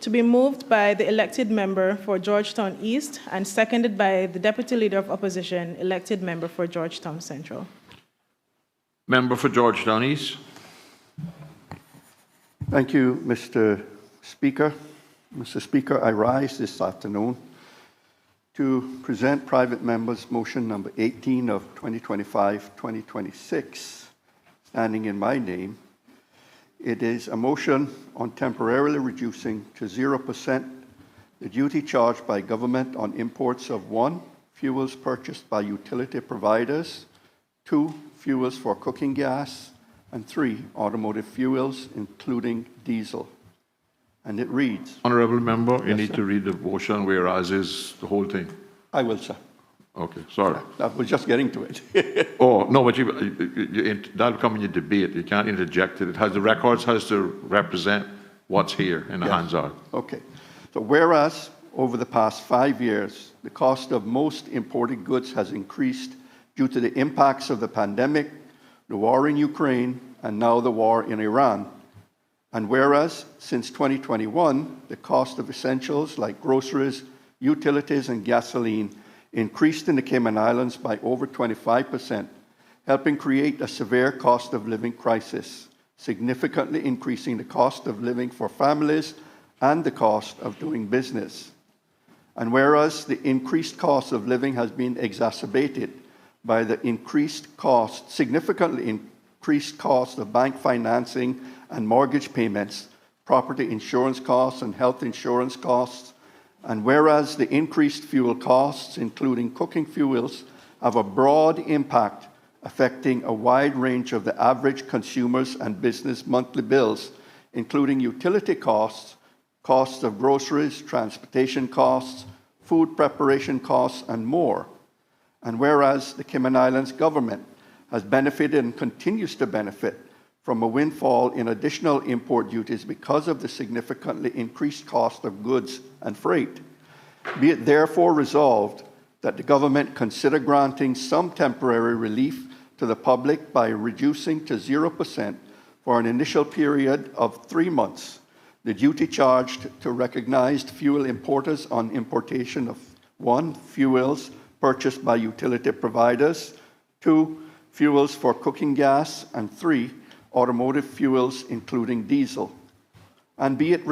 To be moved by the elected member for Georgetown East and seconded by the Deputy Leader of Opposition, elected member for Georgetown Central. Member for Georgetown East. Thank you, Mr. Speaker. Mr. Speaker, I rise this afternoon to present Private Members' Motion number 18 of 2025-2026, standing in my name. It is a motion on temporarily reducing to 0% the duty charged by government on imports of 1, fuels purchased by utility providers, 2, fuels for cooking gas, and 3, automotive fuels, including diesel. And it reads... Honourable Member, you Yes, need sir. to read the motion, whereas is the whole thing. I will, sir. Okay, sorry. I was just getting to it. Oh, no, but that'll come in your debate. You can't interject it. It has the records, has to represent what's here in the Yes. Hansard. Okay. So whereas over the past 5 years, the cost of most imported goods has increased due to the impacts of the pandemic, the war in Ukraine, and now the war in Iran. And whereas since 2021, the cost of essentials like groceries, utilities, and gasoline increased in the Cayman Islands by over 25%, helping create a severe cost of living crisis, significantly increasing the cost of living for families and the cost of doing business. And whereas the increased cost of living has been exacerbated by the significantly increased cost of bank financing and mortgage payments, property insurance costs, and health insurance costs, and whereas the increased fuel costs, including cooking fuels, have a broad impact affecting a wide range of the average consumers and business monthly bills, including utility costs, costs of groceries, transportation costs, food preparation costs, and more. And whereas the Cayman Islands government has benefited and continues to benefit from a windfall in additional import duties because of the significantly increased cost of goods and freight. Be it therefore resolved that the government consider granting some temporary relief to the public by reducing to 0% for an initial period of 3 months the duty charged to recognized fuel importers on importation of 1, fuels purchased by utility providers, 2, fuels for cooking gas, and 3, automotive fuels, including diesel. And be it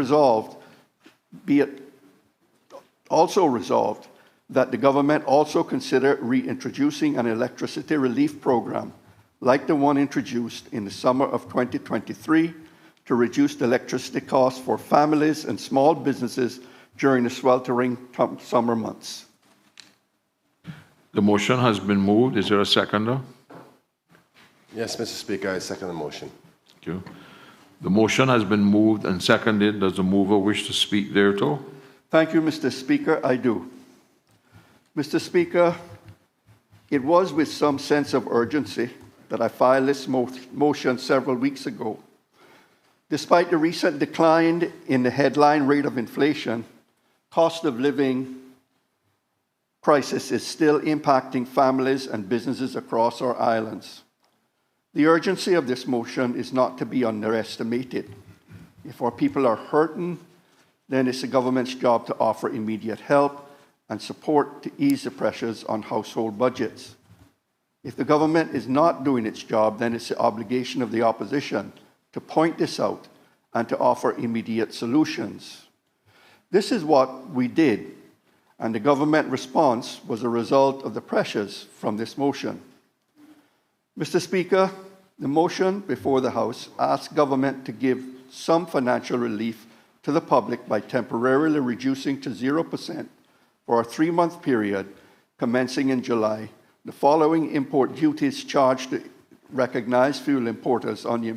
also resolved that the government also consider reintroducing an electricity relief program like the one introduced in the summer of 2023 to reduce the electricity costs for families and small businesses during the sweltering summer months. The motion has been moved. Is there a seconder? Yes, Mr. Speaker, I second the motion. Thank you. The motion has been moved and seconded. Does the mover wish to speak thereto? Thank you, Mr. Speaker. I do. Mr. Speaker, it was with some sense of urgency that I filed this motion several weeks ago. Despite the recent decline in the headline rate of inflation, cost of living crisis is still impacting families and businesses across our islands. The urgency of this motion is not to be underestimated. If our people are hurting, then it's the government's job to offer immediate help and support to ease the pressures on household budgets. If the government is not doing its job, then it's the obligation of the opposition to point this out and to offer immediate solutions. This is what we did, and the government response was a result of the pressures from this motion. Mr. Speaker, the motion before the House asks government to give some financial relief to the public by temporarily reducing to 0% for a 3-month period commencing in July the following import duties charged to recognized fuel importers on the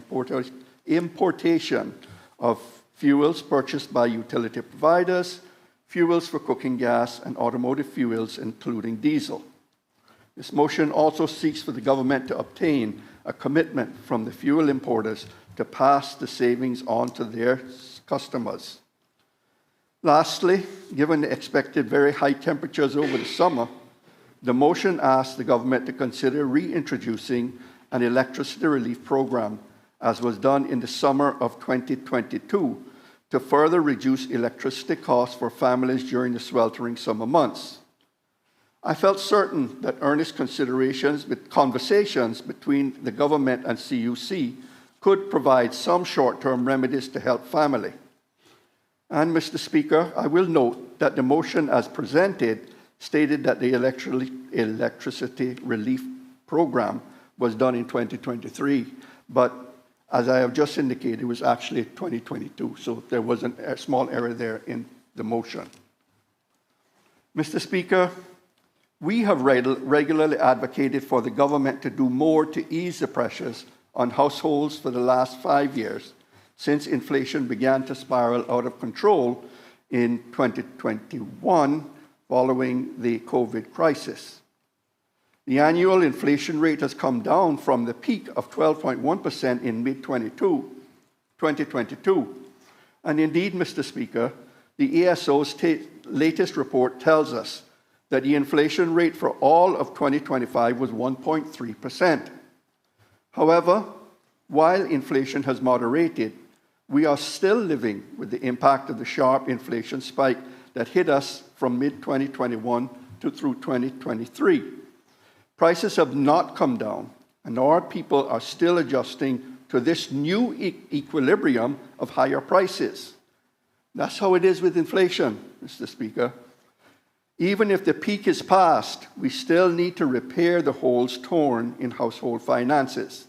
importation of fuels purchased by utility providers, fuels for cooking gas, and automotive fuels, including diesel. This motion also seeks for the government to obtain a commitment from the fuel importers to pass the savings on to their customers. Lastly, given the expected very high temperatures over the summer, the motion asks the government to consider reintroducing an electricity relief program, as was done in the summer of 2022, to further reduce electricity costs for families during the sweltering summer months. I felt certain that earnest conversations between the government and CUC could provide some short-term remedies to help family. And, Mr. Speaker, I will note that the motion as presented stated that the electricity relief program was done in 2023, but as I have just indicated, it was actually 2022, so there was a small error there in the motion. Mr. Speaker, we have regularly advocated for the government to do more to ease the pressures on households for the last 5 years, since inflation began to spiral out of control in 2021 following the COVID crisis. The annual inflation rate has come down from the peak of 12.1% in mid-2022. And indeed, Mr. Speaker, the ESO's latest report tells us that the inflation rate for all of 2025 was 1.3%. However, while inflation has moderated, we are still living with the impact of the sharp inflation spike that hit us from mid-2021 through 2023. Prices have not come down, and our people are still adjusting to this new equilibrium of higher prices. That's how it is with inflation, Mr. Speaker. Even if the peak is past, we still need to repair the holes torn in household finances.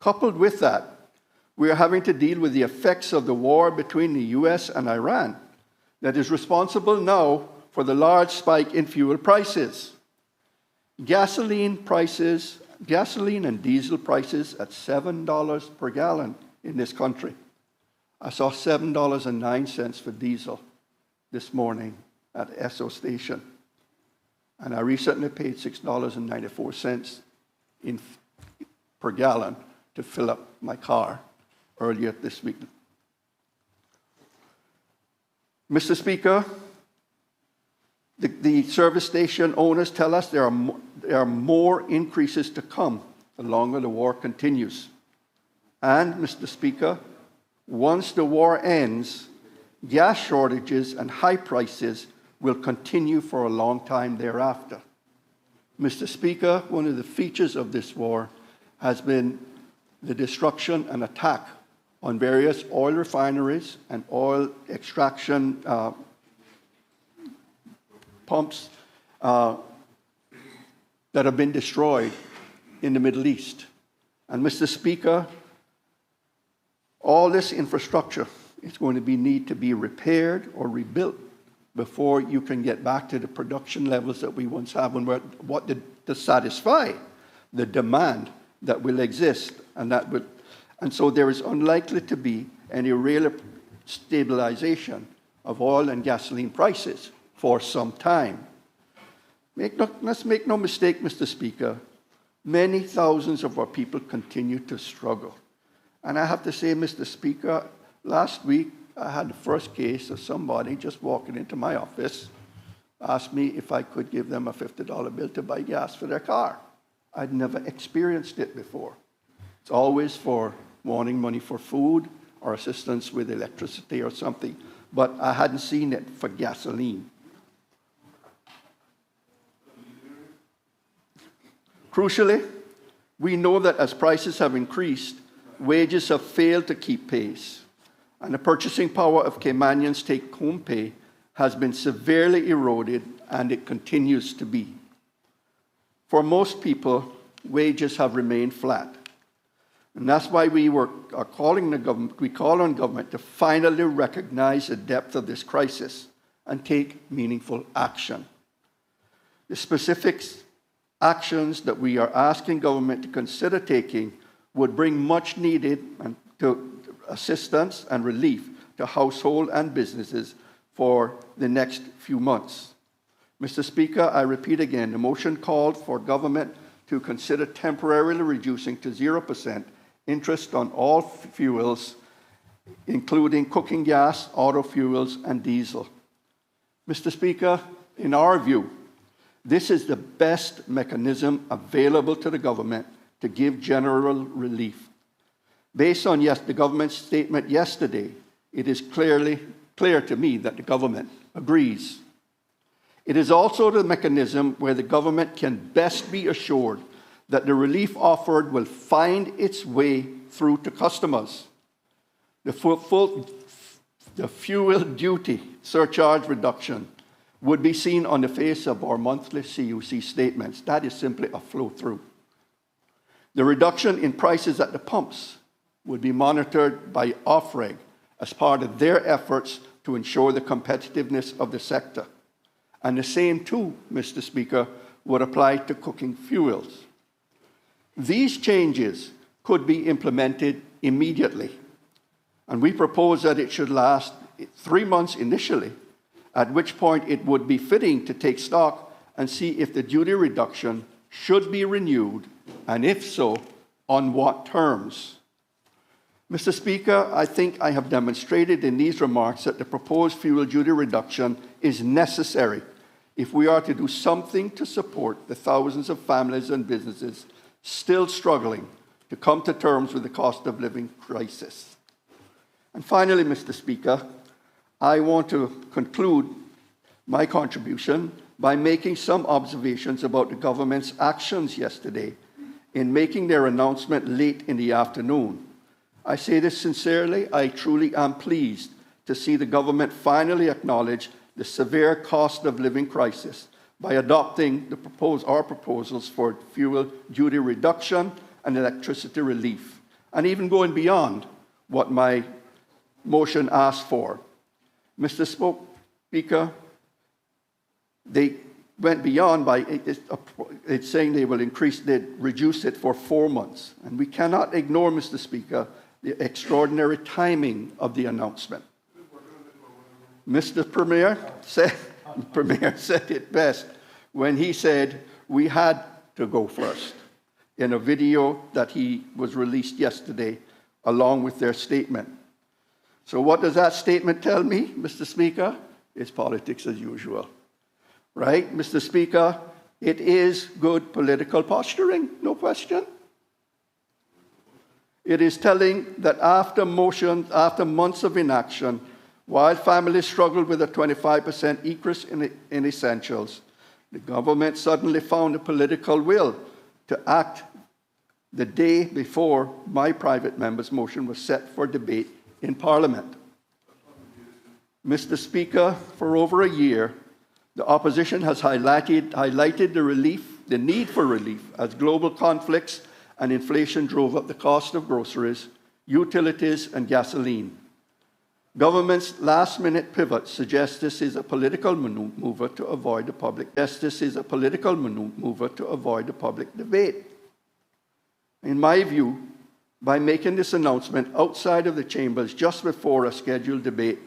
Coupled with that, we are having to deal with the effects of the war between the US and Iran that is responsible now for the large spike in fuel prices. Gasoline and diesel prices at $7 per gallon in this country. I saw $7.09 for diesel this morning at Esso station. And I recently paid $6.94 per gallon to fill up my car earlier this week. Mr. Speaker, the service station owners tell us there are more increases to come the longer the war continues. And, Mr. Speaker, once the war ends, gas shortages and high prices will continue for a long time thereafter. Mr. Speaker, one of the features of this war has been the destruction and attack on various oil refineries and oil extraction pumps that have been destroyed in the Middle East. And Mr. Speaker, all this infrastructure is going to need to be repaired or rebuilt before you can get back to the production levels that we once had to satisfy the demand that will exist. And so there is unlikely to be any real stabilization of oil and gasoline prices for some time. Let's make no mistake, Mr. Speaker, many thousands of our people continue to struggle. And I have to say, Mr. Speaker, last week I had the first case of somebody just walking into my office asked me if I could give them a $50 bill to buy gas for their car. I'd never experienced it before. It's always for wanting money for food or assistance with electricity or something, but I hadn't seen it for gasoline. Crucially, we know that as prices have increased, wages have failed to keep pace, and the purchasing power of Caymanians' take-home pay has been severely eroded, and it continues to be. For most people, wages have remained flat. And that's why we call on government to finally recognize the depth of this crisis and take meaningful action. The specific actions that we are asking government to consider taking would bring much needed assistance and relief to households and businesses for the next few months. Mr. Speaker, I repeat again, the motion called for government to consider temporarily reducing to 0% interest on all fuels, including cooking gas, auto fuels, and diesel. Mr. Speaker, in our view, this is the best mechanism available to the government to give general relief. Based on the government's statement yesterday, it is clear to me that the government agrees. It is also the mechanism where the government can best be assured that the relief offered will find its way through to customers. The fuel duty surcharge reduction would be seen on the face of our monthly CUC statements. That is simply a flow-through. The reduction in prices at the pumps would be monitored by OFREG as part of their efforts to ensure the competitiveness of the sector. And the same, too, Mr. Speaker, would apply to cooking fuels. These changes could be implemented immediately, and we propose that it should last 3 months initially, at which point it would be fitting to take stock and see if the duty reduction should be renewed, and if so, on what terms. Mr. Speaker, I think I have demonstrated in these remarks that the proposed fuel duty reduction is necessary if we are to do something to support the thousands of families and businesses still struggling to come to terms with the cost of living crisis. And finally, Mr. Speaker, I want to conclude my contribution by making some observations about the government's actions yesterday in making their announcement late in the afternoon. I say this sincerely. I truly am pleased to see the government finally acknowledge the severe cost of living crisis by adopting our proposals for fuel duty reduction and electricity relief, and even going beyond what my motion asked for. Mr. Speaker, they went beyond by it's saying they will reduce it for 4 months. And we cannot ignore, Mr. Speaker, the extraordinary timing of the announcement. Mr. Premier said it best when he said we had to go first in a video that he was released yesterday along with their statement. So what does that statement tell me, Mr. Speaker? It's politics as usual, right? Mr. Speaker, it is good political posturing, no question. It is telling that after months of inaction, while families struggled with a 25% increase in essentials, the government suddenly found a political will to act the day before my private member's motion was set for debate in Parliament. Mr. Speaker, for over a year, the opposition has highlighted the need for relief as global conflicts and inflation drove up the cost of groceries, utilities, and gasoline. Government's last-minute pivot suggests this is a political maneuver to avoid the public. Debate. In my view, by making this announcement outside of the chambers just before a scheduled debate,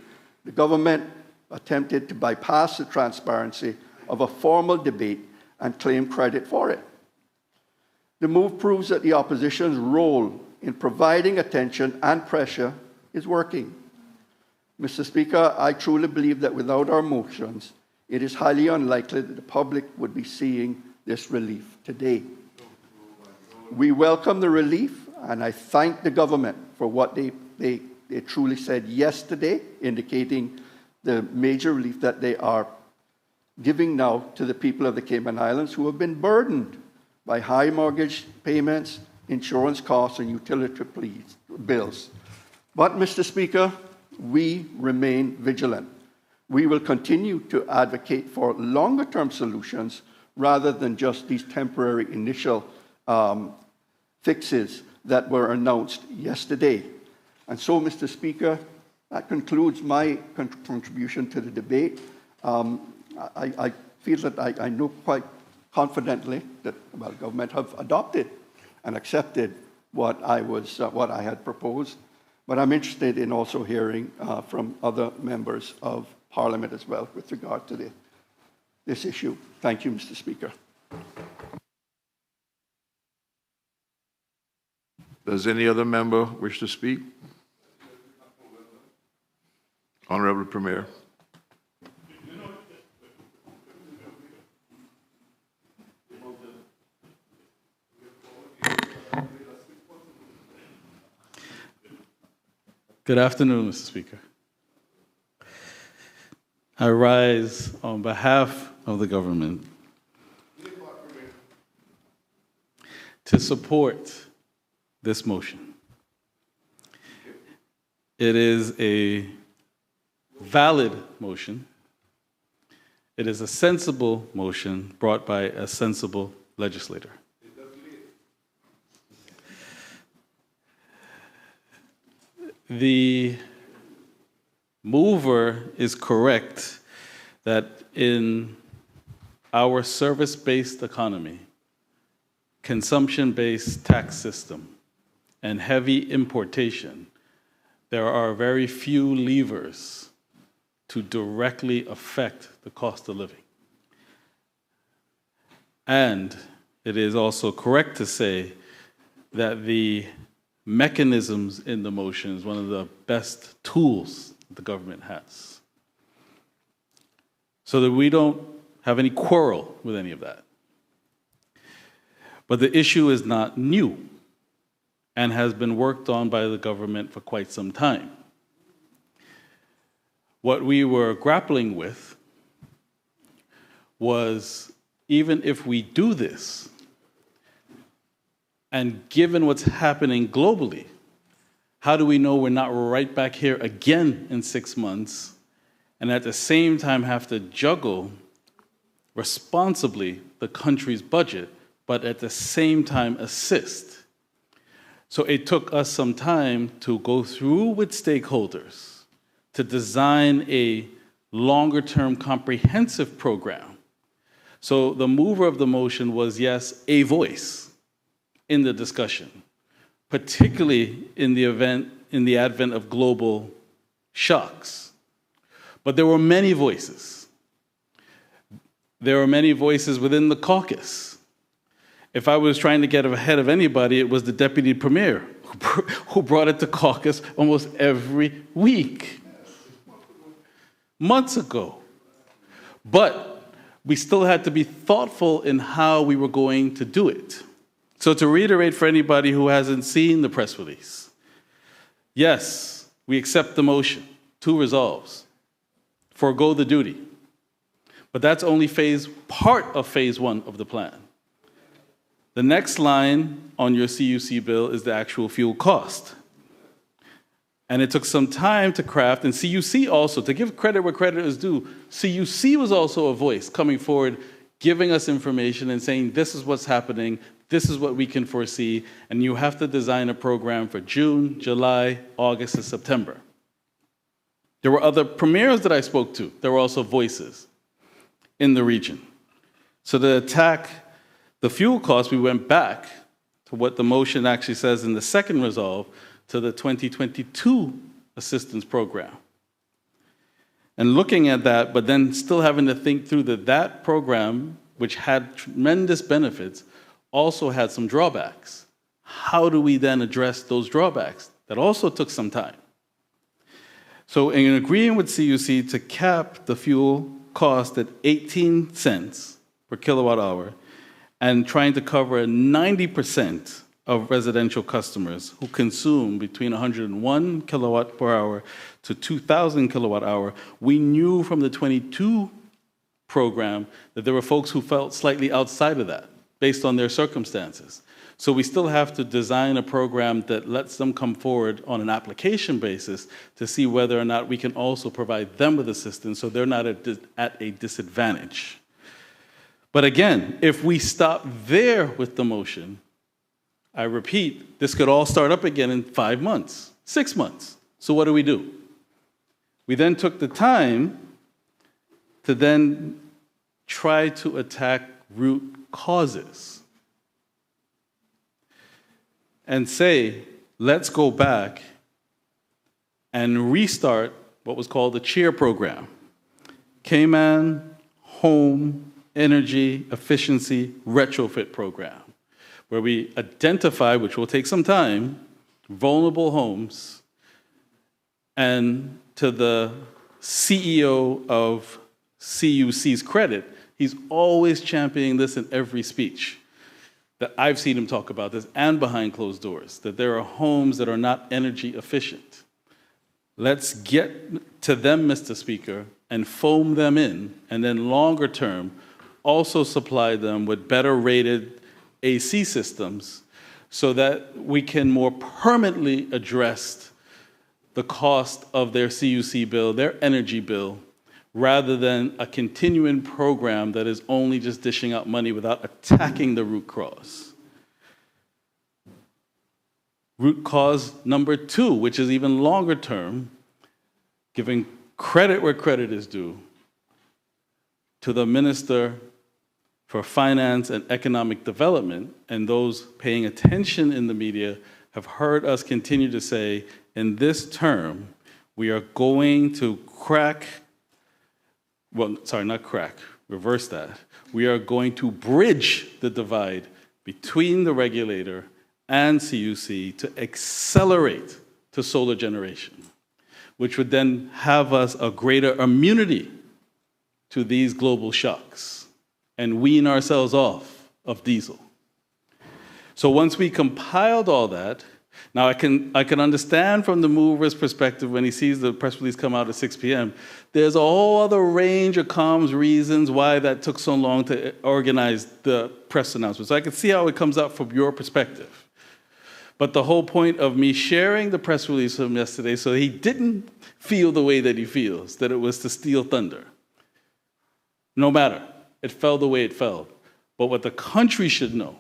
the government attempted to bypass the transparency of a formal debate and claim credit for it. The move proves that the opposition's role in providing attention and pressure is working. Mr. Speaker, I truly believe that without our motions, it is highly unlikely that the public would be seeing this relief today. We welcome the relief, and I thank the government for what they truly said yesterday, indicating the major relief that they are giving now to the people of the Cayman Islands who have been burdened by high mortgage payments, insurance costs, and utility bills. But, Mr. Speaker, we remain vigilant. We will continue to advocate for longer-term solutions rather than just these temporary initial fixes that were announced yesterday. And so, Mr. Speaker, that concludes my contribution to the debate. I feel that I know quite confidently that the government have adopted and accepted what I had proposed. But I'm interested in also hearing from other members of Parliament as well with regard to this issue. Thank you, Mr. Speaker. Does any other member wish to speak? Honorable Premier. Good afternoon, Mr. Speaker. I rise on behalf of the government to support this motion. It is a valid motion. It is a sensible motion brought by a sensible legislator. The mover is correct that in our service-based economy, consumption-based tax system, and heavy importation, there are very few levers to directly affect the cost of living. And it is also correct to say that the mechanisms in the motion is one of the best tools the government has. So that we don't have any quarrel with any of that. But the issue is not new and has been worked on by the government for quite some time. What we were grappling with was, even if we do this, and given what's happening globally, how do we know we're not right back here again in 6 months and at the same time have to juggle responsibly the country's budget, but at the same time assist? So it took us some time to go through with stakeholders to design a longer-term comprehensive program. So the mover of the motion was, yes, a voice in the discussion, particularly in the advent of global shocks. But there were many voices. There were many voices within the caucus. If I was trying to get ahead of anybody, it was the deputy premier who brought it to caucus almost every week, months ago. But we still had to be thoughtful in how we were going to do it. So to reiterate for anybody who hasn't seen the press release, yes, we accept the motion, 2 resolves, forego the duty. But that's only part of phase 1 of the plan. The next line on your CUC bill is the actual fuel cost. And it took some time to craft, and CUC also, to give credit where credit is due, CUC was also a voice coming forward, giving us information and saying, this is what's happening, this is what we can foresee, and you have to design a program for June, July, August, and September. There were other premiers that I spoke to. There were also voices in the region. So to attack the fuel costs, we went back to what the motion actually says in the second resolve, to the 2022 assistance program. And looking at that, but then still having to think through that program, which had tremendous benefits, also had some drawbacks. How do we then address those drawbacks? That also took some time. So in agreeing with CUC to cap the fuel cost at 18 cents per kilowatt hour and trying to cover 90% of residential customers who consume between 101 kilowatt per hour to 2,000 kilowatt hour, we knew from the 22 program that there were folks who felt slightly outside of that based on their circumstances. So we still have to design a program that lets them come forward on an application basis to see whether or not we can also provide them with assistance so they're not at a disadvantage. But again, if we stop there with the motion, I repeat, this could all start up again in 5 months, 6 months. So what do? We then took the time to then try to attack root causes and say, let's go back and restart what was called the CHEER program, Cayman Home Energy Efficiency Retrofit Program, where we identify, which will take some time, vulnerable homes, and to the CEO of CUC's credit, he's always championing this in every speech that I've seen him talk about this and behind closed doors, that there are homes that are not energy efficient. Let's get to them, Mr. Speaker, and foam them in, and then longer term, also supply them with better rated AC systems so that we can more permanently address the cost of their CUC bill, their energy bill, rather than a continuing program that is only just dishing out money without attacking the root cause. Root cause number 2, which is even longer term, giving credit where credit is due to the Minister for Finance and Economic Development, and those paying attention in the media have heard us continue to say, in this term, we are going to reverse that. We are going to bridge the divide between the regulator and CUC to accelerate to solar generation, which would then have us a greater immunity to these global shocks and wean ourselves off of diesel. So once we compiled all that, now I can understand from the mover's perspective when he sees the press release come out at 6 p.m., there's a whole other range of comms reasons why that took so long to organize the press announcement. So I can see how it comes out from your perspective. But the whole point of me sharing the press release with him yesterday, so he didn't feel the way that he feels, that it was to steal thunder. No matter, it fell the way it fell. But what the country should know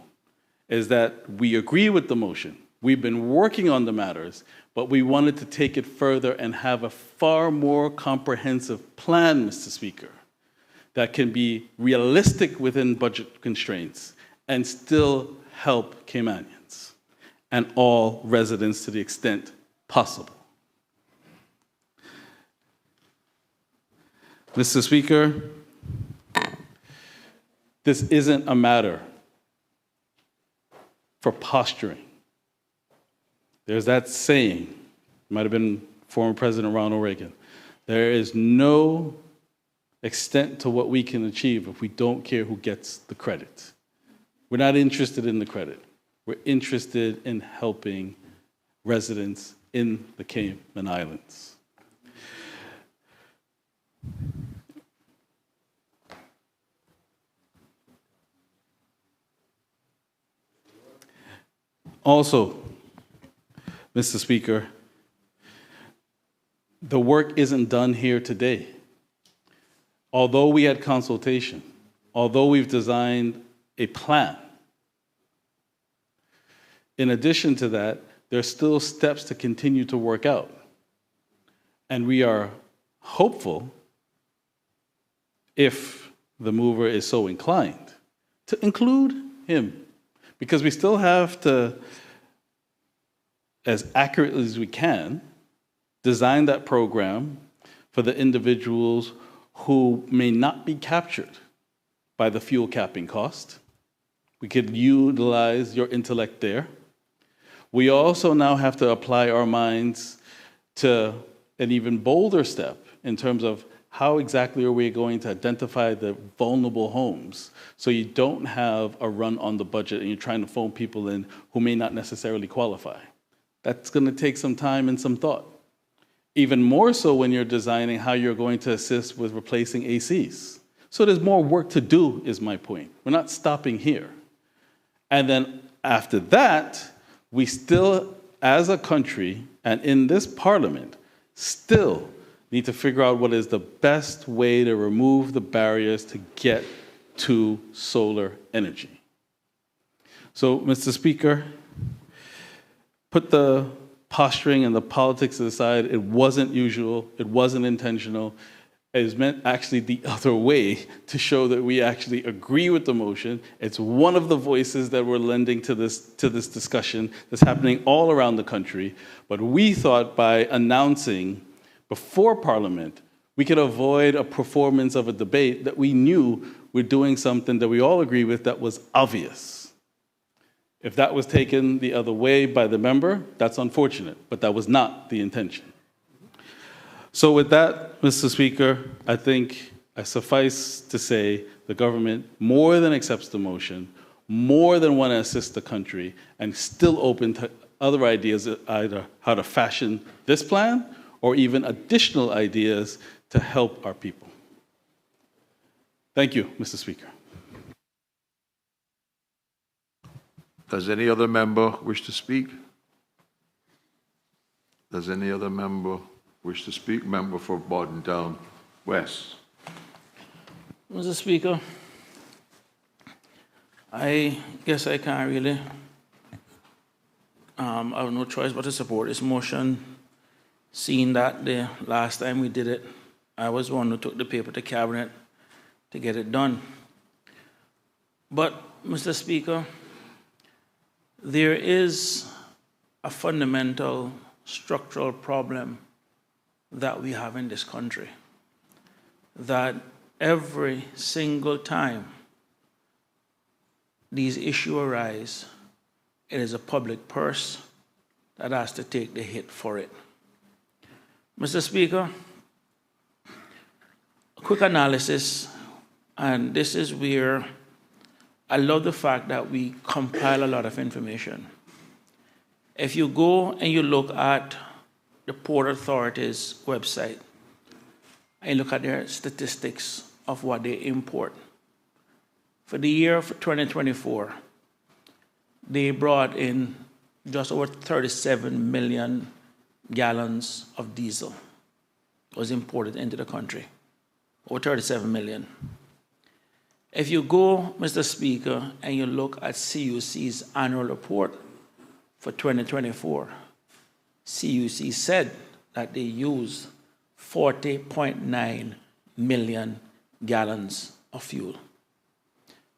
is that we agree with the motion. We've been working on the matters, but we wanted to take it further and have a far more comprehensive plan, Mr. Speaker, that can be realistic within budget constraints and still help Caymanians and all residents to the extent possible. Mr. Speaker, this isn't a matter for posturing. There's that saying, it might have been former President Ronald Reagan, there is no extent to what we can achieve if we don't care who gets the credit. We're not interested in the credit. We're interested in helping residents in the Cayman Islands. Also, Mr. Speaker, the work isn't done here today. Although we had consultation, although we've designed a plan, in addition to that, there's still steps to continue to work out. And we are hopeful, if the mover is so inclined, to include him. Because we still have to, as accurately as we can, design that program for the individuals who may not be captured by the fuel capping cost. We could utilize your intellect there. We also now have to apply our minds to an even bolder step in terms of how exactly are we going to identify the vulnerable homes so you don't have a run on the budget and you're trying to phone people in who may not necessarily qualify? That's going to take some time and some thought. Even more so when you're designing how you're going to assist with replacing ACs. So there's more work to do, is my point. We're not stopping here. And then after that, we still, as a country and in this parliament, still need to figure out what is the best way to remove the barriers to get to solar energy. So, Mr. Speaker, put the posturing and the politics aside. It wasn't usual. It wasn't intentional. It is meant actually the other way to show that we actually agree with the motion. It's one of the voices that we're lending to this discussion that's happening all around the country. But we thought by announcing before Parliament, we could avoid a performance of a debate that we knew we're doing something that we all agree with that was obvious. If that was taken the other way by the member, that's unfortunate, but that was not the intention. So with that, Mr. Speaker, I think I suffice to say the government more than accepts the motion, more than want to assist the country, and still open to other ideas, either how to fashion this plan or even additional ideas to help our people. Thank you, Mr. Speaker. Does any other member wish to speak? Does any other member wish to speak? Member for Bordentown West. Mr. Speaker, I guess I can't really, I have no choice but to support this motion, seeing that the last time we did it, I was the one who took the paper to Cabinet to get it done. But, Mr. Speaker, there is a fundamental structural problem that we have in this country, that every single time these issues arise, it is a public purse that has to take the hit for it. Mr. Speaker, a quick analysis, and this is where I love the fact that we compile a lot of information. If you go and you look at the Port Authority's website and look at their statistics of what they import, for the year of 2024, they brought in just over 37 million gallons of diesel was imported into the country, over 37 million. If you go, Mr. Speaker, and you look at CUC's annual report for 2024, CUC said that they used 40.9 million gallons of fuel.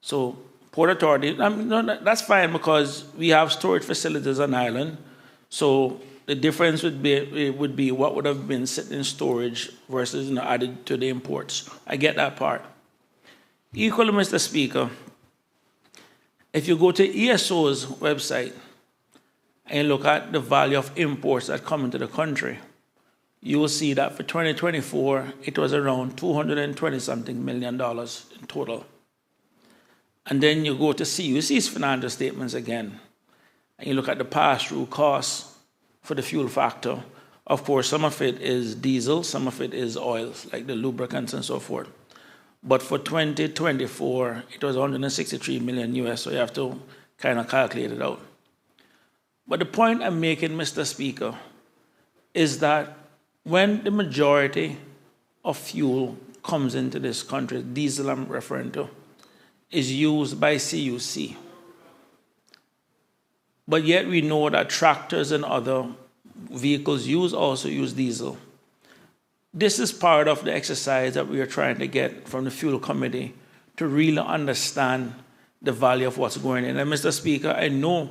So Port Authority, that's fine because we have storage facilities on island. So the difference would be what would have been sitting in storage versus added to the imports. I get that part. Equally, Mr. Speaker, if you go to ESO's website and look at the value of imports that come into the country, you will see that for 2024, it was around $220-something million in total. And then you go to CUC's financial statements again, and you look at the pass-through costs for the fuel factor. Of course, some of it is diesel, some of it is oils, like the lubricants and so forth. But for 2024, it was 163 million US, so you have to kind of calculate it out. But the point I'm making, Mr. Speaker, is that when the majority of fuel comes into this country, diesel I'm referring to, is used by CUC. But yet we know that tractors and other vehicles also use diesel. This is part of the exercise that we are trying to get from the Fuel Committee to really understand the value of what's going on. And Mr. Speaker, I know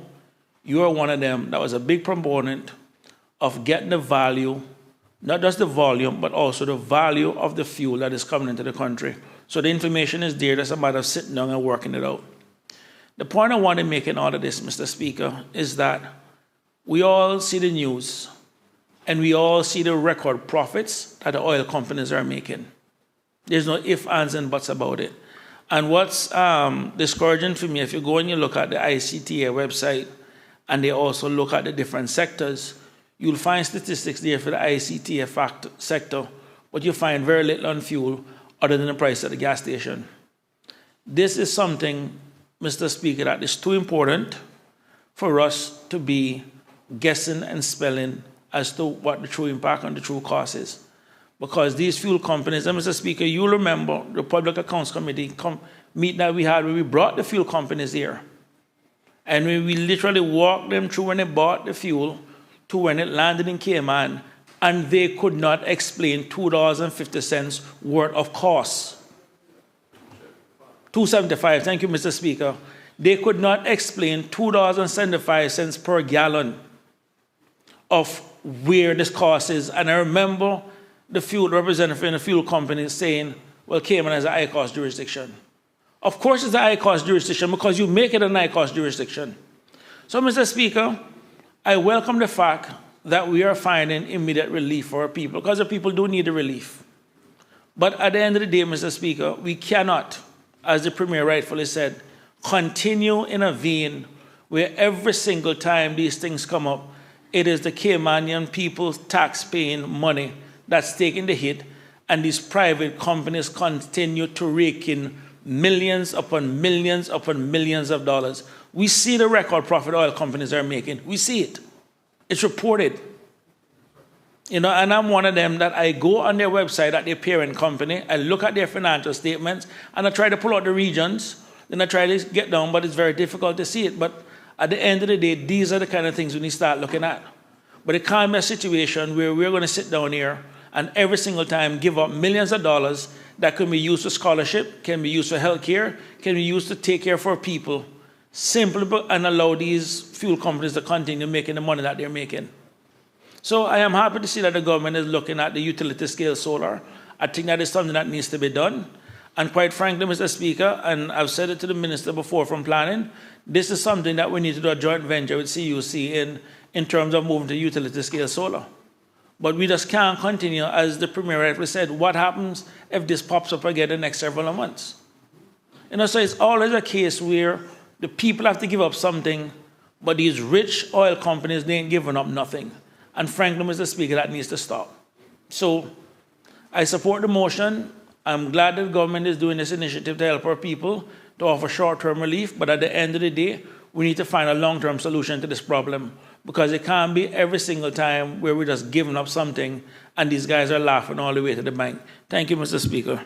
you are one of them that was a big proponent of getting the value, not just the volume, but also the value of the fuel that is coming into the country. So the information is there, there's a matter of sitting down and working it out. The point I want to make in all of this, Mr. Speaker, is that we all see the news and we all see the record profits that the oil companies are making. There's no ifs, ands, and buts about it. And what's discouraging for me, if you go and you look at the ICTA website, and they also look at the different sectors, you'll find statistics there for the ICTA sector, but you'll find very little on fuel other than the price at the gas station. This is something, Mr. Speaker, that is too important for us to be guessing and spelling as to what the true impact and the true cost is. Because these fuel companies, and Mr. Speaker, you'll remember the Public Accounts Committee meeting that we had where we brought the fuel companies here. And we literally walked them through when they bought the fuel to when it landed in Cayman, and they could not explain $2.50 worth of costs. $2.75, thank you, Mr. Speaker. They could not explain $2.75 per gallon of where this cost is. And I remember the fuel representative in the fuel company saying, well, Cayman is a high-cost jurisdiction. Of course it's a high-cost jurisdiction because you make it a high-cost jurisdiction. So, Mr. Speaker, I welcome the fact that we are finding immediate relief for our people, because the people do need the relief. But at the end of the day, Mr. Speaker, we cannot, as the Premier rightfully said, continue in a vein where every single time these things come up, it is the Caymanian people's tax-paying money that's taking the hit, and these private companies continue to rake in millions upon millions upon millions of dollars. We see the record profit oil companies are making. We see it. It's reported. You know, and I'm one of them that I go on their website at their parent company, I look at their financial statements, and I try to pull out the regions, then I try to get down, but it's very difficult to see it. But at the end of the day, these are the kind of things we need to start looking at. But it can't be a situation where we're going to sit down here and every single time give up millions of dollars that can be used for scholarship, can be used for health care, can be used to take care of our people, simply and allow these fuel companies to continue making the money that they're making. So I am happy to see that the government is looking at the utility scale solar. I think that is something that needs to be done. And quite frankly, Mr. Speaker, and I've said it to the minister before from planning, this is something that we need to do a joint venture with CUC in terms of moving to utility scale solar. But we just can't continue, as the Premier rightly said, what happens if this pops up again in the next several months? You know, so it's always a case where the people have to give up something, but these rich oil companies, they ain't giving up nothing. And frankly, Mr. Speaker, that needs to stop. So I support the motion. I'm glad that the government is doing this initiative to help our people, to offer short-term relief, but at the end of the day, we need to find a long-term solution to this problem, because it can't be every single time where we're just giving up something and these guys are laughing all the way to the bank. Thank you, Mr. Speaker.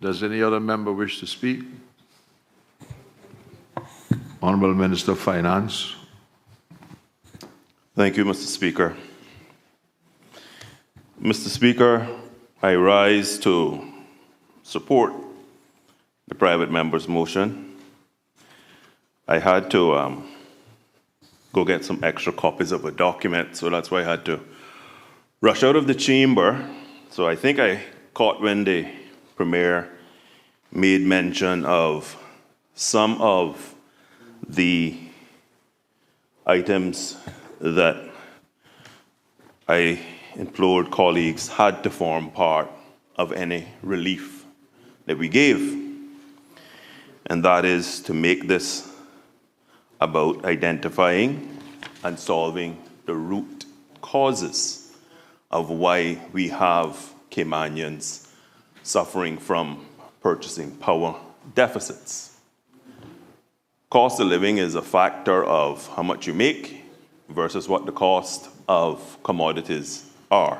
Does any other member wish to speak? Honourable Minister of Finance. Thank you, Mr. Speaker. Mr. Speaker, I rise to support the private member's motion. I had to go get some extra copies of a document, so that's why I had to rush out of the chamber. So I think I caught when the Premier made mention of some of the items that I implored colleagues had to form part of any relief that we gave. And that is to make this about identifying and solving the root causes of why we have Caymanians suffering from purchasing power deficits. Cost of living is a factor of how much you make versus what the cost of commodities are.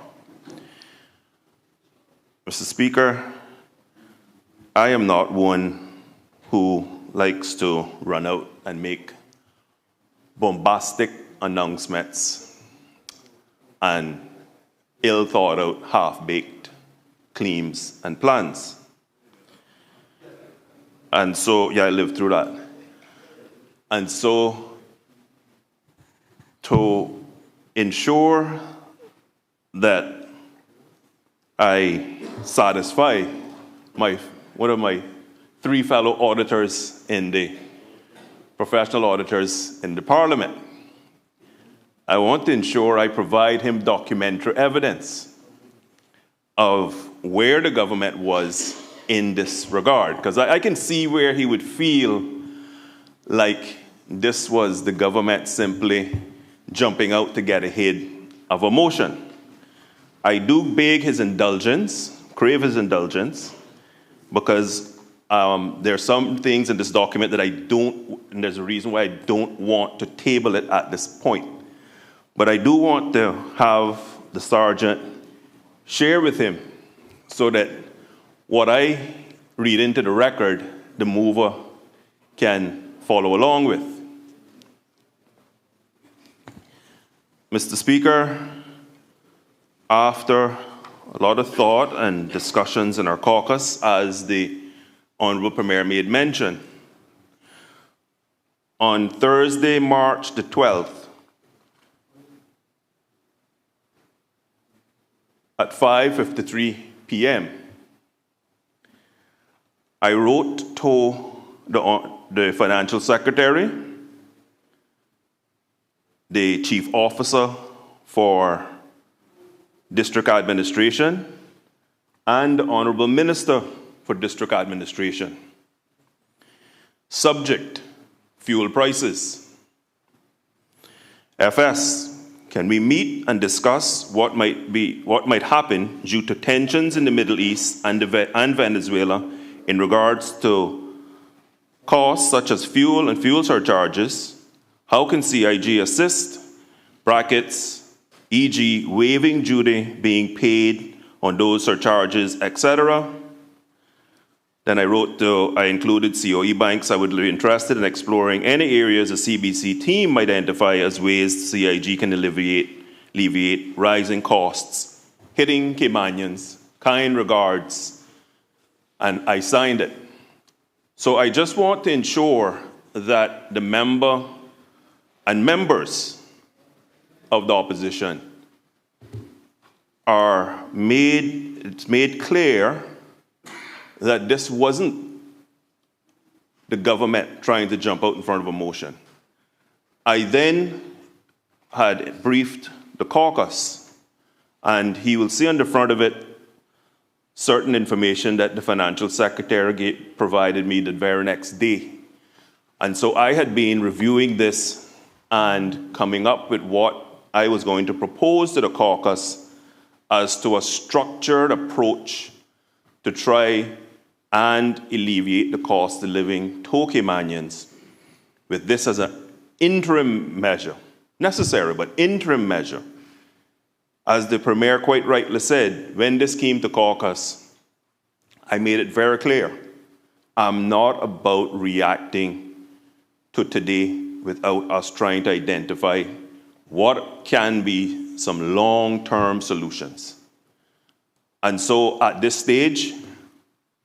Mr. Speaker, I am not one who likes to run out and make bombastic announcements and ill-thought-out, half-baked claims and plans. And so, yeah, I lived through that. And so, to ensure that I satisfy one of my three fellow auditors in the professional auditors in the Parliament, I want to ensure I provide him documentary evidence of where the government was in this regard, because I can see where he would feel like this was the government simply jumping out to get ahead of a motion. I do beg his indulgence, crave his indulgence, because there are some things in this document that I don't, and there's a reason why I don't want to table it at this point. But I do want to have the sergeant share with him so that what I read into the record, the mover can follow along with. Mr. Speaker, after a lot of thought and discussions in our caucus, as the Honourable Premier made mention, on Thursday, March the 12th, at 5:53 p.m., I wrote to the Financial Secretary, the Chief Officer for District Administration, and the Honourable Minister for District Administration. Subject: fuel prices. FS: can we meet and discuss what might happen due to tensions in the Middle East and Venezuela in regards to costs such as fuel and fuel surcharges? How can CIG assist? Brackets, e.g., waiving duty being paid on those surcharges, etc. Then I included COE banks. I would be interested in exploring any areas the CBC team might identify as ways CIG can alleviate rising costs. Hitting Caymanians, kind regards, and I signed it. So I just want to ensure that the member and members of the opposition it's made clear that this wasn't the government trying to jump out in front of a motion. I then had briefed the caucus, and he will see on the front of it certain information that the Financial Secretary provided me the very next day. And so I had been reviewing this and coming up with what I was going to propose to the caucus as to a structured approach to try and alleviate the cost of living to Caymanians, with this as an interim measure, necessary but interim measure. As the Premier quite rightly said, when this came to caucus, I made it very clear, I'm not about reacting to today without us trying to identify what can be some long-term solutions. And so at this stage,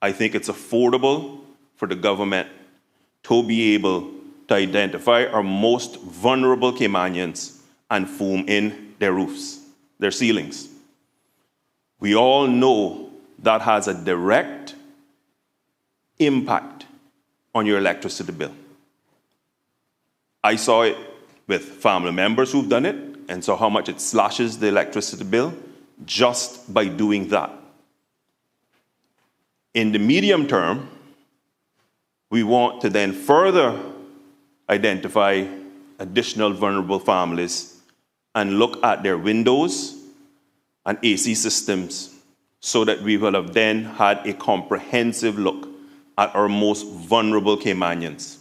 I think it's affordable for the government to be able to identify our most vulnerable Caymanians and foam in their roofs, their ceilings. We all know that has a direct impact on your electricity bill. I saw it with family members who've done it and saw how much it slashes the electricity bill just by doing that. In the medium term, we want to then further identify additional vulnerable families and look at their windows and AC systems so that we will have then had a comprehensive look at our most vulnerable Caymanians.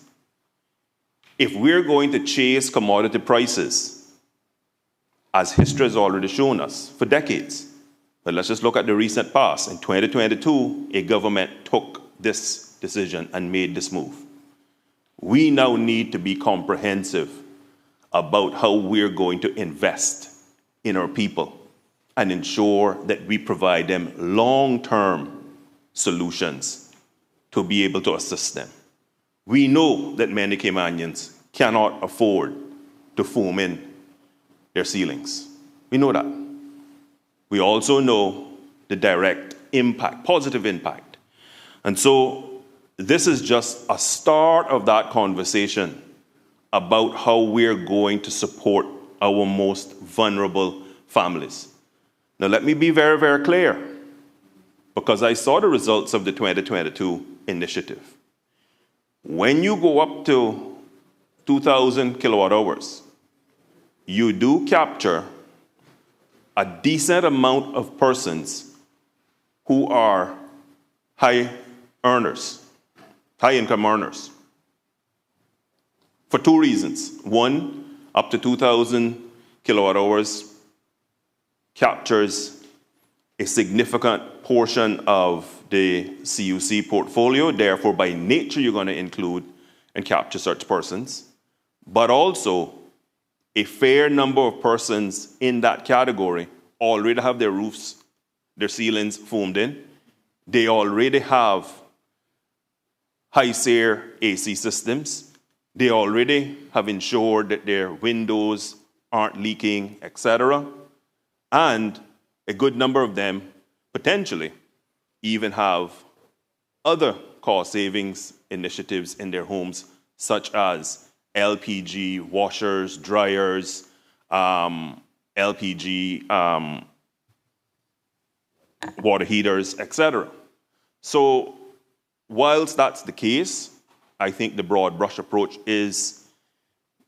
If we're going to chase commodity prices, as history has already shown us for decades, but let's just look at the recent past. In 2022, a government took this decision and made this move. We now need to be comprehensive about how we're going to invest in our people and ensure that we provide them long-term solutions to be able to assist them. We know that many Caymanians cannot afford to foam in their ceilings. We know that. We also know the direct impact, positive impact. And so this is just a start of that conversation about how we're going to support our most vulnerable families. Now, let me be very, very clear, because I saw the results of the 2022 initiative. When you go up to 2,000 kilowatt hours, you do capture a decent amount of persons who are high earners, high income earners, for two reasons. One, up to 2,000 kilowatt hours captures a significant portion of the CUC portfolio. Therefore, by nature, you're going to include and capture such persons. But also, a fair number of persons in that category already have their roofs, their ceilings foamed in. They already have high SEER AC systems. They already have ensured that their windows aren't leaking, etc. And a good number of them potentially even have other cost savings initiatives in their homes, such as LPG washers, dryers, LPG water heaters, etc. So whilst that's the case, I think the broad brush approach is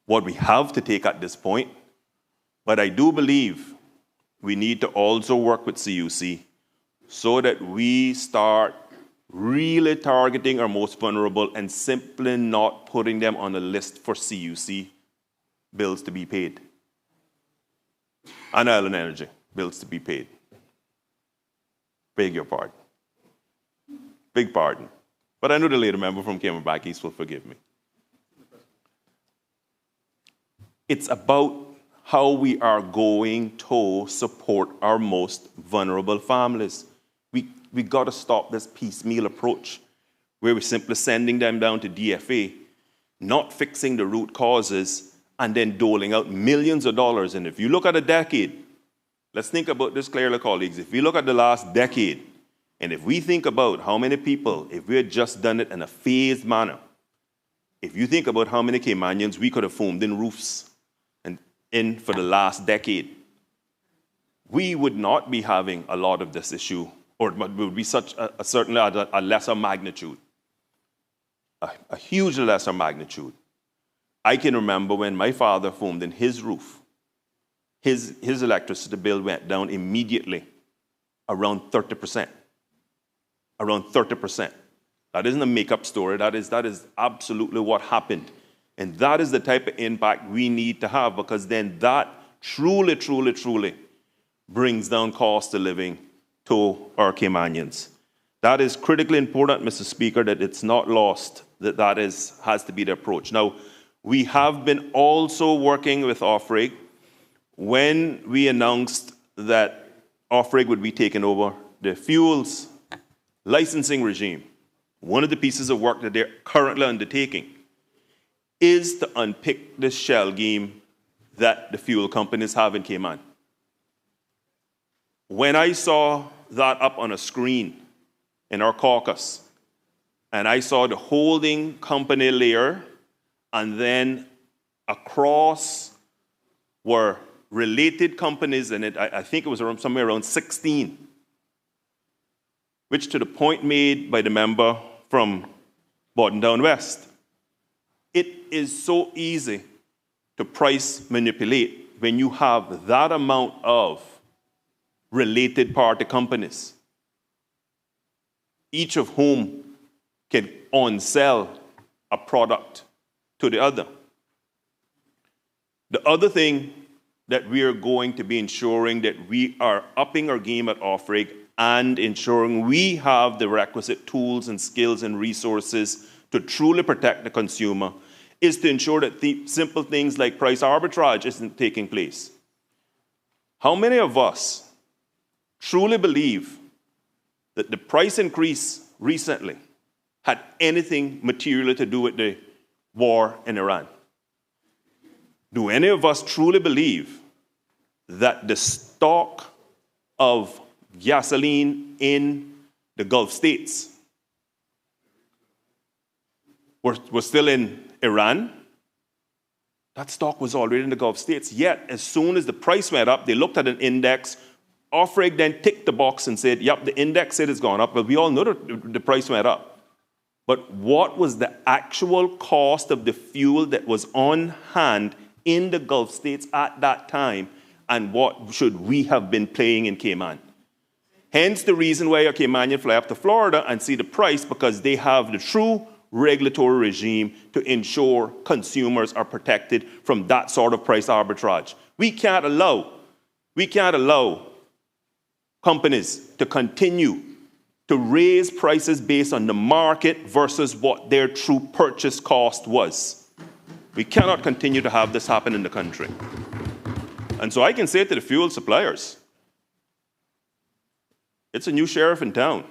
what we have to take at this point. But I do believe we need to also work with CUC so that we start really targeting our most vulnerable and simply not putting them on a list for CUC bills to be paid. And Island Energy bills to be paid. Beg your pardon. Big pardon. But I know the lady member from Cayman back East will forgive me. It's about how we are going to support our most vulnerable families. We got to stop this piecemeal approach where we're simply sending them down to DFA, not fixing the root causes, and then doling out millions of dollars. And if you look at a decade, let's think about this clearly, colleagues. If we look at the last decade, and if we think about how many people, if we had just done it in a phased manner, if you think about how many Caymanians we could have foamed in roofs and in for the last decade, we would not be having a lot of this issue, or it would be such certainly a lesser magnitude, a huge lesser magnitude. I can remember when my father foamed in his roof, his electricity bill went down immediately, around 30%. Around 30%. That isn't a make-up story. That is absolutely what happened. And that is the type of impact we need to have, because then that truly, truly, truly brings down cost of living to our Caymanians. That is critically important, Mr. Speaker, that it's not lost, that has to be the approach. Now, we have been also working with Ofrig. When we announced that Ofrig would be taking over the fuels licensing regime, one of the pieces of work that they're currently undertaking is to unpick the shell game that the fuel companies have in Cayman. When I saw that up on a screen in our caucus, and I saw the holding company layer, and then across were related companies in it, I think it was somewhere around 16, which to the point made by the member from Borden Down West, it is so easy to price manipulate when you have that amount of related party companies, each of whom can on-sell a product to the other. The other thing that we are going to be ensuring that we are upping our game at Ofrig and ensuring we have the requisite tools and skills and resources to truly protect the consumer is to ensure that the simple things like price arbitrage isn't taking place. How many of us truly believe that the price increase recently had anything materially to do with the war in Iran? Do any of us truly believe that the stock of gasoline in the Gulf states was still in Iran? That stock was already in the Gulf states. Yet, as soon as the price went up, they looked at an index. OFREG then ticked the box and said, yep, the index said it's gone up. But we all know that the price went up. But what was the actual cost of the fuel that was on hand in the Gulf states at that time? And what should we have been paying in Cayman? Hence the reason why a Caymanian fly up to Florida and see the price, because they have the true regulatory regime to ensure consumers are protected from that sort of price arbitrage. We can't allow companies to continue to raise prices based on the market versus what their true purchase cost was. We cannot continue to have this happen in the country. And so I can say to the fuel suppliers, it's a new sheriff in town.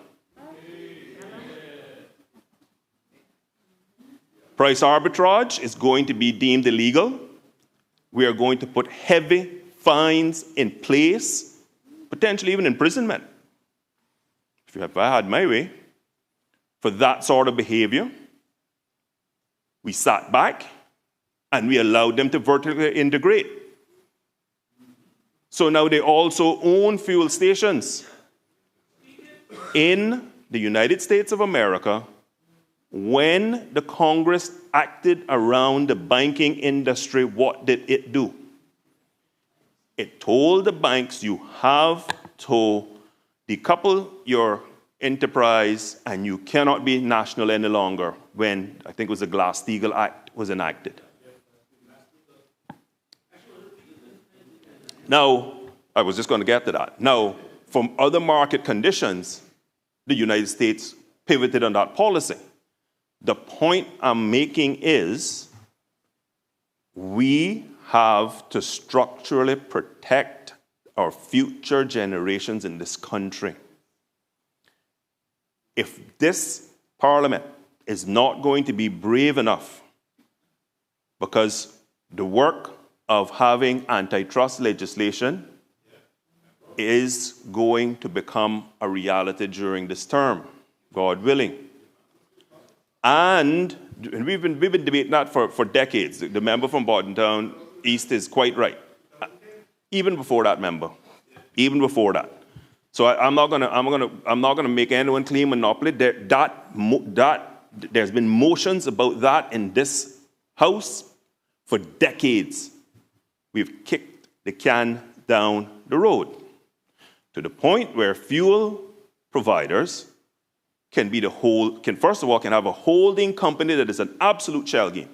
Price arbitrage is going to be deemed illegal. We are going to put heavy fines in place, potentially even imprisonment, if I had my way, for that sort of behavior. We sat back and we allowed them to vertically integrate. So now they also own fuel stations. In the United States of America, when the Congress acted around the banking industry, what did it do? It told the banks, you have to decouple your enterprise and you cannot be national any longer, when I think it was the Glass-Steagall Act was enacted. Now, I was just going to get to that. Now, from other market conditions, the United States pivoted on that policy. The point I'm making is we have to structurally protect our future generations in this country. If this Parliament is not going to be brave enough, because the work of having antitrust legislation is going to become a reality during this term, God willing. And we've been debating that for decades. The member from Bordentown East is quite right. Even before that member, even before that. So I'm not gonna make anyone claim monopoly. There's been motions about that in this House for decades. We've kicked the can down the road to the point where fuel providers can first of all have a holding company that is an absolute shell game.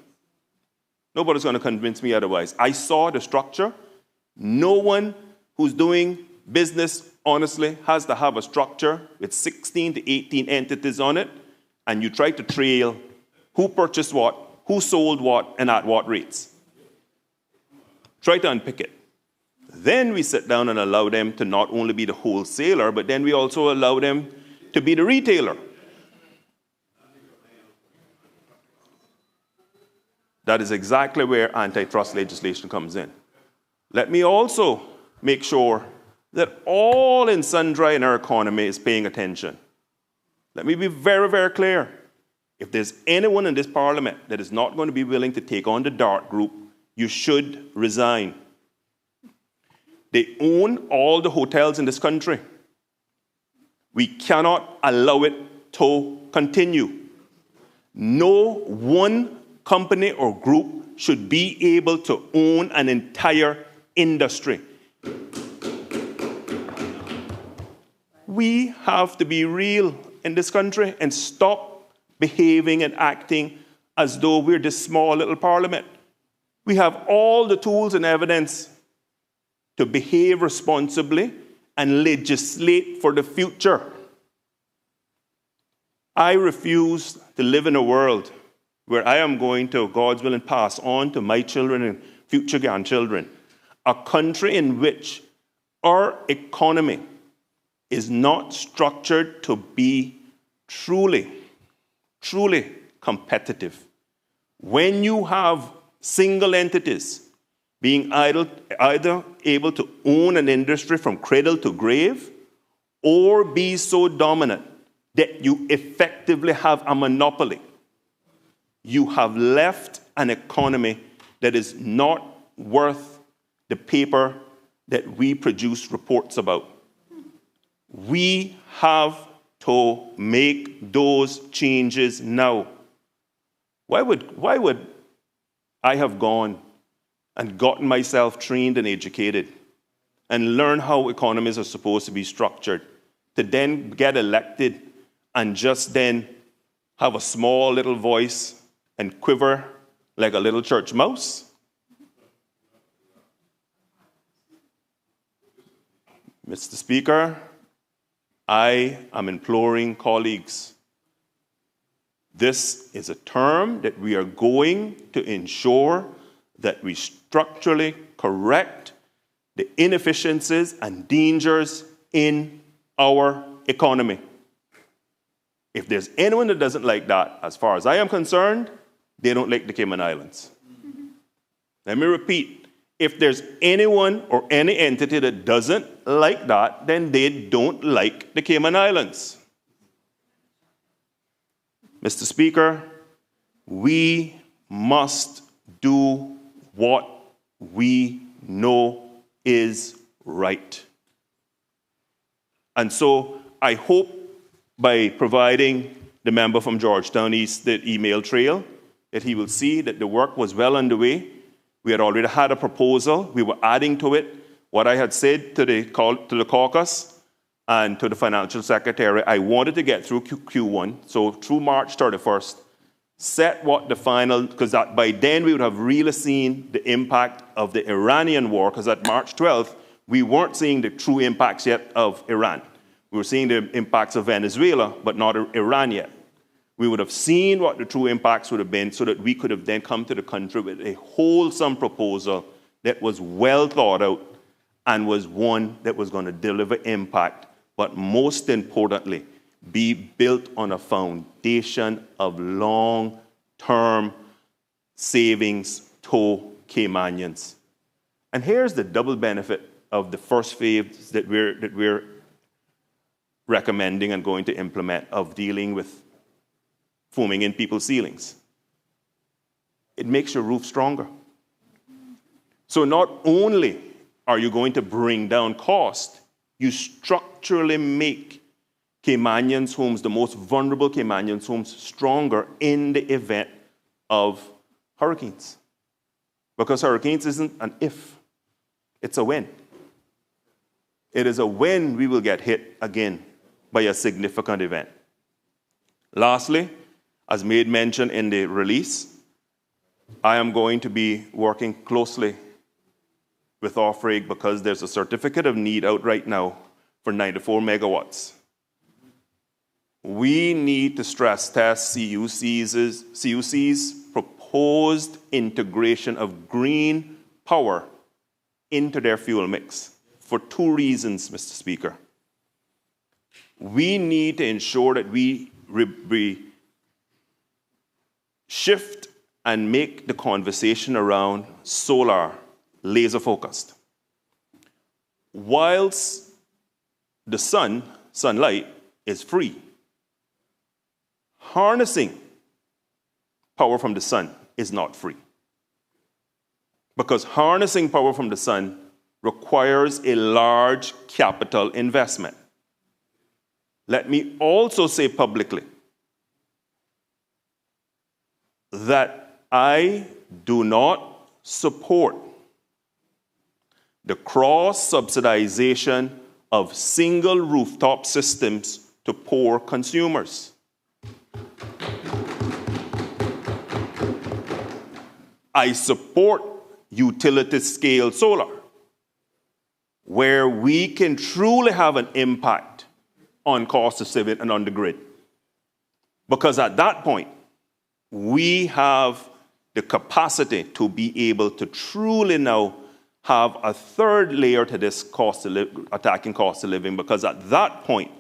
Nobody's going to convince me otherwise. I saw the structure. No one who's doing business honestly has to have a structure with 16 to 18 entities on it, and you try to trail who purchased what, who sold what, and at what rates. Try to unpick it. Then we sit down and allow them to not only be the wholesaler, but then we also allow them to be the retailer. That is exactly where antitrust legislation comes in. Let me also make sure that all and sundry in our economy is paying attention. Let me be very, very clear. If there's anyone in this Parliament that is not going to be willing to take on the DART group, you should resign. They own all the hotels in this country. We cannot allow it to continue. No one company or group should be able to own an entire industry. We have to be real in this country and stop behaving and acting as though we're this small little Parliament. We have all the tools and evidence to behave responsibly and legislate for the future. I refuse to live in a world where I am going to, God's will, and pass on to my children and future grandchildren a country in which our economy is not structured to be truly competitive. When you have single entities being either able to own an industry from cradle to grave, or be so dominant that you effectively have a monopoly, you have left an economy that is not worth the paper that we produce reports about. We have to make those changes now. Why would I have gone and gotten myself trained and educated and learn how economies are supposed to be structured to then get elected and just then have a small little voice and quiver like a little church mouse? Mr. Speaker, I am imploring colleagues. This is a term that we are going to ensure that we structurally correct the inefficiencies and dangers in our economy. If there's anyone that doesn't like that, as far as I am concerned, they don't like the Cayman Islands. Let me repeat. If there's anyone or any entity that doesn't like that, then they don't like the Cayman Islands. Mr. Speaker, we must do what we know is right. And so I hope by providing the member from Georgetown East the email trail that he will see that the work was well underway. We had already had a proposal. We were adding to it. What I had said to the caucus and to the financial secretary, I wanted to get through Q1, so through March 31st, set what the final, because by then we would have really seen the impact of the Iranian war, because at March 12th, we weren't seeing the true impacts yet of Iran. We were seeing the impacts of Venezuela, but not Iran yet. We would have seen what the true impacts would have been so that we could have then come to the country with a wholesome proposal that was well thought out and was one that was going to deliver impact, but most importantly, be built on a foundation of long-term savings to Caymanians. And here's the double benefit of the first phase that we're recommending and going to implement of dealing with foaming in people's ceilings. It makes your roof stronger. So not only are you going to bring down cost, you structurally make Caymanians' homes, the most vulnerable Caymanians' homes, stronger in the event of hurricanes. Because hurricanes isn't an if, it's a when. It is a when we will get hit again by a significant event. Lastly, as made mention in the release, I am going to be working closely with OFRAG because there's a certificate of need out right now for 94 megawatts. We need to stress test CUC's proposed integration of green power into their fuel mix for two reasons, Mr. Speaker. We need to ensure that we shift and make the conversation around solar laser-focused. Whilst the sunlight is free, harnessing power from the sun is not free. Because harnessing power from the sun requires a large capital investment. Let me also say publicly that I do not support the cross-subsidization of single rooftop systems to poor consumers. I support utility-scale solar, where we can truly have an impact on cost of living and on the grid. Because at that point, we have the capacity to be able to truly now have a third layer to this attacking cost of living, because at that point,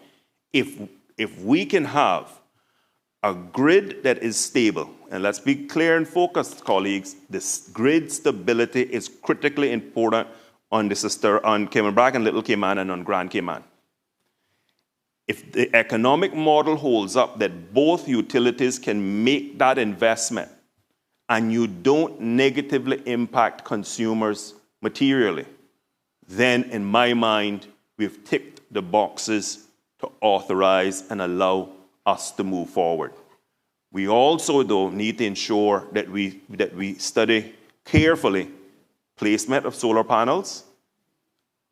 if we can have a grid that is stable, and let's be clear and focused, colleagues, this grid stability is critically important on Cayman Brac and Little Cayman and on Grand Cayman. If the economic model holds up that both utilities can make that investment and you don't negatively impact consumers materially, then in my mind, we've ticked the boxes to authorize and allow us to move forward. We also, though, need to ensure that we study carefully placement of solar panels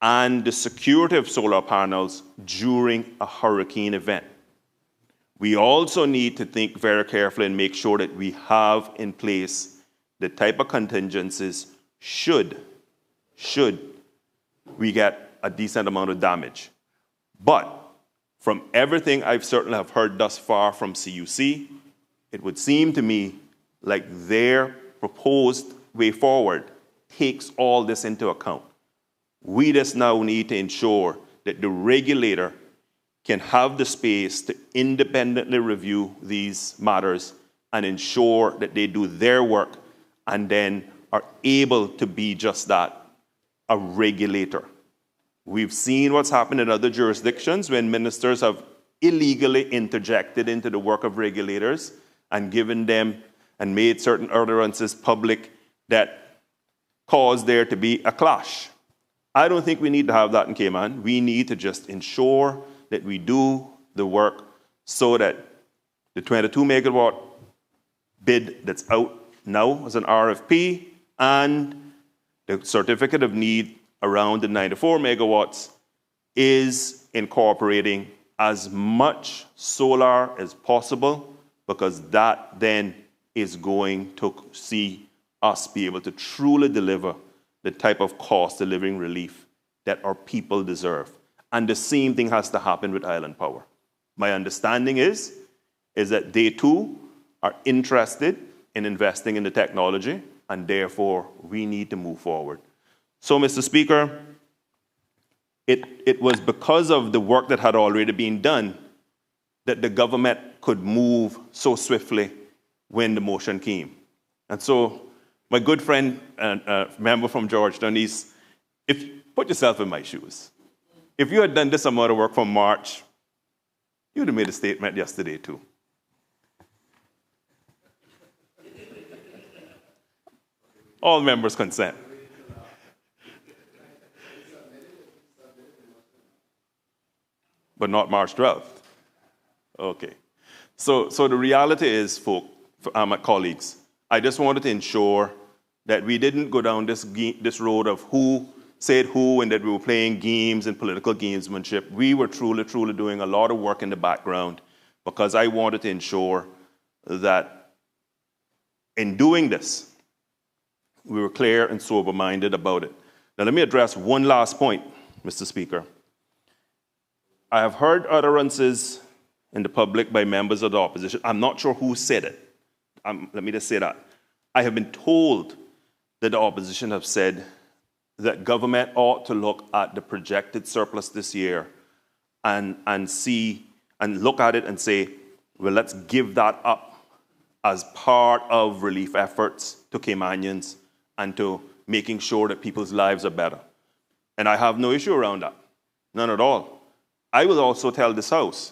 and the security of solar panels during a hurricane event. We also need to think very carefully and make sure that we have in place the type of contingencies should we get a decent amount of damage. But from everything I've certainly have heard thus far from CUC, it would seem to me like their proposed way forward takes all this into account. We just now need to ensure that the regulator can have the space to independently review these matters and ensure that they do their work and then are able to be just that, a regulator. We've seen what's happened in other jurisdictions when ministers have illegally interjected into the work of regulators and given them and made certain utterances public that caused there to be a clash. I don't think we need to have that in Cayman. We need to just ensure that we do the work so that the 22 megawatt bid that's out now as an RFP and the certificate of need around the 94 megawatts is incorporating as much solar as possible, because that then is going to see us be able to truly deliver the type of cost of living relief that our people deserve. And the same thing has to happen with Island Power. My understanding is that they too are interested in investing in the technology, and therefore we need to move forward. So, Mr. Speaker, it was because of the work that had already been done that the government could move so swiftly when the motion came. And so, my good friend and member from Georgetown, put yourself in my shoes. If you had done this amount of work from March, you would have made a statement yesterday too. All members consent. But not March 12th. Okay. So the reality is, my colleagues, I just wanted to ensure that we didn't go down this road of who said who and that we were playing games and political gamesmanship. We were truly doing a lot of work in the background, because I wanted to ensure that in doing this, we were clear and sober-minded about it. Now, let me address one last point, Mr. Speaker. I have heard utterances in the public by members of the opposition. I'm not sure who said it. Let me just say that. I have been told that the opposition have said that government ought to look at the projected surplus this year and look at it and say, well, let's give that up as part of relief efforts to Caymanians and to making sure that people's lives are better. And I have no issue around that. None at all. I will also tell this House,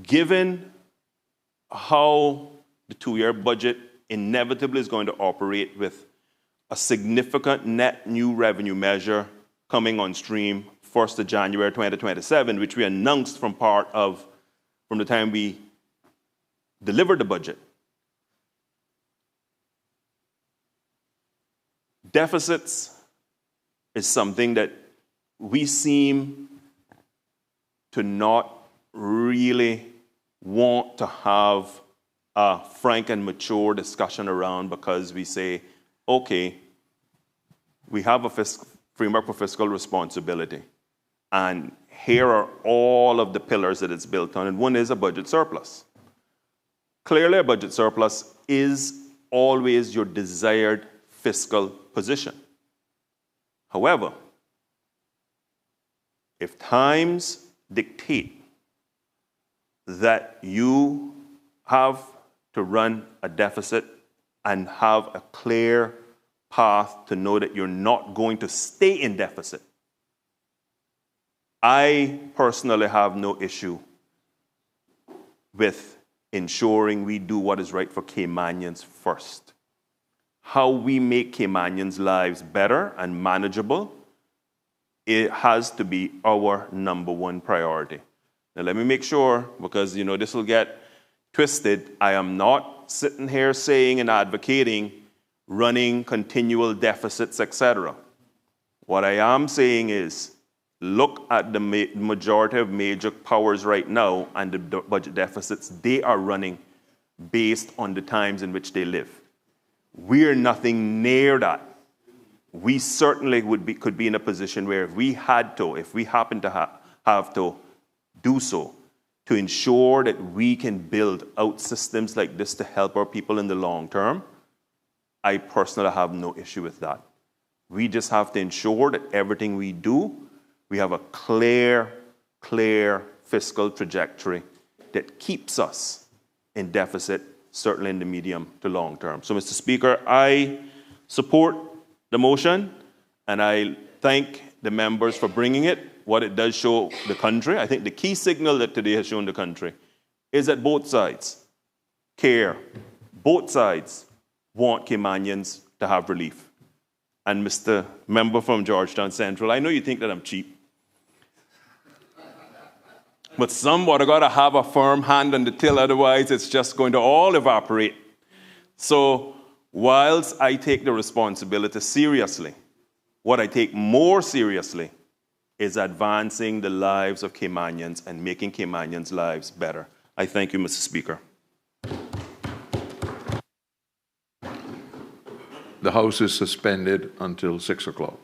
given how the two-year budget inevitably is going to operate with a significant net new revenue measure coming on stream 1st of January 2027, which we announced from the time we delivered the budget. Deficits is something that we seem to not really want to have a frank and mature discussion around, because we say, okay, we have a framework for fiscal responsibility, and here are all of the pillars that it's built on, and one is a budget surplus. Clearly, a budget surplus is always your desired fiscal position. However, if times dictate that you have to run a deficit and have a clear path to know that you're not going to stay in deficit, I personally have no issue with ensuring we do what is right for Caymanians first. How we make Caymanians' lives better and manageable, it has to be our number one priority. Now, let me make sure, because this will get twisted. I am not sitting here saying and advocating running continual deficits, etc. What I am saying is, look at the majority of major powers right now and the budget deficits they are running based on the times in which they live. We're nothing near that. We certainly could be in a position where if we happen to have to do so, to ensure that we can build out systems like this to help our people in the long term, I personally have no issue with that. We just have to ensure that everything we do, we have a clear fiscal trajectory that keeps us in deficit, certainly in the medium to long term. So, Mr. Speaker, I support the motion, and I thank the members for bringing it. What it does show the country, I think the key signal that today has shown the country is that both sides care. Both sides want Caymanians to have relief. And Mr. Member from Georgetown Central, I know you think that I'm cheap, but somebody got to have a firm hand on the till, otherwise it's just going to all evaporate. So whilst I take the responsibility seriously, what I take more seriously is advancing the lives of Caymanians and making Caymanians' lives better. I thank you, Mr. Speaker. The House is suspended until 6 o'clock.